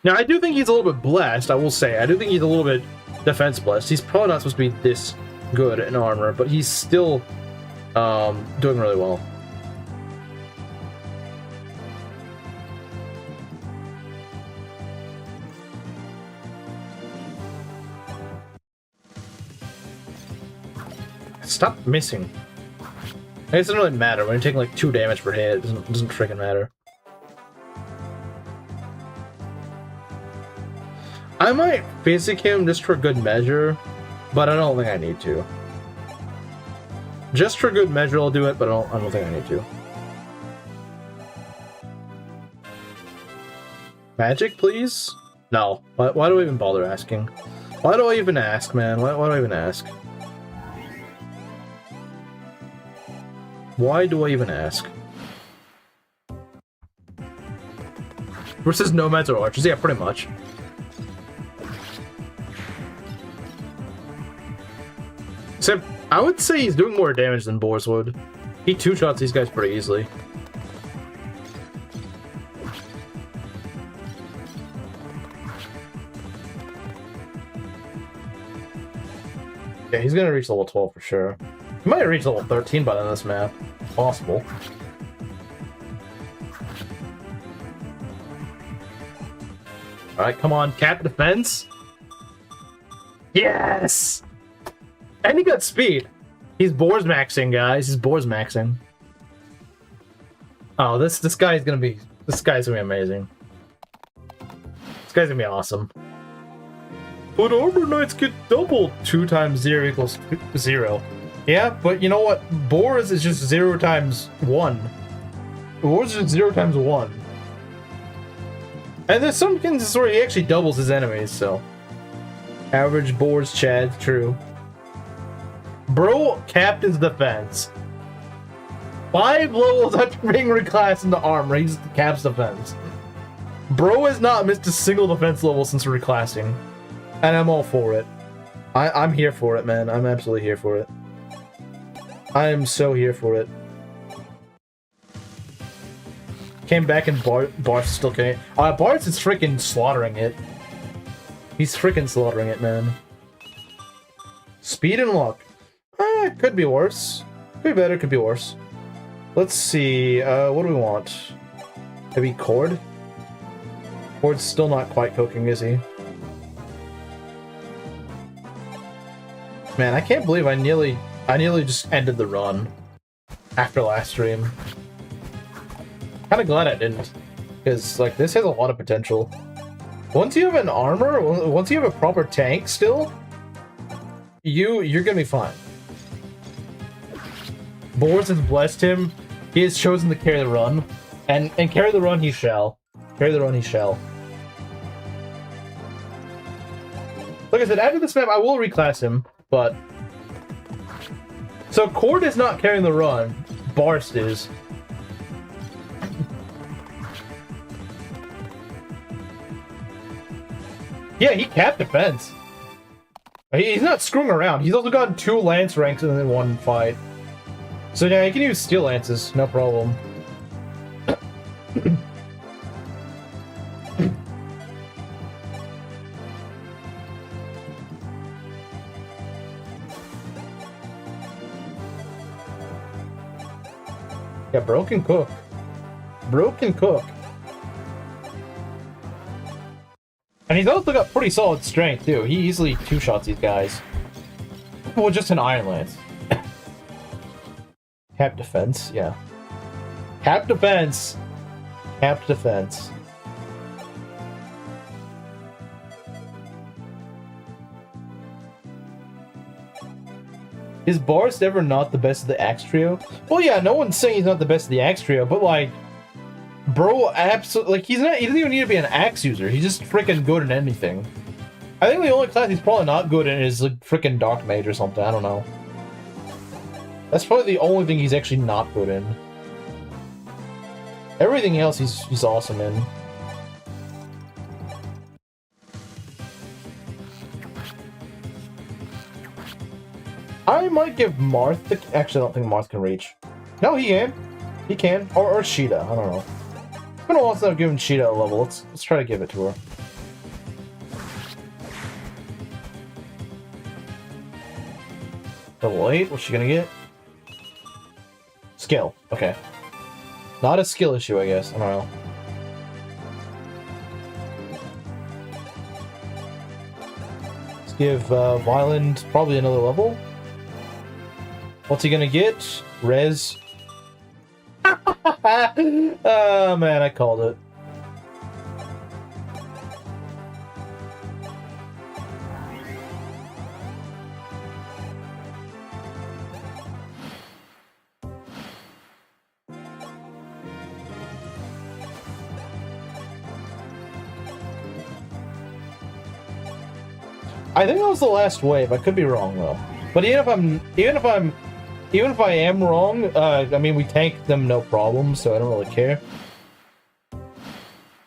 Now, I do think he's a little bit blessed, I will say. I do think he's a little bit defense blessed. He's probably not supposed to be this good in armor, but he's still doing really well. Stop missing. It doesn't really matter. When you're taking like 2 damage per hit, it doesn't freaking matter. I might physic him just for good measure, but I don't think I need to. Just for good measure, I'll do it, but I don't think I need to. Magic, please? No. Why do I even bother asking? Why do I even ask, man? Why do I even ask? Why do I even ask? Versus nomads or archers? Yeah, pretty much. Except, I would say he's doing more damage than Boars would. He 2-shots these guys pretty easily. Yeah, he's gonna reach level 12 for sure. He might reach level 13 by the end of this map. Possible. Alright, come on, cap defense. Yes! And he got speed. He's Boars maxing, guys. He's Boars maxing. Oh, this guy's gonna be amazing. This guy's gonna be awesome. But Armor Knights get doubled. 2 times 0 equals 0. Yeah, but you know what? Boars is just 0 times 1. Boars is just 0 times 1. And there's some instances where he actually doubles his enemies, so. Average Boars Chad, true. Bro, Captain's Defense. 5 levels after being reclassed into armor, he's the Cap's Defense. Bro has not missed a single defense level since reclassing. And I'm all for it. I'm here for it, man. I'm absolutely here for it. I am so here for it. Came back and Barth still can't. Barth is freaking slaughtering it. He's freaking slaughtering it, man. Speed and luck. It could be worse. Could be better, could be worse. Let's see, what do we want? Maybe Cord? Cord's still not quite cooking, is he? Man, I can't believe I nearly just ended the run after last stream. Kinda glad I didn't. Because, like, this has a lot of potential. Once you have an armor, once you have a proper tank still, you're gonna be fine. Boris has blessed him. He has chosen to carry the run. And carry the run he shall. Carry the run he shall. Like I said, after this map, I will reclass him, but... So, Cord is not carrying the run. Barst is. Yeah, he capped defense. He's not screwing around. He's also gotten 2 lance ranks in one fight. So yeah, he can use steel lances, no problem. Yeah, Bro can cook. Bro can cook. And he's also got pretty solid strength, too. He easily two-shots these guys. Well, just an Iron Lance. Cap defense, yeah. Cap defense. Cap defense. Is Boris ever not the best of the Axe Trio? Well, yeah, no one's saying he's not the best of the Axe Trio, but, like... Bro, absolutely, like, he doesn't even need to be an axe user. He's just freaking good at anything. I think the only class he's probably not good in is, like, freaking Dark Mage or something. I don't know. That's probably the only thing he's actually not good in. Everything else he's awesome in. I might give Marth the... Actually, I don't think Marth can reach. No, he can. He can. Or Sheeta. I don't know. It's been a while since I've given Sheeta a level. Let's try to give it to her. Level 8? What's she gonna get? Skill. Okay. Not a skill issue, I guess. I don't know. Let's give Violent probably another level. What's he gonna get? Res. Oh man, I called it. I think that was the last wave. I could be wrong though. But even if I am wrong, I mean we tanked them no problem, so I don't really care.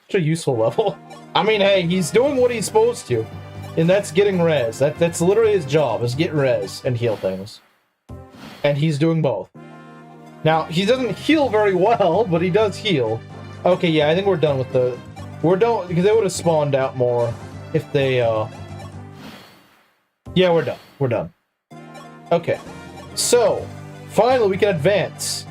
Such a useful level. I mean, hey, he's doing what he's supposed to, and that's getting res. That's literally his job, is get res and heal things. And he's doing both. Now he doesn't heal very well, but he does heal. Okay, yeah, I think we're done with the. We're done because they would have spawned out more if they. Yeah, we're done. We're done. Okay. So, finally we can advance.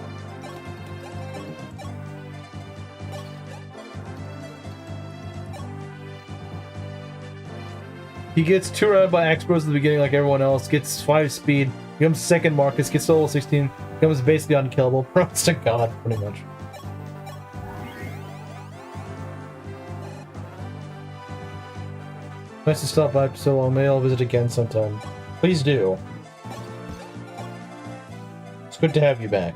He gets 2 rounded by Axe Bros at the beginning like everyone else, gets 5 speed, becomes second Marcus, gets to level 16, becomes basically unkillable. Promise to God, pretty much. Nice to stop by so long. Maybe I'll visit again sometime. Please do. It's good to have you back.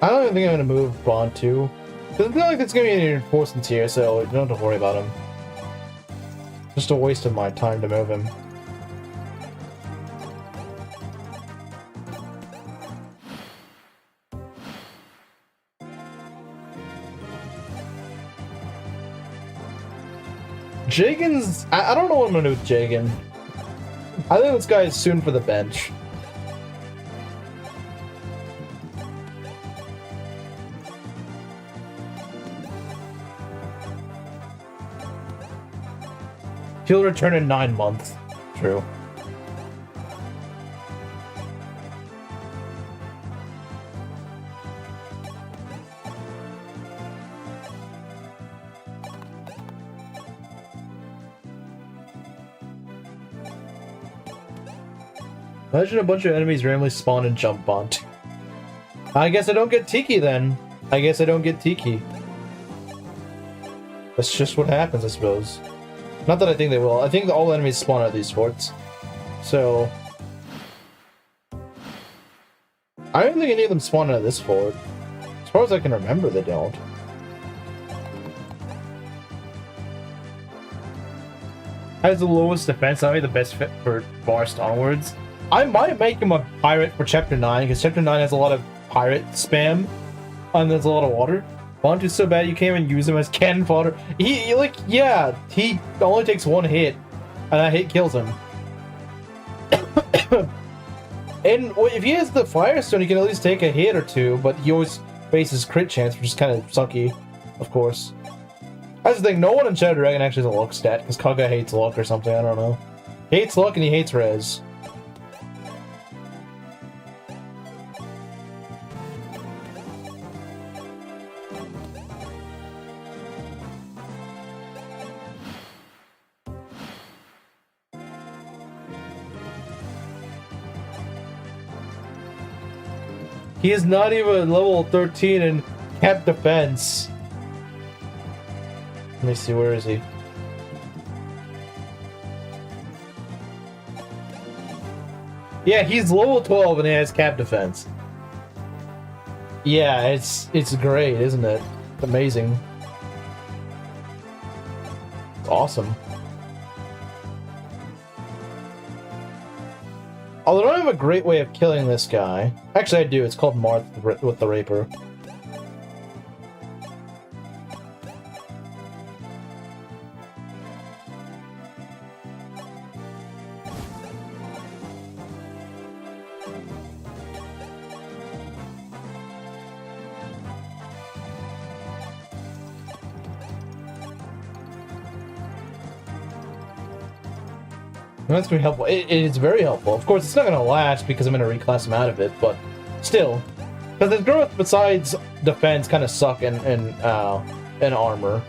I don't even think I'm going to move Bond 2. Because it's not like there's going to be any reinforcements here, so you don't have to worry about him. Just a waste of my time to move him. Jagen's... I don't know what I'm gonna do with Jagen. I think this guy is soon for the bench. He'll return in 9 months. True. Imagine a bunch of enemies randomly spawn and jump onto. I guess I don't get Tiki then. I guess I don't get Tiki. That's just what happens, I suppose. Not that I think they will. I think all enemies spawn at these forts. So... I don't think any of them spawn at this fort. As far as I can remember, they don't. Has the lowest defense, not the best fit for Barst onwards. I might make him a pirate for Chapter 9, because Chapter 9 has a lot of pirate spam, and there's a lot of water. Bantu's so bad you can't even use him as cannon fodder. He only takes 1 hit, and that hit kills him. And if he has the Firestone, he can at least take a hit or 2, but he always faces crit chance, which is kind of sucky, of course. That's the thing, no one in Shadow Dragon actually has a luck stat, because Kaga hates luck or something, I don't know. He hates luck and he hates res. He is not even level 13 in Cap Defense. Let me see, where is he? Yeah, he's level 12 and he has Cap Defense. Yeah, it's great, isn't it? It's amazing. It's awesome. Although I don't have a great way of killing this guy. Actually, I do. It's called Marth with the Raper. That's going to be helpful. It is very helpful. Of course, it's not going to last because I'm going to reclass him out of it, but still. Because his growth besides defense kind of suck in armor.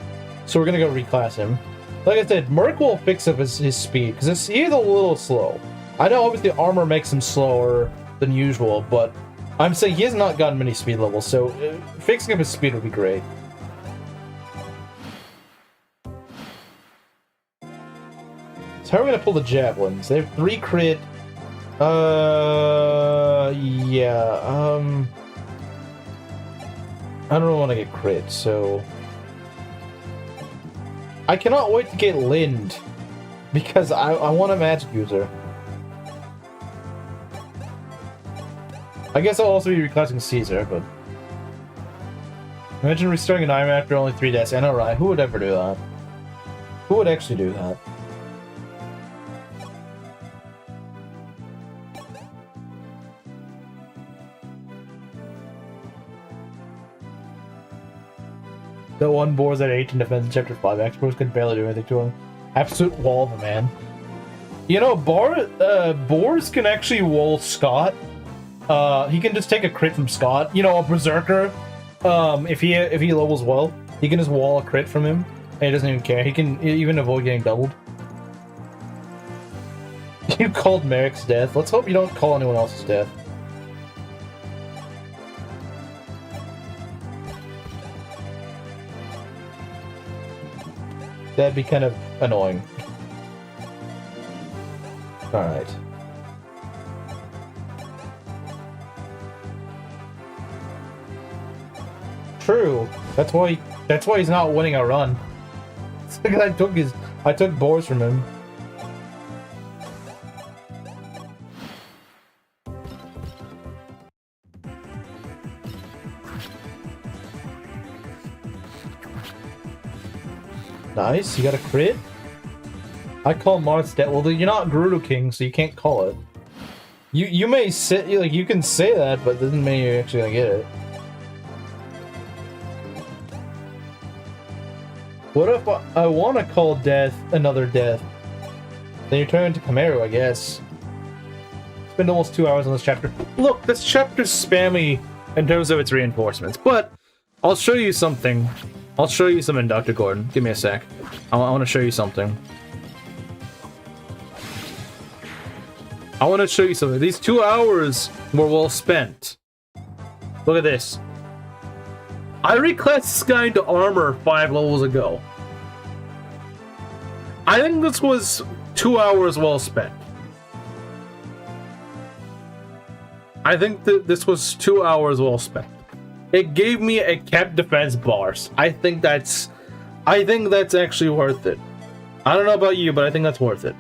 So we're going to go reclass him. Like I said, Merc will fix up his speed, because he's a little slow. I know obviously armor makes him slower than usual, but I'm saying he has not gotten many speed levels, so fixing up his speed would be great. How are we gonna pull the javelins? They have 3 crit. Yeah. I don't want to get crit, so I cannot wait to get Lind because I want a magic user. I guess I'll also be reclassing Caesar, but imagine restarting an Ironman after only 3 deaths. I know, right? Who would ever do that? Who would actually do that? The one Boar's at 18 defense in Chapter 5. Experts could barely do anything to him. Absolute wall of a man. You know, Boars can actually wall Scott. He can just take a crit from Scott. You know, a Berserker. If he levels well, he can just wall a crit from him, and he doesn't even care. He can even avoid getting doubled. You called Merrick's death. Let's hope you don't call anyone else's death. That'd be kind of annoying. Alright. True. That's why he's not winning a run. It's because I took Boars from him. Nice, you got a crit? I call Marth's death. Well, you're not Gerudo King, so you can't call it. You may say, like, you can say that, but it doesn't mean you're actually gonna get it. What if I want to call death another death? Then you turn into Camaro, I guess. Spend almost 2 hours on this chapter. Look, this chapter's spammy in terms of its reinforcements, but I'll show you something. I'll show you something, Dr. Gordon. Give me a sec. I want to show you something. I want to show you something. These 2 hours were well spent. Look at this. I reclassed this guy into armor 5 levels ago. I think this was 2 hours well spent. I think that this was 2 hours well spent. It gave me a kept defense bars. I think that's actually worth it. I don't know about you, but I think that's worth it.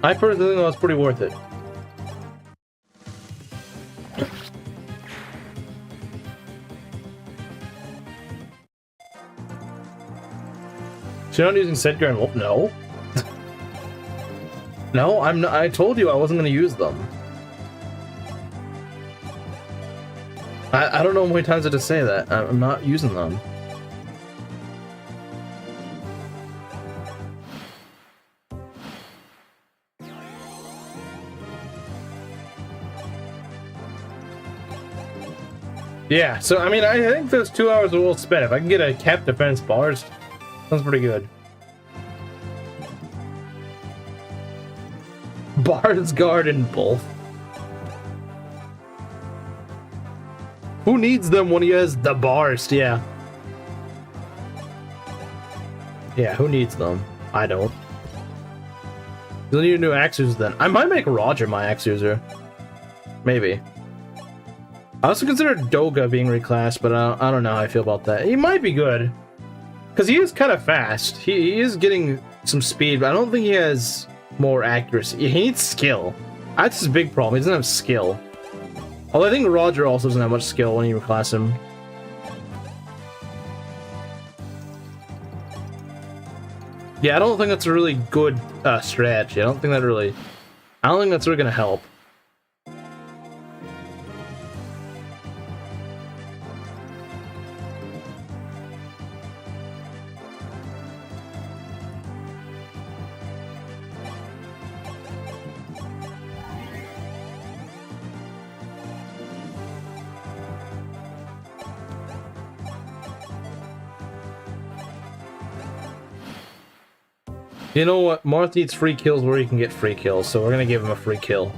I personally think that was pretty worth it. So you're not using Sedgar and Wolf? No. No, I'm not. I told you I wasn't going to use them. I don't know how many times I had to say that. I'm not using them. Yeah, so I mean, I think those 2 hours are well spent. If I can get a cap defense bars, sounds pretty good. Bard's Guard and both. Who needs them when he has the bars? Yeah. Yeah, who needs them? I don't. You'll need a new axe user then. I might make Roger my axe user. Maybe. I also consider Doga being reclassed, but I don't know how I feel about that. He might be good. Because he is kind of fast. He is getting some speed, but I don't think he has more accuracy. He needs skill. That's his big problem. He doesn't have skill. Although I think Roger also doesn't have much skill when you reclass him. Yeah, I don't think that's a really good strategy. I don't think that's really gonna help. You know what? Marth needs free kills where he can get free kills, so we're gonna give him a free kill.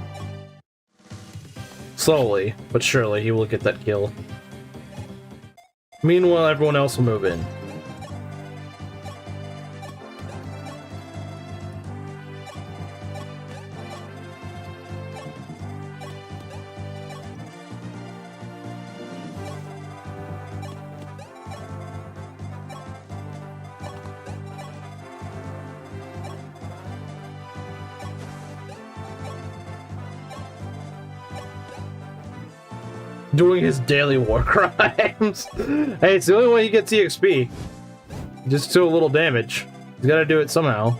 Slowly, but surely he will get that kill. Meanwhile, everyone else will move in. Doing his daily war crimes. Hey, it's the only way he gets EXP. Just do a little damage. He's gotta do it somehow.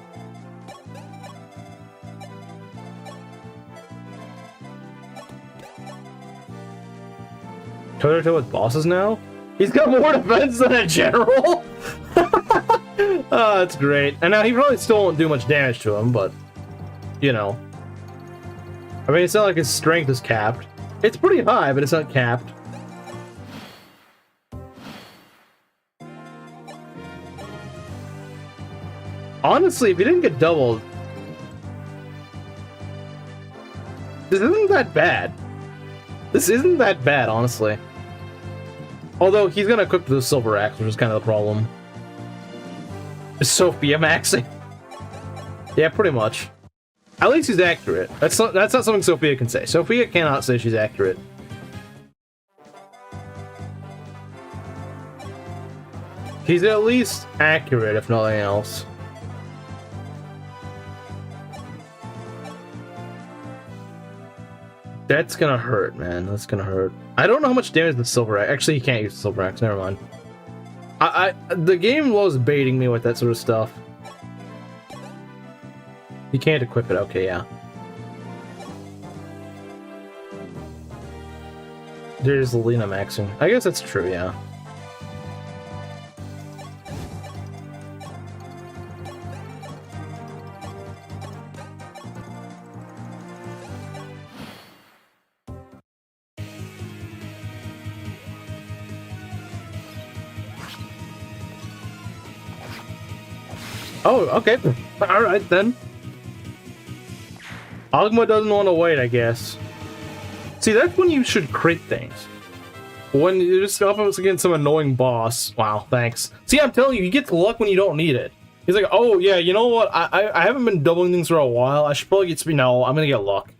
Toe-to-toe with bosses now? He's got more defense than a general? Oh, that's great. And now he probably still won't do much damage to him, but... You know. I mean, it's not like his strength is capped. It's pretty high, but it's not capped. Honestly, if he didn't get doubled... This isn't that bad. This isn't that bad, honestly. Although, he's gonna equip the Silver Axe, which is kind of the problem. Is Sophia maxing? Yeah, pretty much. At least he's accurate. That's not something Sophia can say. Sophia cannot say she's accurate. He's at least accurate, if nothing else. That's gonna hurt, man. That's gonna hurt. I don't know how much damage the Silver Axe... Actually, you can't use the Silver Axe. Never mind. The game was baiting me with that sort of stuff. You can't equip it. Okay, yeah. There's Lena maxing. I guess that's true, yeah. Oh, okay. Alright then. Ogma doesn't want to wait, I guess. See, that's when you should crit things. When you're just up against some annoying boss. Wow, thanks. See, I'm telling you, you get the luck when you don't need it. He's like, oh yeah, you know what? I haven't been doubling things for a while. I should probably get speed. No, I'm gonna get luck.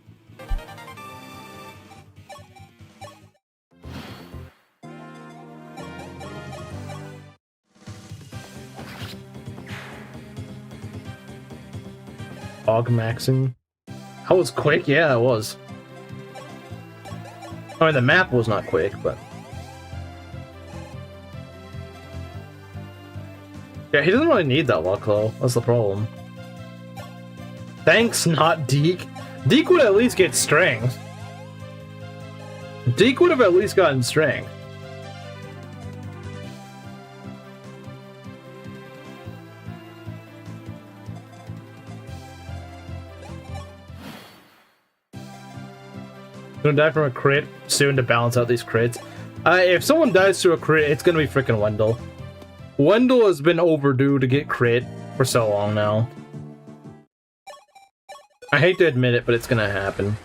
Og maxing. That was quick, yeah, it was. I mean, the map was not quick, but... Yeah, he doesn't really need that luck, though. That's the problem. Thanks, not Deke. Deke would at least get strength. Deke would have at least gotten strength. Gonna die from a crit soon to balance out these crits. If someone dies to a crit, it's gonna be freaking Wendell. Wendell has been overdue to get crit for so long now. I hate to admit it, but it's gonna happen.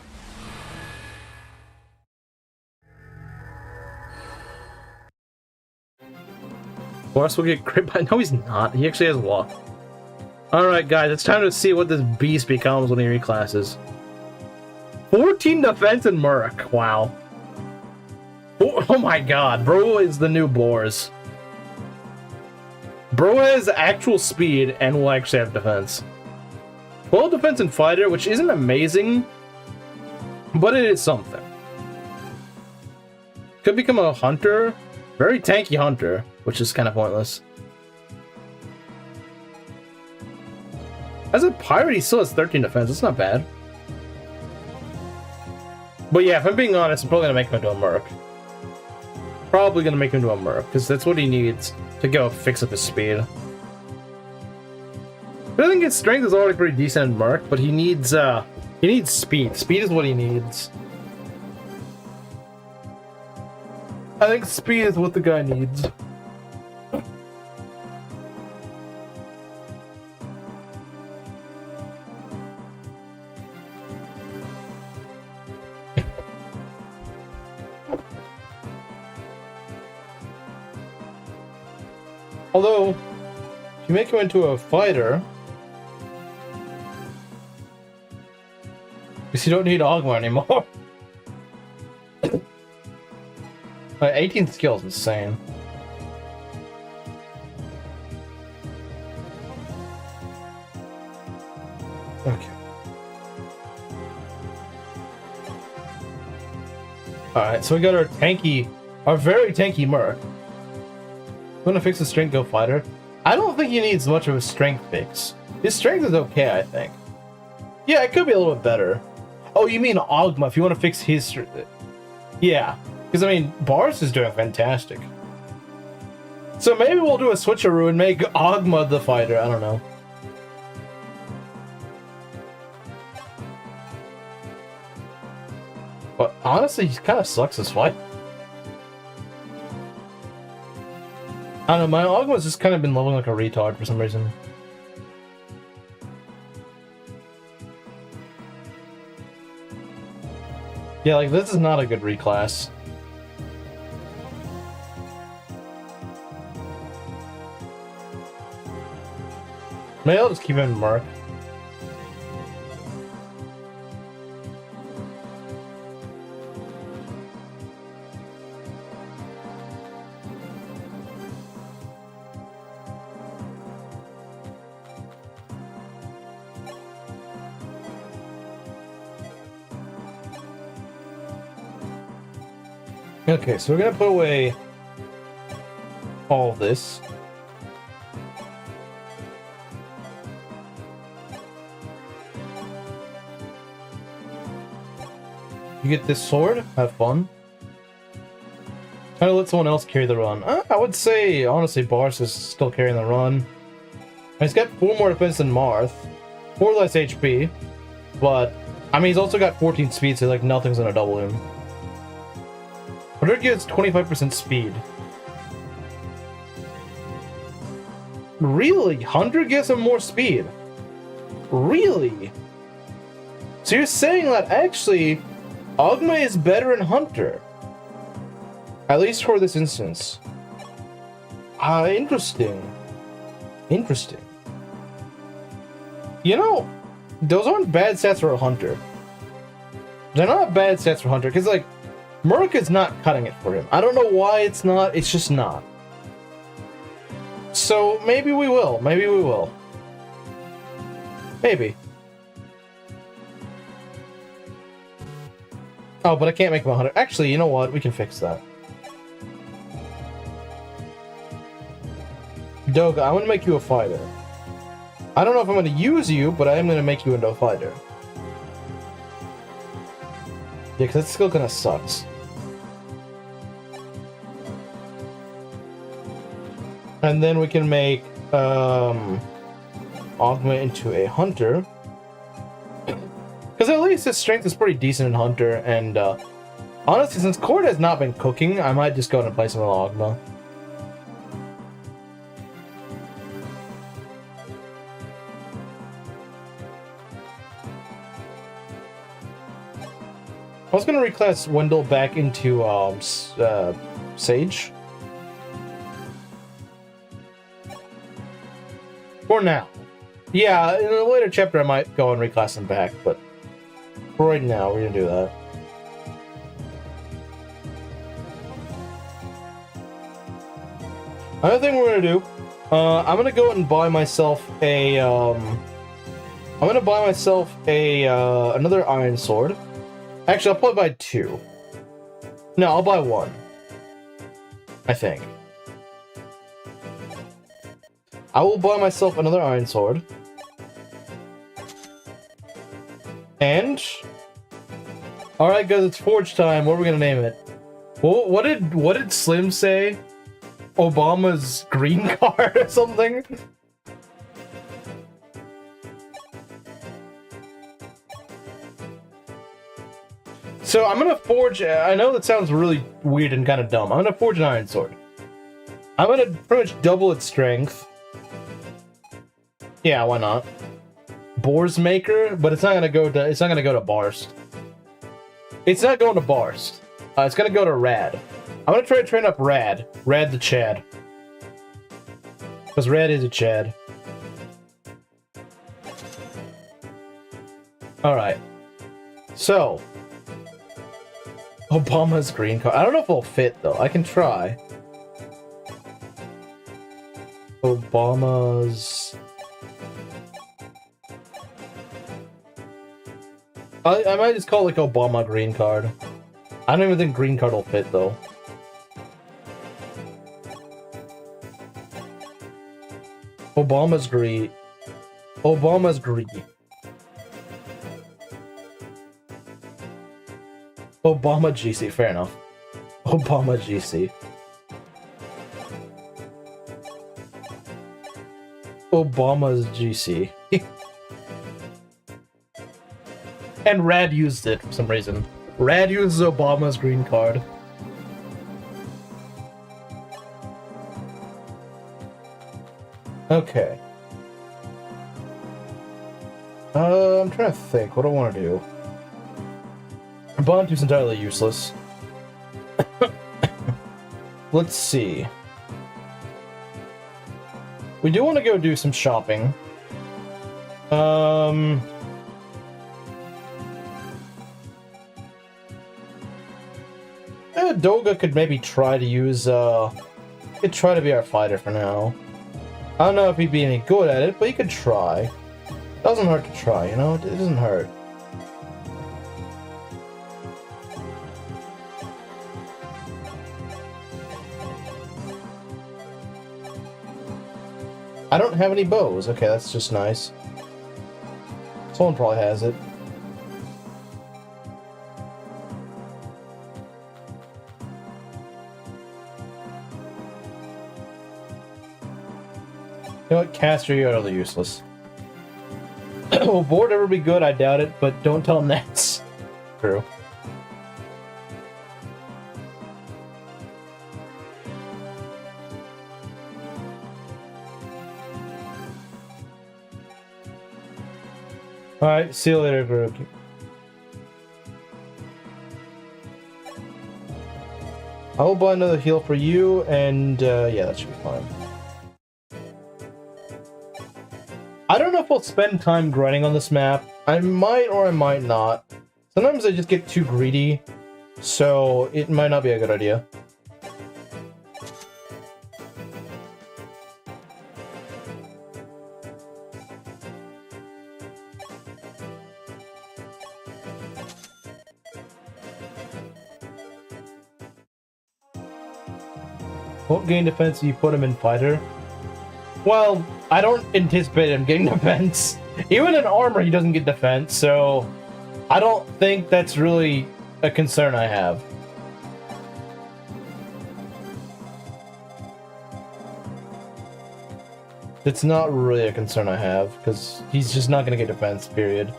Boris will get crit by... No, he's not. He actually has luck. Alright, guys, it's time to see what this beast becomes when he reclasses. 14 defense and Merc. Wow. Oh my god, bro is the new Boars. Bro has actual speed and will actually have defense. 12 defense and fighter, which isn't amazing, but it is something. Could become a hunter. Very tanky hunter, which is kind of pointless. As a pirate, he still has 13 defense. That's not bad. But yeah, if I'm being honest, I'm probably gonna make him into a Merc. Probably gonna make him into a Merc, because that's what he needs to go fix up his speed. I think his strength is already pretty decent in Merc, but he needs speed. Speed is what he needs. I think speed is what the guy needs. Although, if you make him into a fighter, because you don't need Ogma anymore. 18 skills, insane. Okay. Alright, so we got our very tanky Merc. I'm gonna fix the strength, go fighter. I don't think he needs much of a strength fix. His strength is okay, I think. Yeah, it could be a little bit better. Oh, you mean Ogma, if you want to fix his strength. Yeah, because I mean, Bars is doing fantastic. So maybe we'll do a switcheroo and make Ogma the fighter, I don't know. But honestly, he kind of sucks this fight. I don't know, my Ogma's just kind of been leveling like a retard for some reason. Yeah, like, this is not a good reclass. Maybe I'll just keep him in Merc. Okay, so we're gonna put away all of this. You get this sword, have fun. Kind of let someone else carry the run. I would say, honestly, Bars is still carrying the run. And he's got 4 more defense than Marth. 4 less HP. But, I mean, he's also got 14 speed, so like nothing's gonna double him. 100 gives 25% speed. Really? 100 gives him more speed? Really? So you're saying that actually, Ogma is better in Hunter? At least for this instance. Interesting. Interesting. You know, those aren't bad stats for a Hunter. They're not bad stats for Hunter, because, like, Merc is not cutting it for him. I don't know why it's not, it's just not. So, maybe we will. Maybe we will. Maybe. Oh, but I can't make him a Hunter. Actually, you know what? We can fix that. Doga, I'm gonna make you a fighter. I don't know if I'm gonna use you, but I am gonna make you into a fighter. Yeah, because that skill kinda sucks. And then we can make Ogma into a Hunter. Because at least his strength is pretty decent in Hunter, and honestly, since Cord has not been cooking, I might just go and place him with Ogma. I was gonna reclass Wendell back into Sage. For now. Yeah, in a later chapter I might go and reclass him back, but for right now we're gonna do that. Another thing we're gonna do, I'm gonna go and buy myself a another iron sword. Actually, I'll probably buy 2. No, I'll buy 1. I think. I will buy myself another iron sword. And... Alright guys, it's forge time. What are we gonna name it? What did Slim say? Obama's green card or something? So I'm gonna forge, I know that sounds really weird and kind of dumb. I'm gonna forge an iron sword. I'm gonna pretty much double its strength. Yeah, why not? Boar's Maker, but it's not gonna go to Barst. It's not going to Barst. It's gonna go to Rad. I'm gonna try to train up Rad. Rad the Chad. Because Rad is a Chad. Alright. So. Obama's green card. I don't know if it'll fit, though. I can try. Obama's... I might just call it like Obama green card. I don't even think green card will fit, though. Obama's green. Obama's green. Obama GC, fair enough. Obama GC. Obama's GC. And Rad used it for some reason. Rad uses Obama's green card. Okay. I'm trying to think. What do I want to do? Bantu's entirely useless. Let's see. We do want to go do some shopping. Doga could maybe try to use, could try to be our fighter for now. I don't know if he'd be any good at it, but he could try. Doesn't hurt to try, you know? It doesn't hurt. I don't have any bows. Okay, that's just nice. Someone probably has it. You know what? Caster, you're utterly useless. Will board ever be good? I doubt it, but don't tell him that's true. Alright, see you later, group. I will buy another heal for you, and yeah, that should be fine. I don't know if I'll spend time grinding on this map. I might or I might not. Sometimes I just get too greedy, so it might not be a good idea. Won't gain defense if you put him in fighter. Well, I don't anticipate him getting defense. Even in armor, he doesn't get defense, so I don't think that's really a concern I have. It's not really a concern I have, because he's just not going to get defense, period.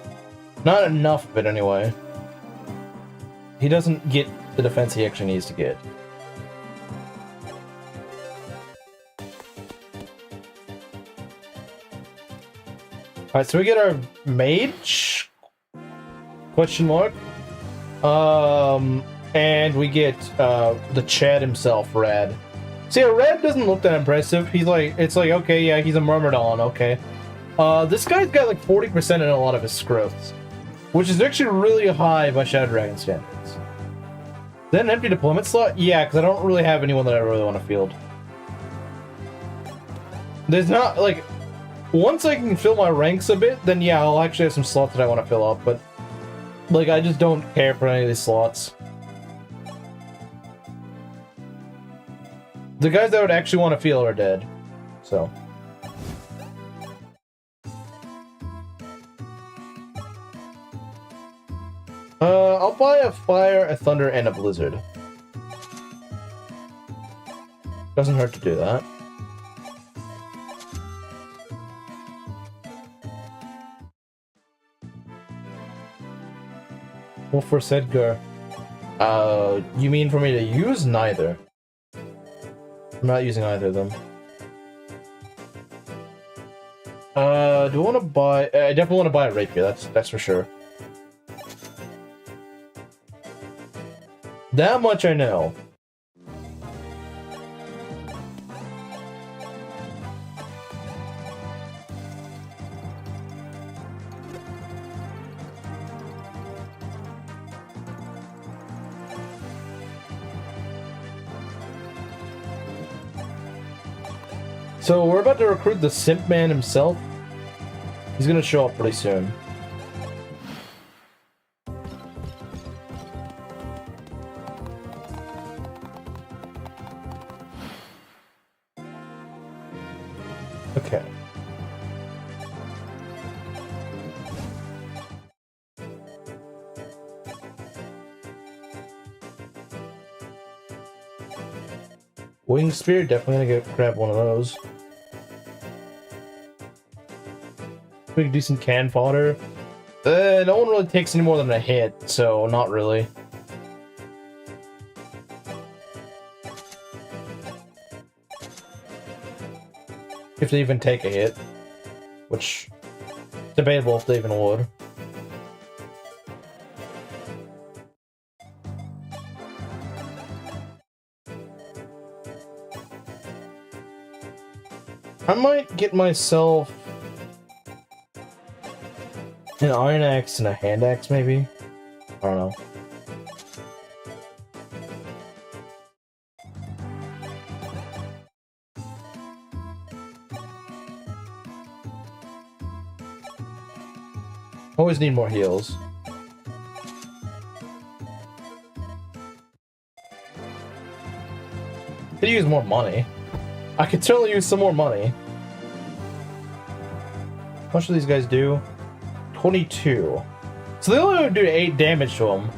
Not enough of it, anyway. He doesn't get the defense he actually needs to get. Alright, so we get our mage? Question mark. And we get the Chad himself, Rad. See, Rad doesn't look that impressive. He's like, it's like, okay, yeah, he's a Myrmidon, okay. This guy's got like 40% in a lot of his growths, which is actually really high by Shadow Dragon standards. Is that an empty deployment slot? Yeah, because I don't really have anyone that I really want to field. There's not, like, once I can fill my ranks a bit, then yeah, I'll actually have some slots that I want to fill up, but, like, I just don't care for any of these slots. The guys that I would actually want to field are dead, so. I'll buy a fire, a thunder, and a blizzard. Doesn't hurt to do that. Well, for Sedgar, you mean for me to use? Neither. I'm not using either of them. Do I want to buy? I definitely want to buy a rapier. That's for sure. That much I know. So we're about to recruit the Simp Man himself. He's gonna show up pretty soon. Okay. Wing Spear, definitely gonna grab one of those. Pretty decent can fodder. No one really takes any more than a hit, so not really. If they even take a hit, which debatable if they even would. I might get myself an iron axe and a hand axe, maybe? I don't know. Always need more heals. Could use more money. I could certainly use some more money. How much do these guys do? 22. So they only do 8 damage to them.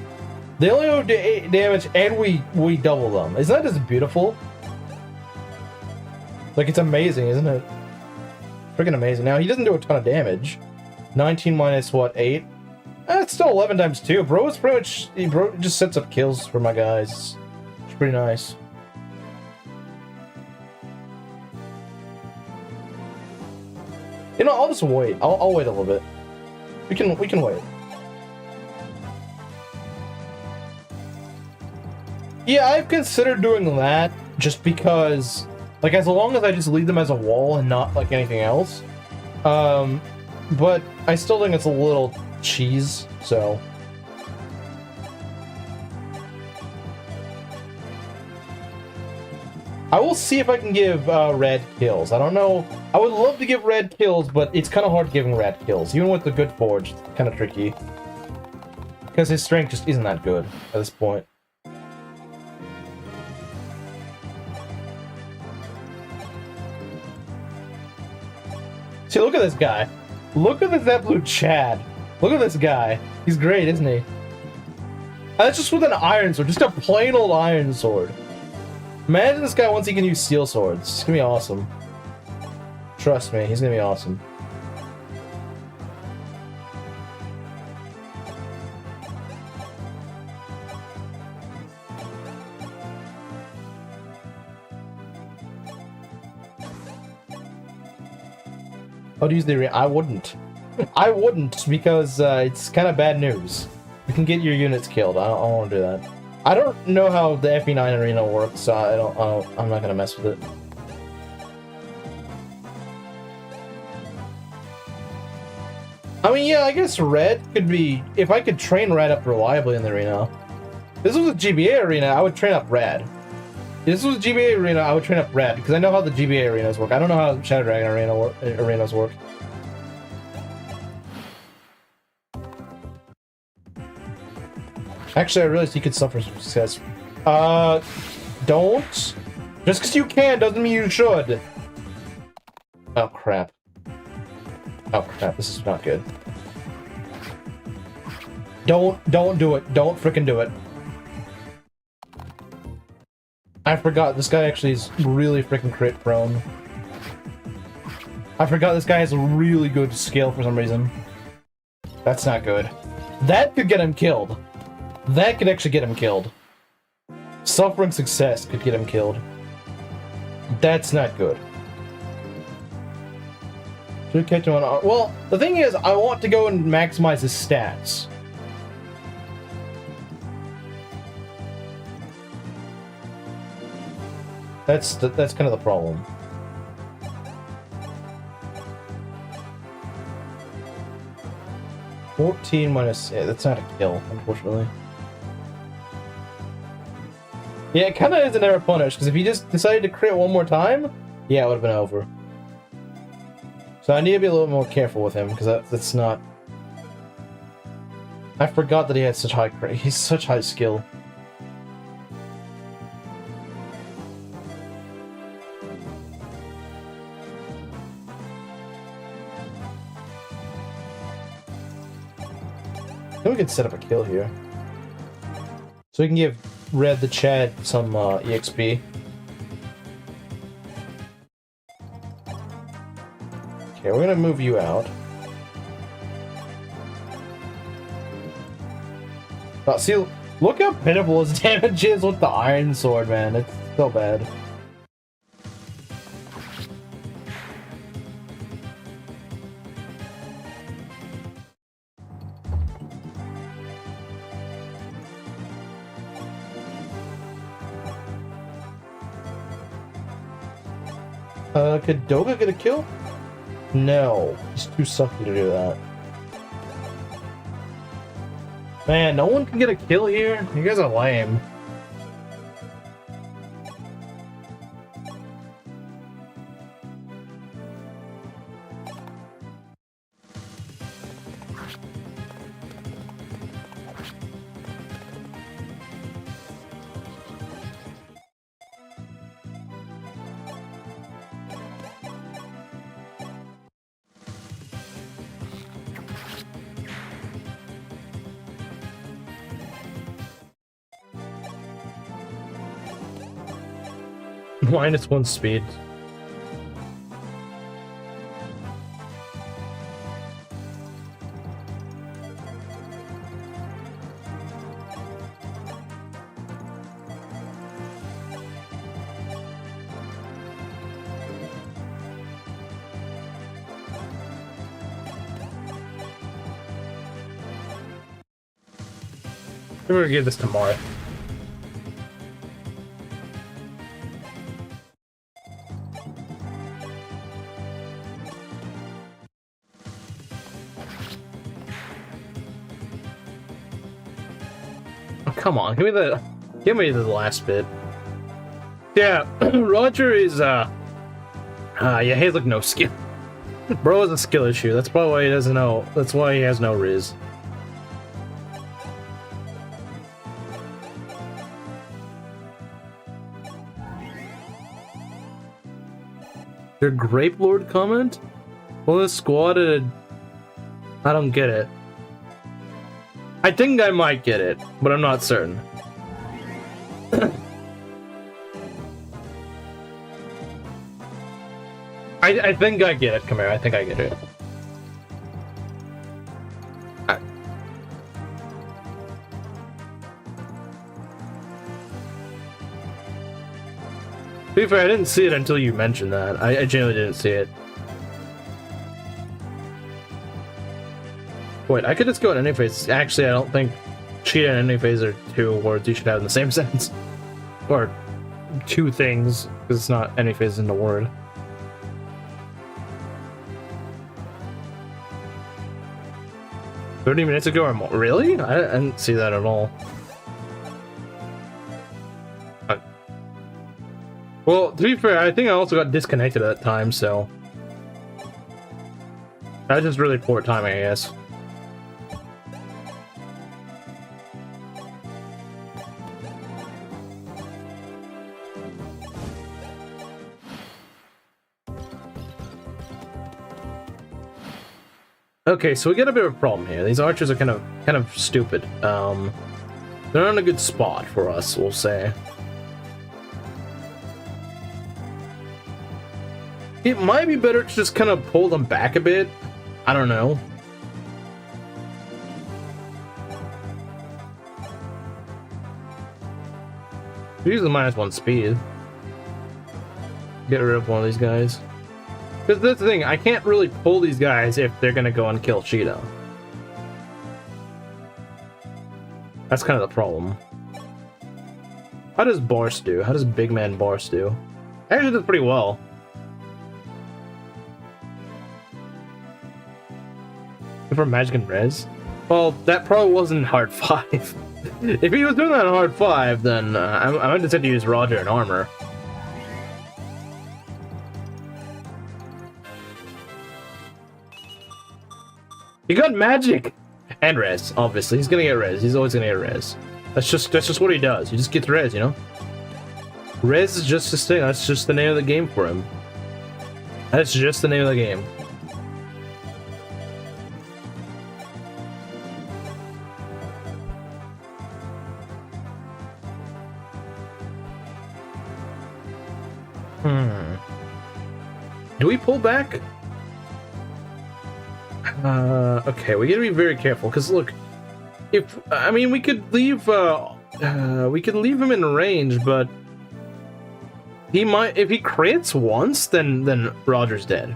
They only do 8 damage and we double them. Isn't that just beautiful? Like, it's amazing, isn't it? Freaking amazing. Now, he doesn't do a ton of damage. 19 minus, what, 8? It's still 11 times 2. Bro is pretty much... Bro just sets up kills for my guys. It's pretty nice. You know, I'll just wait. I'll wait a little bit. We can wait. Yeah, I've considered doing that just because, like, as long as I just leave them as a wall and not like anything else. But I still think it's a little cheese, so. I will see if I can give Red kills. I don't know. I would love to give Red kills, but it's kind of hard giving Red kills. Even with the good forge, it's kind of tricky. Because his strength just isn't that good at this point. See, look at this guy. Look at this absolute Chad. Look at this guy. He's great, isn't he? That's just with an iron sword. Just a plain old iron sword. Imagine this guy once he can use steel swords. It's gonna be awesome. Trust me, he's gonna be awesome. I'd use the arena. I wouldn't. I wouldn't because it's kind of bad news. You can get your units killed. I don't want to do that. I don't know how the FE9 arena works, so I'm not gonna mess with it. I mean, yeah, I guess Red could be... If I could train Red up reliably in the arena. If this was a GBA arena, I would train up Red. If this was a GBA arena, I would train up Red, because I know how the GBA arenas work. I don't know how Shadow Dragon arenas work. Actually, I realized you could suffer some success. Don't. Just because you can doesn't mean you should. Oh, crap. Oh, crap. This is not good. Don't do it. Don't frickin' do it. I forgot this guy actually is really freaking crit prone. I forgot this guy has a really good skill for some reason. That's not good. That could get him killed. That could actually get him killed. Suffering success could get him killed. That's not good. Should catch him on... Well, the thing is, I want to go and maximize his stats. That's kind of the problem. $14 minus... Yeah, that's not a kill, unfortunately. Yeah, it kind of is a never punish, because if he just decided to crit one more time, yeah, it would have been over. So I need to be a little more careful with him, because that's not... I forgot that he had such high crit. He's such high skill. I think we can set up a kill here. So we can give Red the Chad some EXP. Okay, we're gonna move you out. Oh, see, look how pitiful his damage is with the Iron Sword, man. It's so bad. Could Doga get a kill? No. He's too sucky to do that. Man, no one can get a kill here? You guys are lame. -1 speed. I'm gonna give this to Marth. Oh, come on, give me the last bit. Yeah, Roger is yeah, he has like no skill. Bro has a skill issue. That's probably why he doesn't know. That's why he has no Riz. Your Grape Lord comment? Well, this squad I don't get it. I think I might get it, but I'm not certain. I think I get it. Come here, I think I get it. To be fair, I didn't see it until you mentioned that. I genuinely didn't see it. Wait, I could just go in any phase. Actually, I don't think cheetah and any phase are two words you should have in the same sentence. Or two things, because it's not any phase in the word. "30 minutes ago or more." Really? I didn't see that at all. Well, to be fair, I think I also got disconnected at that time, so... That's just really poor timing, I guess. Okay, so we get a bit of a problem here. These archers are kind of stupid. They're not in a good spot for us, we'll say. It might be better to just kind of pull them back a bit. I don't know. Use the -1 speed. Get rid of one of these guys. Because that's the thing, I can't really pull these guys if they're gonna go and kill Cheetah. That's kind of the problem. How does Bars do? How does Big Man Bars do? Actually does pretty well. For Magic and Res? Well, that probably wasn't hard 5. If he was doing that on hard 5, then I might have said to use Roger and armor. He got magic and res, obviously. He's gonna get res. He's always gonna get res. That's just what he does. He just gets res, you know? Res is just his thing. That's just the name of the game for him. That's just the name of the game. Do we pull back? Okay, we gotta be very careful, because look, if, I mean, we could leave him in range, but he might, if he crits once, then Roger's dead.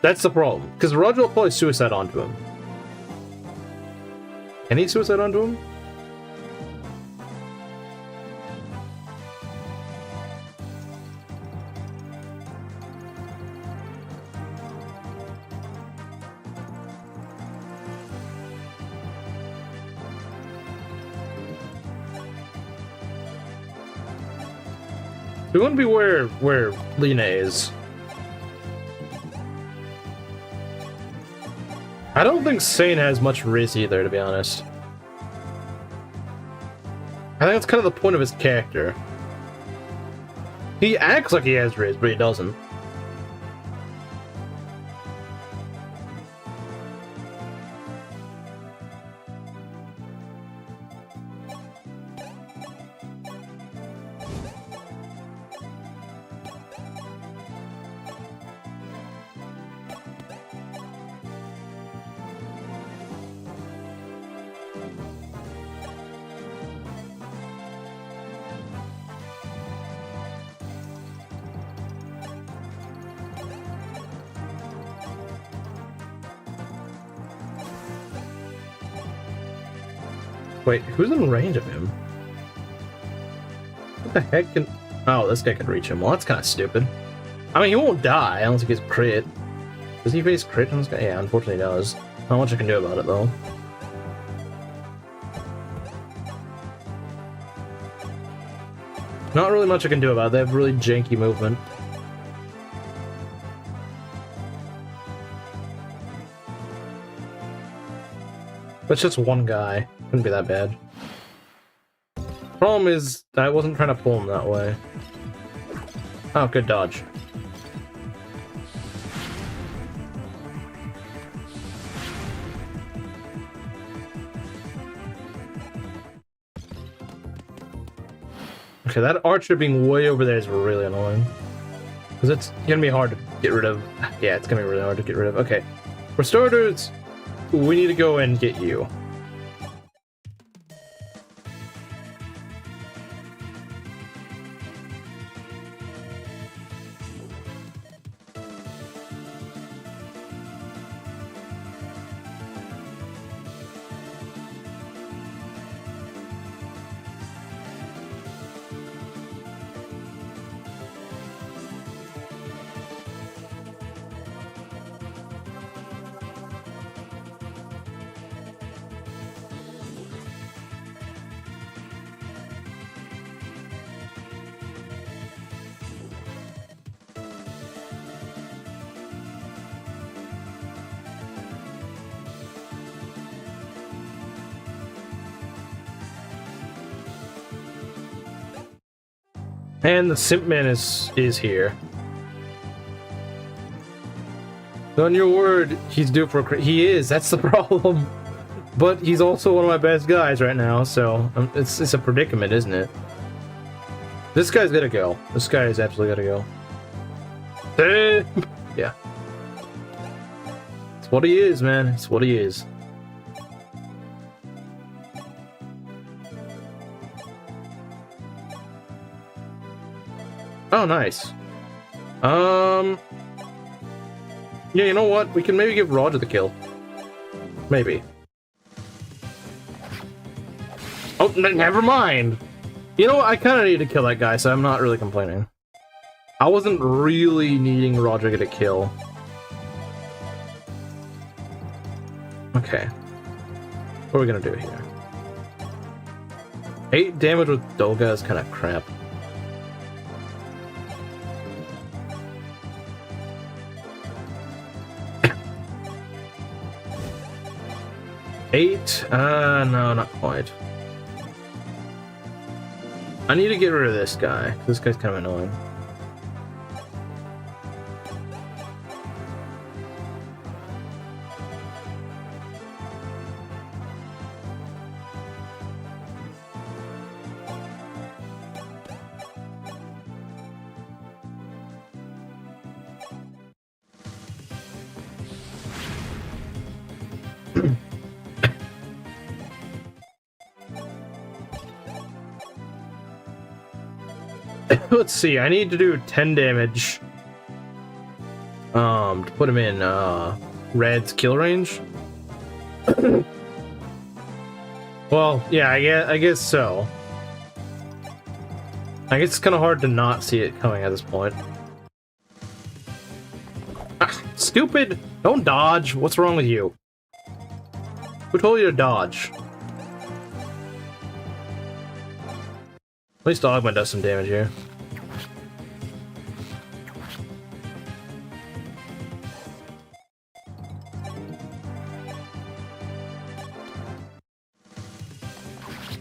That's the problem, because Roger will probably suicide onto him. Can he suicide onto him? We want to be where Lena is. I don't think Sane has much Riz either, to be honest. I think that's kind of the point of his character. He acts like he has Riz, but he doesn't. Wait, who's in range of him? What the heck can... Oh, this guy can reach him. Well, that's kind of stupid. I mean, he won't die. I don't think he's crit. Does he face crit on this guy? Yeah, unfortunately he does. Not much I can do about it, though. Not really much I can do about it. They have really janky movement. That's just one guy. Couldn't be that bad. Problem is, I wasn't trying to pull him that way. Oh, good dodge. Okay, that archer being way over there is really annoying. Because it's gonna be hard to get rid of. Yeah, it's gonna be really hard to get rid of. Okay. For starters, we need to go and get you. And the Simp Man is here. On your word, he's due for a crit. He is, that's the problem. But he's also one of my best guys right now, so it's a predicament, isn't it? This guy's gotta go. This guy is absolutely gotta go. Yeah. It's what he is, man. It's what he is. Oh, nice. Yeah, you know what? We can maybe give Roger the kill. Maybe. Oh, never mind. You know what? I kind of need to kill that guy, so I'm not really complaining. I wasn't really needing Roger to get a kill. Okay. What are we gonna do here? 8 damage with Dolga is kind of crap. Eight? No, not quite. I need to get rid of this guy. This guy's kind of annoying. Let's see, I need to do 10 damage to put him in Red's kill range. Well, yeah, I guess so. I guess it's kind of hard to not see it coming at this point. Ah, stupid! Don't dodge! What's wrong with you? Who told you to dodge? At least Augment does some damage here.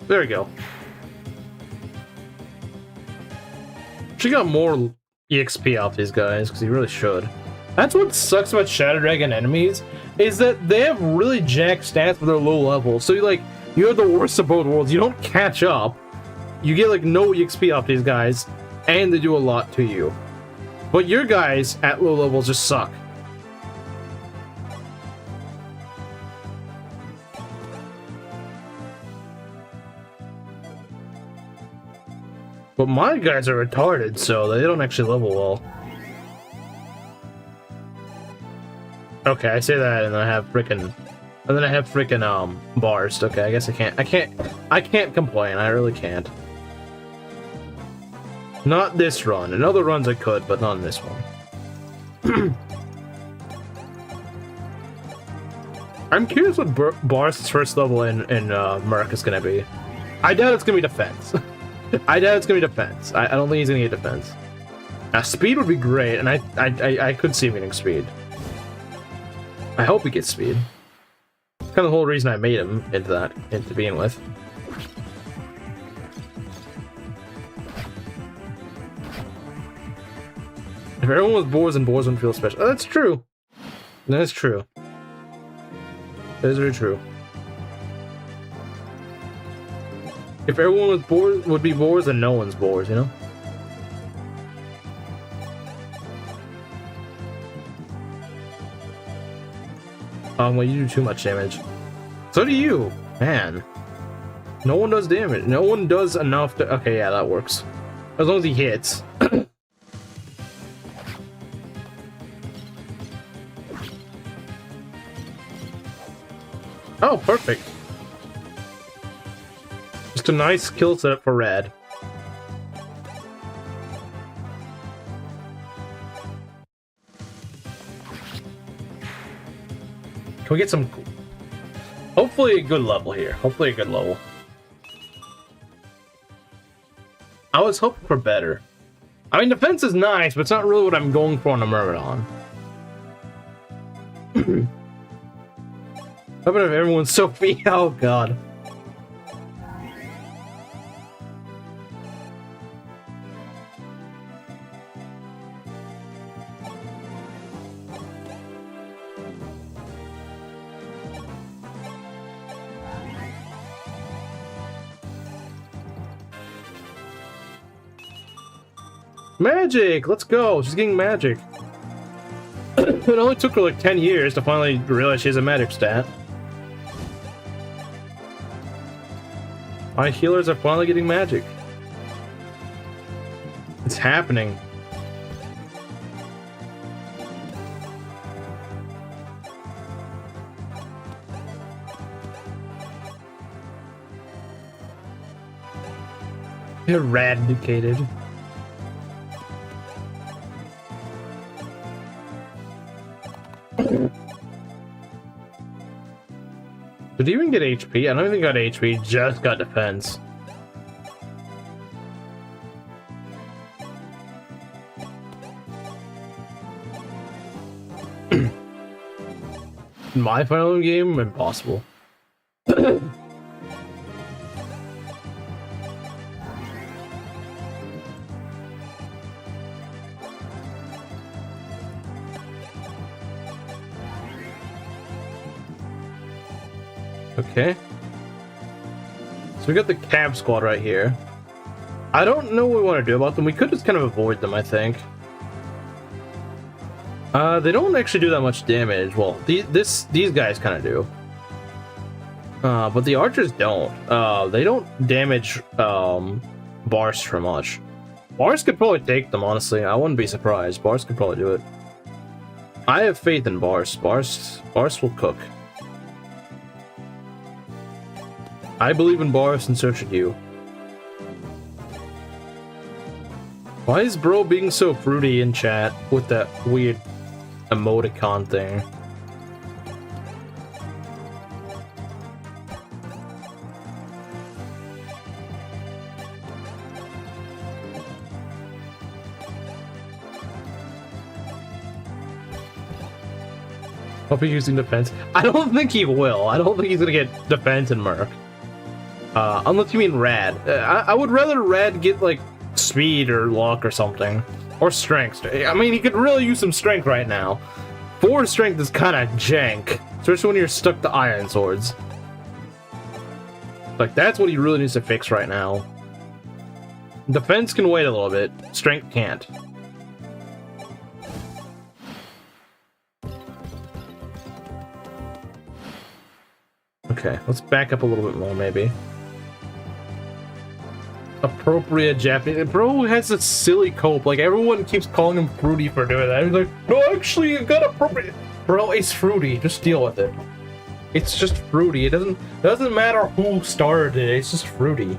There we go. She got more EXP off these guys, because he really should. That's what sucks about Shadow Dragon enemies, is that they have really jacked stats for their low level. So you have the worst of both worlds. You don't catch up. You get like no EXP off these guys, and they do a lot to you. But your guys at low levels just suck. But my guys are retarded, so they don't actually level well. Okay, I say that and I have frickin' And then I have freaking Barst. Okay, I guess I can't complain. I really can't. Not this run. In other runs I could, but not in this one. I'm curious what Barst's first level in Merc is gonna be. I doubt it's gonna be defense. I doubt it's gonna be defense. I don't think he's gonna get defense. Speed would be great, and I could see him getting speed. I hope he gets speed. Kind of the whole reason I made him into begin with. If everyone was boars and boars wouldn't feel special. Oh, that's true. That's true. That is very true. If everyone was boars would be boars, then no one's boars, you know? Well, you do too much damage. So do you, man. No one does damage. No one does enough to. Okay, yeah, that works. As long as he hits. Oh, perfect. Just a nice kill setup for red. Can we get some... Hopefully a good level here. Hopefully a good level. I was hoping for better. I mean, defense is nice, but it's not really what I'm going for on a Myrmidon. How about if everyone's so free? Oh, God. Magic! Let's go! She's getting magic. It only took her like 10 years to finally realize she has a magic stat. My healers are finally getting magic. It's happening. Eradicated. Did he even get HP? I don't even got HP, just got defense. My final game? Impossible. Okay. So we got the cab squad right here. I don't know what we want to do about them. We could just kind of avoid them, I think. They don't actually do that much damage. Well, these guys kind of do. But the archers don't. They don't damage Barst for much. Barst could probably take them, honestly. I wouldn't be surprised. Barst could probably do it. I have faith in Barst. Barst will cook. I believe in Barst, and so should you. Why is bro being so fruity in chat with that weird emoticon thing? Hope he's using defense. I don't think he will. I don't think he's gonna get defense in Merc. Unless you mean Rad. I would rather Rad get, like, speed or luck or something. Or strength. I mean, he could really use some strength right now. 4 strength is kind of jank. Especially when you're stuck to iron swords. Like, that's what he really needs to fix right now. Defense can wait a little bit. Strength can't. Okay, let's back up a little bit more, maybe. Appropriate Japanese. Bro has a silly cope. Like, everyone keeps calling him fruity for doing that. He's like, no, actually, you got appropriate. Bro, it's fruity. Just deal with it. It's just fruity. It doesn't matter who started it. It's just fruity.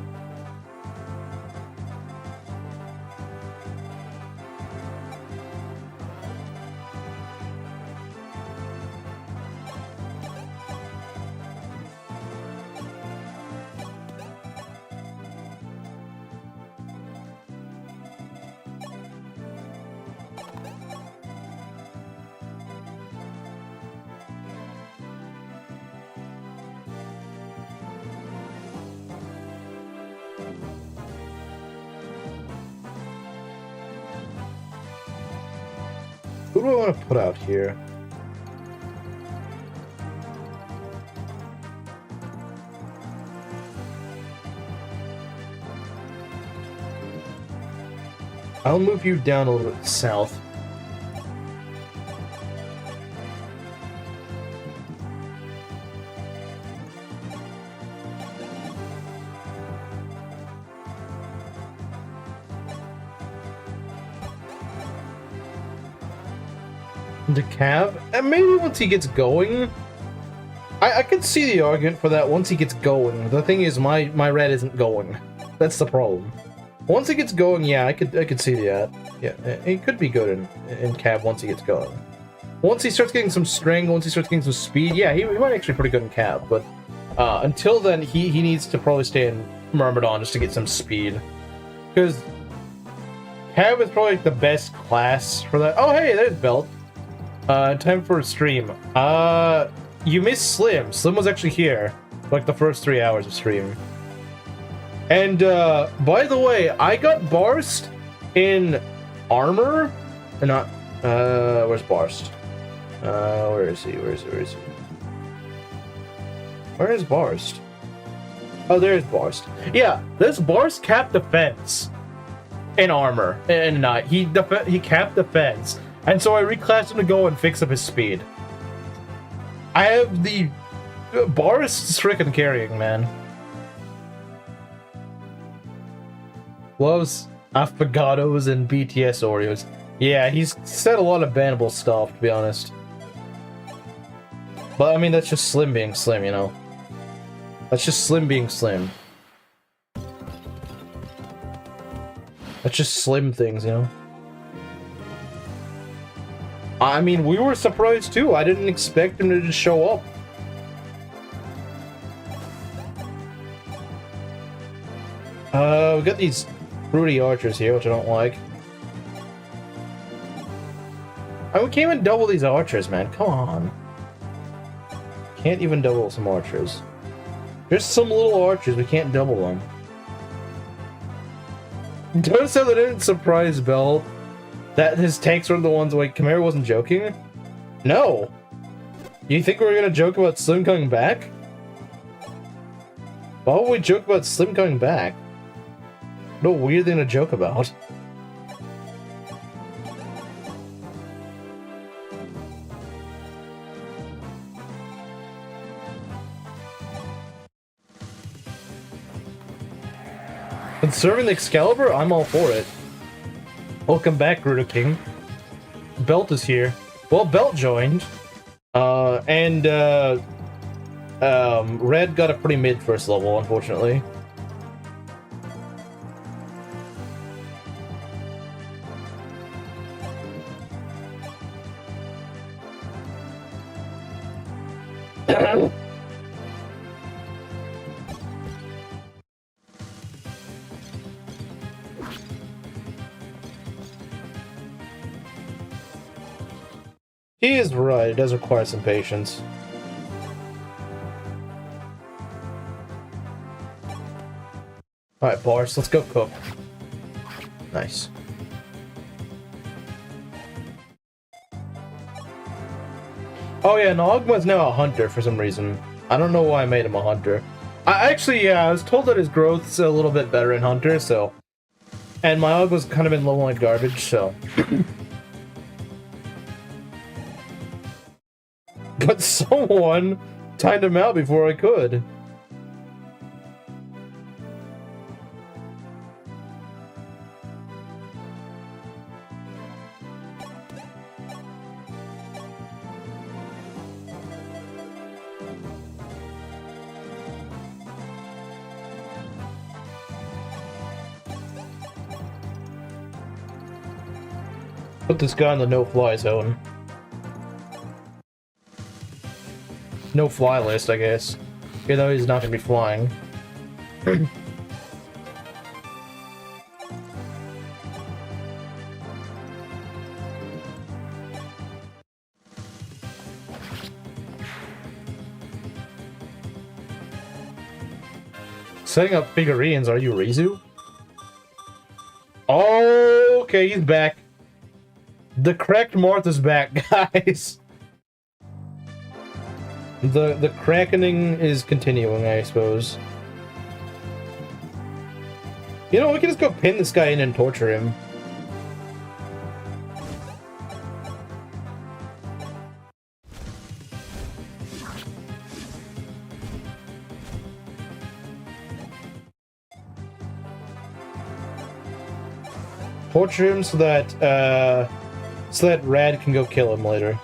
Who do I want to put out here? I'll move you down a little bit south. The Cav, and maybe once he gets going, I could see the argument for that. Once he gets going, the thing is, my red isn't going. That's the problem. Once he gets going, yeah, I could see that. Yeah, it could be good in Cav once he gets going. Once he starts getting some strength, once he starts getting some speed, yeah, he might actually be pretty good in Cav. But until then, he needs to probably stay in Myrmidon just to get some speed, because Cav is probably the best class for that. Oh, hey, there's Belt. Time for a stream. You missed Slim. Slim was actually here, like the first 3 hours of stream. And, by the way, I got Barst in armor, and not, where's Barst? Where is he? Where is he? Where is Barst? Oh, there's Barst. Yeah, this Barst capped defense in armor, and he capped defense. And so I reclassed him to go and fix up his speed. I have the Barst's freaking carrying, man. Loves affogatos and BTS Oreos. Yeah, he's said a lot of bannable stuff, to be honest. But I mean, that's just Slim being Slim, you know. That's just Slim being Slim. That's just Slim things, you know. I mean, we were surprised too. I didn't expect him to just show up. We got these fruity archers here, which I don't like. And we can't even double these archers, man. Come on. Can't even double some archers. There's some little archers, we can't double them. Don't say that didn't surprise Bell. That his tanks were the ones, like, Chimera wasn't joking? No! You think we were gonna joke about Slim coming back? Why would we joke about Slim coming back? No weird thing to joke about. Conserving the Excalibur? I'm all for it. Welcome back, Ruda King. Belt is here. Well, Belt joined. And Red got a pretty mid first level, unfortunately. He is right, it does require some patience. Alright, Bars, let's go cook. Nice. Oh yeah, Nogma's now a hunter for some reason. I don't know why I made him a hunter. I was told that his growth's a little bit better in hunter, so... And my Ogma's kind of been low like garbage, so... But someone timed him out before I could. Put this guy in the no-fly zone. No-fly list, I guess. Even though he's not gonna be flying. Setting up figurines, are you Rizu? Oh, okay, he's back. The correct Marth is back, guys. The crackening is continuing, I suppose. You know, we can just go pin this guy in and torture him. Torture him so that Rad can go kill him later.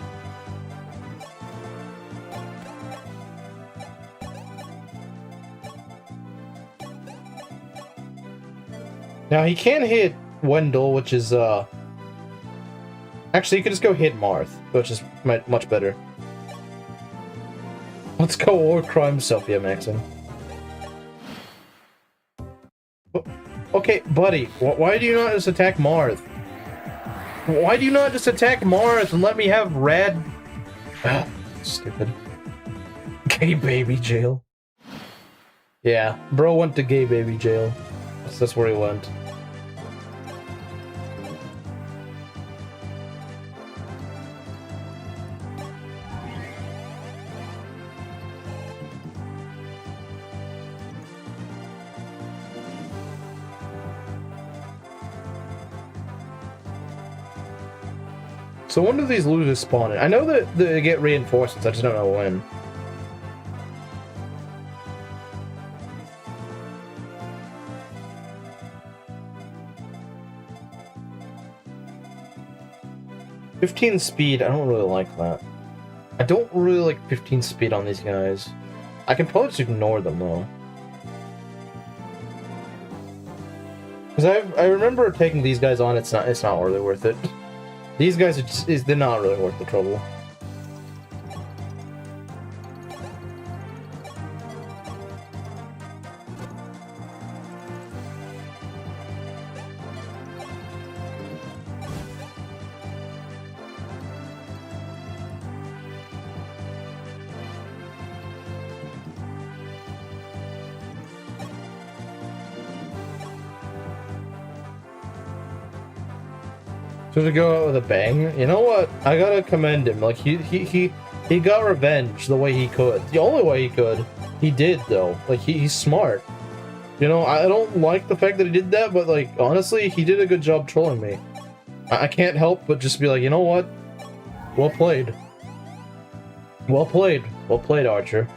Now he can hit Wendell, which is actually you can just go hit Marth, which is much better. Let's go war crime Sophia Maxim. Okay, buddy, why do you not just attack Marth? Why do you not just attack Marth and let me have Rad? Ah, stupid. Gay baby jail. Yeah, bro went to gay baby jail. That's where he went. So when do these losers spawn in? I know that they get reinforcements, I just don't know when. "15 speed, I don't really like that. I don't really like 15 speed on these guys. I can probably just ignore them though. Because I remember taking these guys on, it's not really worth it. These guys are just, they're not really worth the trouble. So to go out with a bang, you know what? I gotta commend him. Like he got revenge the way he could. The only way he could. He did though. Like he's smart. You know, I don't like the fact that he did that, but like honestly, he did a good job trolling me. I can't help but just be like, you know what? Well played. Well played. Well played, Archer.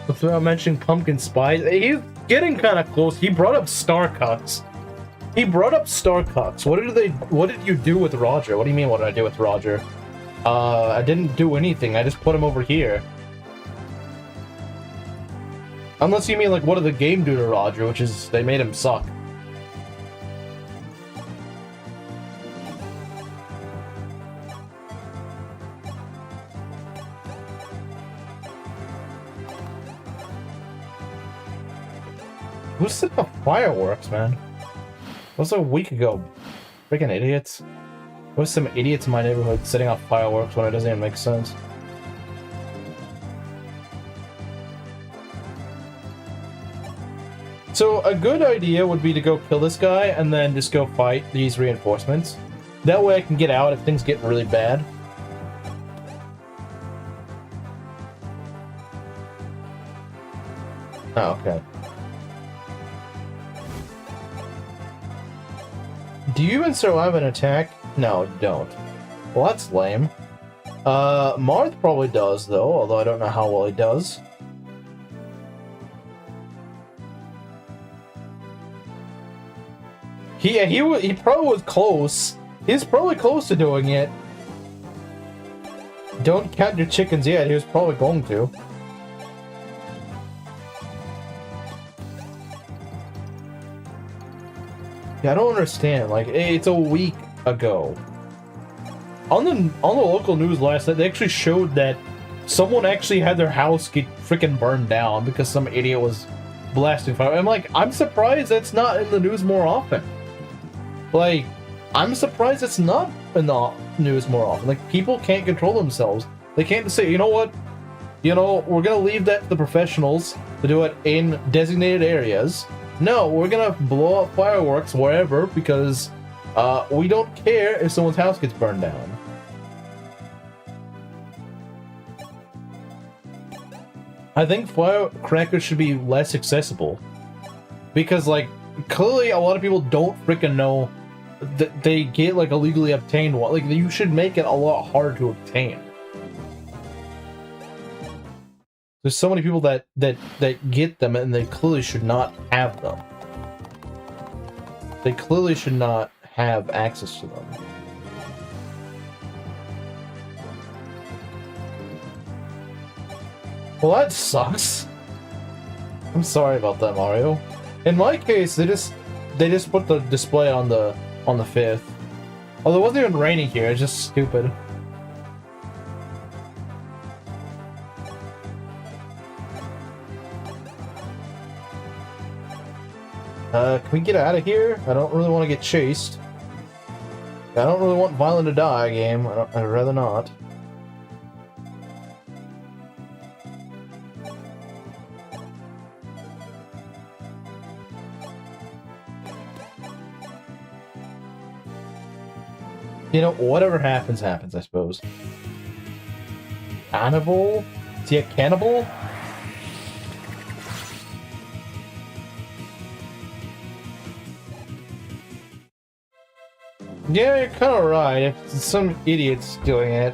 Without mentioning pumpkin spice, he's getting kind of close. He brought up Starcucks. What did you do with Roger? What do you mean, what did I do with Roger? I didn't do anything. I just put him over here. Unless you mean, like, what did the game do to Roger, which is, they made him suck. Who set up fireworks, man? That was a week ago. Freaking idiots. There's some idiots in my neighborhood setting off fireworks when it doesn't even make sense. So a good idea would be to go kill this guy and then just go fight these reinforcements. That way I can get out if things get really bad. Oh, okay. Do you even survive an attack? No, don't. Well, that's lame. Marth probably does, though, although I don't know how well he does. He probably was close. He's probably close to doing it. Don't count your chickens yet. He was probably going to. Yeah, I don't understand. Like, it's a week ago. On the local news last night, they actually showed that someone actually had their house get freaking burned down because some idiot was blasting fire. I'm like, I'm surprised that's not in the news more often. Like, I'm surprised it's not in the news more often. Like, people can't control themselves. They can't say, you know what? You know, we're gonna leave that to the professionals to do it in designated areas. No, we're gonna blow up fireworks wherever because we don't care if someone's house gets burned down. I think firecrackers should be less accessible. Because, like, clearly a lot of people don't freaking know that they get, like, illegally obtained one. Like, you should make it a lot harder to obtain. There's so many people that get them and they clearly should not have them. They clearly should not have access to them. Well, that sucks. I'm sorry about that, Mario. In my case, they just put the display on the 5th. Although it wasn't even raining here, it's just stupid. Can we get out of here? I don't really want to get chased. I don't really want Violent to Die game. I'd rather not. You know, whatever happens, happens, I suppose. Cannibal? Is he a cannibal? Yeah, you're kind of right. If some idiot's doing it.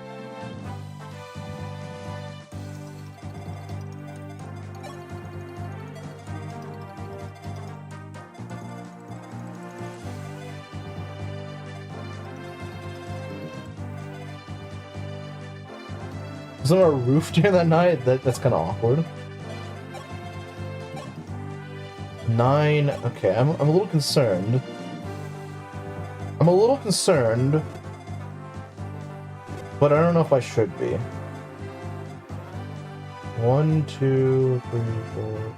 Was there a roof during that night? That's kind of awkward. 9. Okay, I'm a little concerned. I'm a little concerned, but I don't know if I should be. 1, 2, 3, 4.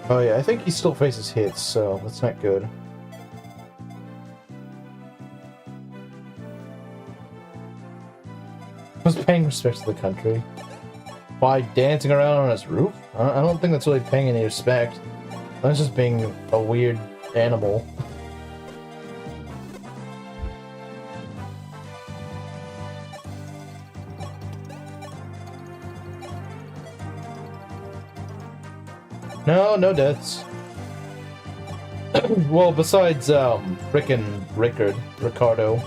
Oh yeah, I think he still faces hits, so that's not good. Was paying respect to the country by dancing around on his roof? I don't think that's really paying any respect. That's just being a weird animal. No deaths. Well, besides, frickin' Ricardo.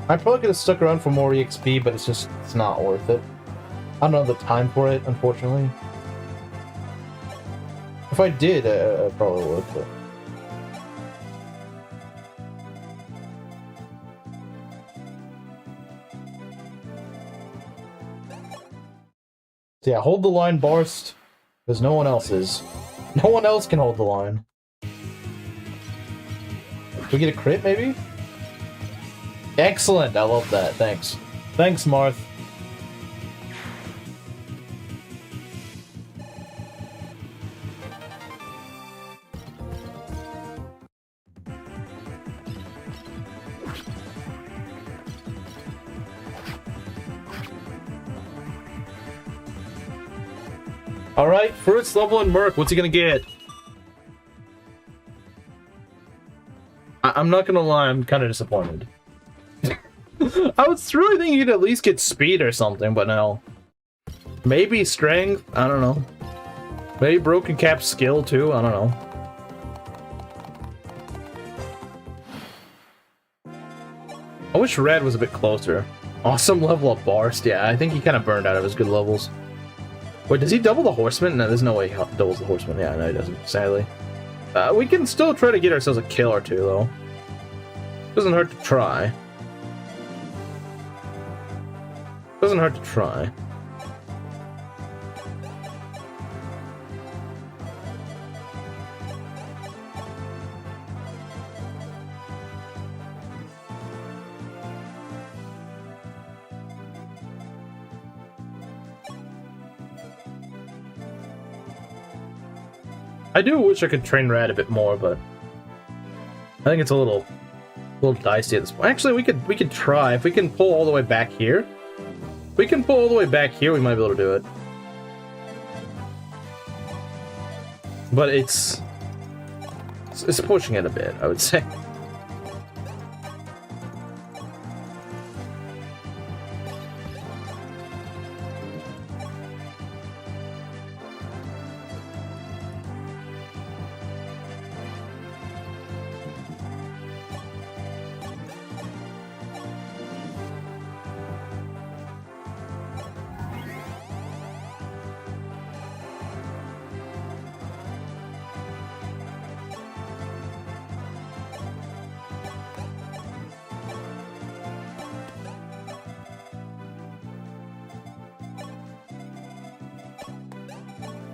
I probably could have stuck around for more EXP, but it's not worth it. I don't have the time for it, unfortunately. If I did, I probably would, but... So yeah, hold the line, Barst, because no one else is. No one else can hold the line. Can we get a crit, maybe? Excellent! I love that. Thanks. Thanks, Marth. Alright, Fruits level and Merc. What's he gonna get? I'm not gonna lie, I'm kind of disappointed. I was really thinking you'd at least get speed or something, but no. Maybe strength? I don't know. Maybe Broken Cap skill too? I don't know. I wish red was a bit closer. Awesome level up Barst. Yeah, I think he kind of burned out of his good levels. Wait, does he double the Horseman? No, there's no way he doubles the Horseman. Yeah, no, he doesn't, sadly. We can still try to get ourselves a kill or two, though. Doesn't hurt to try. Doesn't hurt to try. I do wish I could train Rad a bit more, but I think it's a little dicey at this point. Actually, we could try if we can pull all the way back here. If we can pull all the way back here, we might be able to do it. But it's pushing it a bit, I would say.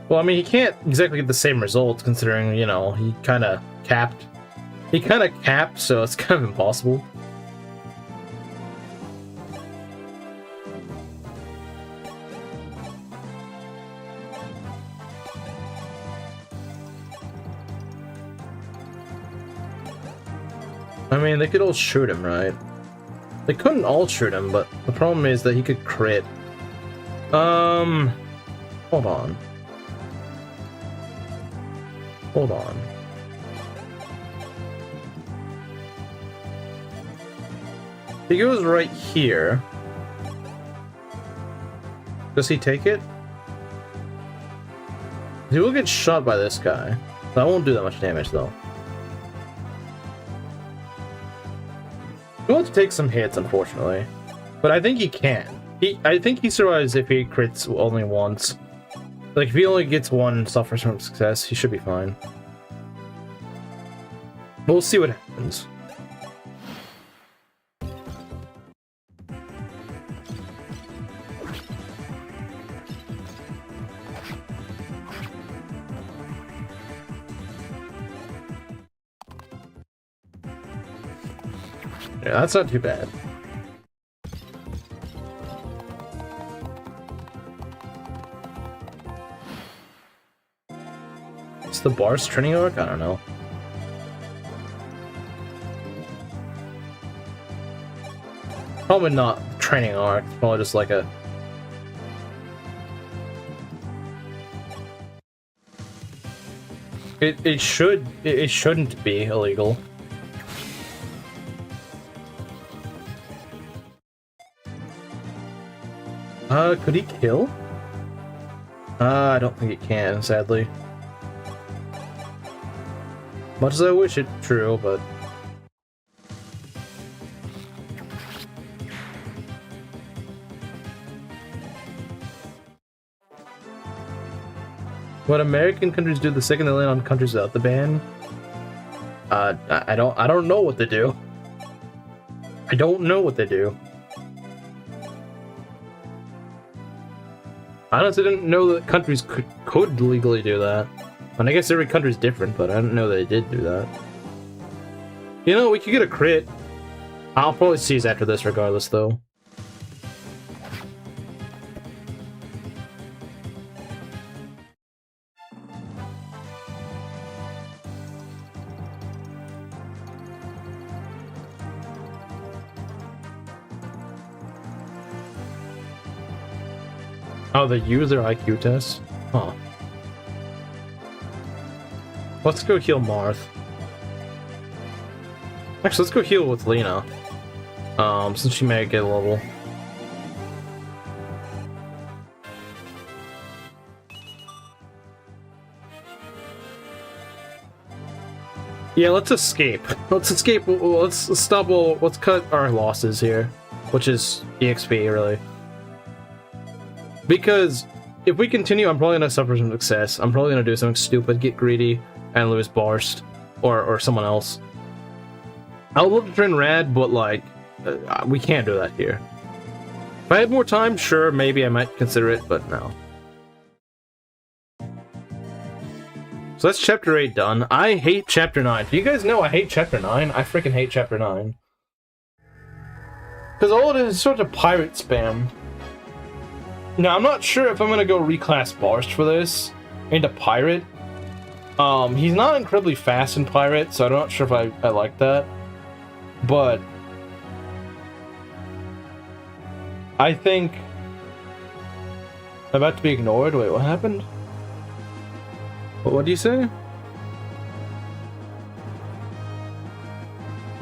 Well, I mean, he can't exactly get the same results, considering, you know, he kind of capped. He kind of capped, so it's kind of impossible. I mean, they could all shoot him, right? They couldn't all shoot him, but the problem is that he could crit. Hold on. Hold on. He goes right here. Does he take it? He will get shot by this guy. That won't do that much damage, though. He will have to take some hits, unfortunately. But I think he can. I think he survives if he crits only once. Like, if he only gets one suffers from success, he should be fine. We'll see what happens. Yeah, that's not too bad. It's the Barst training arc? I don't know. Probably not training arc. It's probably just like a... It shouldn't be illegal. Could he kill? I don't think he can, sadly. Much as I wish it true, but... What American countries do the second they land on countries without the ban? I don't know what they do. I don't know what they do. I honestly didn't know that countries could legally do that. And I guess every country's different, but I didn't know they did do that. You know, we could get a crit. I'll probably seize after this regardless, though. Oh, they use their IQ test? Huh. Let's go heal Marth. Actually, let's go heal with Lena. Since she may get a level. Yeah, let's escape. Let's escape. Let's stop. Let's cut our losses here. which is EXP, really. Because if we continue, I'm probably gonna suffer some success. I'm probably gonna do something stupid, get greedy, and lose Barst, or someone else. I would love to train Rad, but like, we can't do that here. If I had more time, sure, maybe I might consider it, but no. So that's Chapter 8 done. I hate Chapter 9. Do you guys know I hate Chapter 9? I freaking hate Chapter 9. Because all it is sort of pirate spam. Now, I'm not sure if I'm going to go reclass Barst for this into Pirate. He's not incredibly fast in Pirate, so I'm not sure if I like that. But I think I'm about to be ignored. Wait, what happened? What do you say?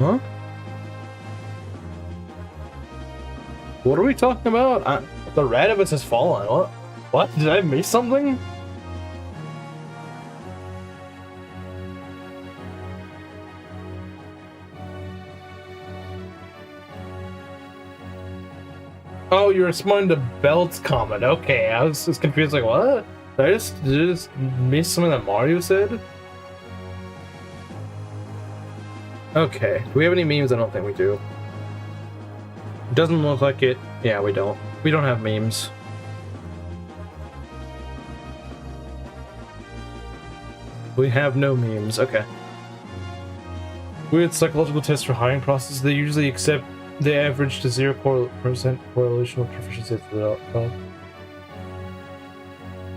Huh? What are we talking about? The Radivus has fallen. What? What? Did I miss something? Oh, you're responding to Belt's comment. Okay, I was just confused. Like, what? Did I just miss something that Mario said? Okay. Do we have any memes? I don't think we do. It doesn't look like it. Yeah, we don't. We don't have memes. We have no memes. Okay. Weird psychological tests for hiring process. They usually accept the average to 0% correlation with proficiency for the outcome.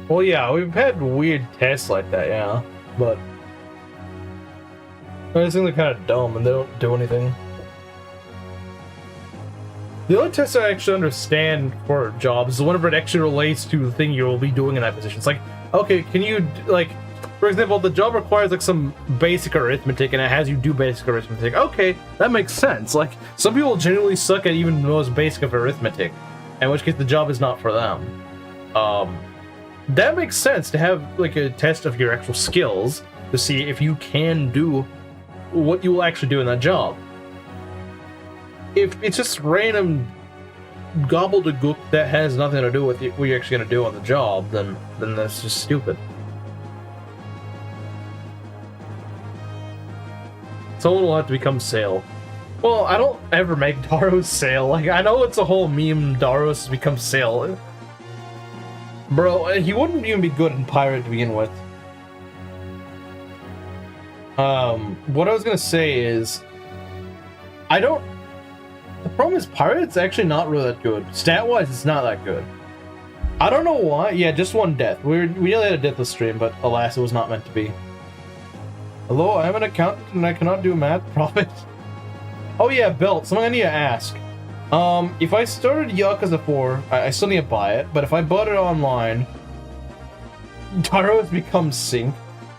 Well, yeah, we've had weird tests like that, yeah, but I just think they're kind of dumb and they don't do anything. The only test I actually understand for jobs is whenever it actually relates to the thing you'll be doing in that position. It's like, okay, can you, like, for example, the job requires like some basic arithmetic and it has you do basic arithmetic. Okay, that makes sense. Like, some people genuinely suck at even the most basic of arithmetic, in which case the job is not for them. That makes sense to have like a test of your actual skills to see if you can do what you will actually do in that job. If it's just random gobbledygook that has nothing to do with what you're actually going to do on the job, then that's just stupid. Someone will have to become Sail. Well, I don't ever make Daros Sail. Like, I know it's a whole meme, Daros has become Sail. Bro, he wouldn't even be good in Pirate to begin with. What I was gonna say is, the problem is Pirate's actually not really that good. Stat-wise, it's not that good. I don't know why. Yeah, just one death. We nearly had a deathless stream, but alas, it was not meant to be. Hello, I am an accountant and I cannot do math profit. Oh yeah, Belt, something I need to ask. If I started Yakuza 4, I still need to buy it, but if I bought it online, Taro has become Sync.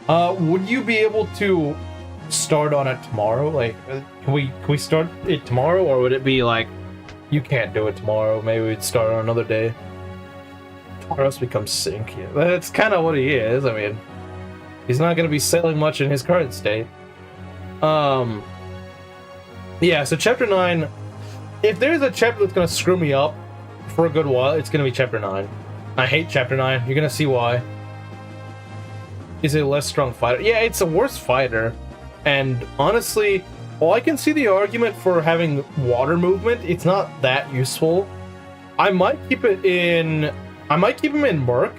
Would you be able to start on it tomorrow? Like, can we start it tomorrow, or would it be like, you can't do it tomorrow, maybe we'd start on another day? Taros becomes Sync. Yeah, that's kind of what he is. I mean, he's not going to be selling much in his current state. Yeah, so Chapter 9... If there's a chapter that's going to screw me up for a good while, it's going to be Chapter 9. I hate Chapter 9. You're going to see why. Is it a less strong fighter? Yeah, it's a worse fighter. And honestly, while I can see the argument for having water movement, it's not that useful. I might keep him in Merc,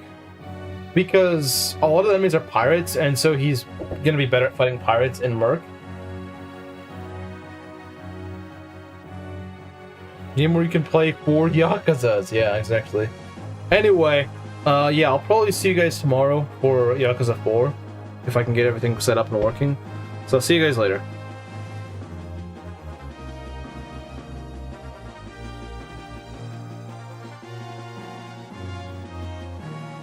because a lot of enemies are pirates, and so he's going to be better at fighting pirates in Merc. Game where you can play 4 Yakuzas. Yeah, exactly. Anyway, yeah, I'll probably see you guys tomorrow for Yakuza 4, if I can get everything set up and working. So I'll see you guys later.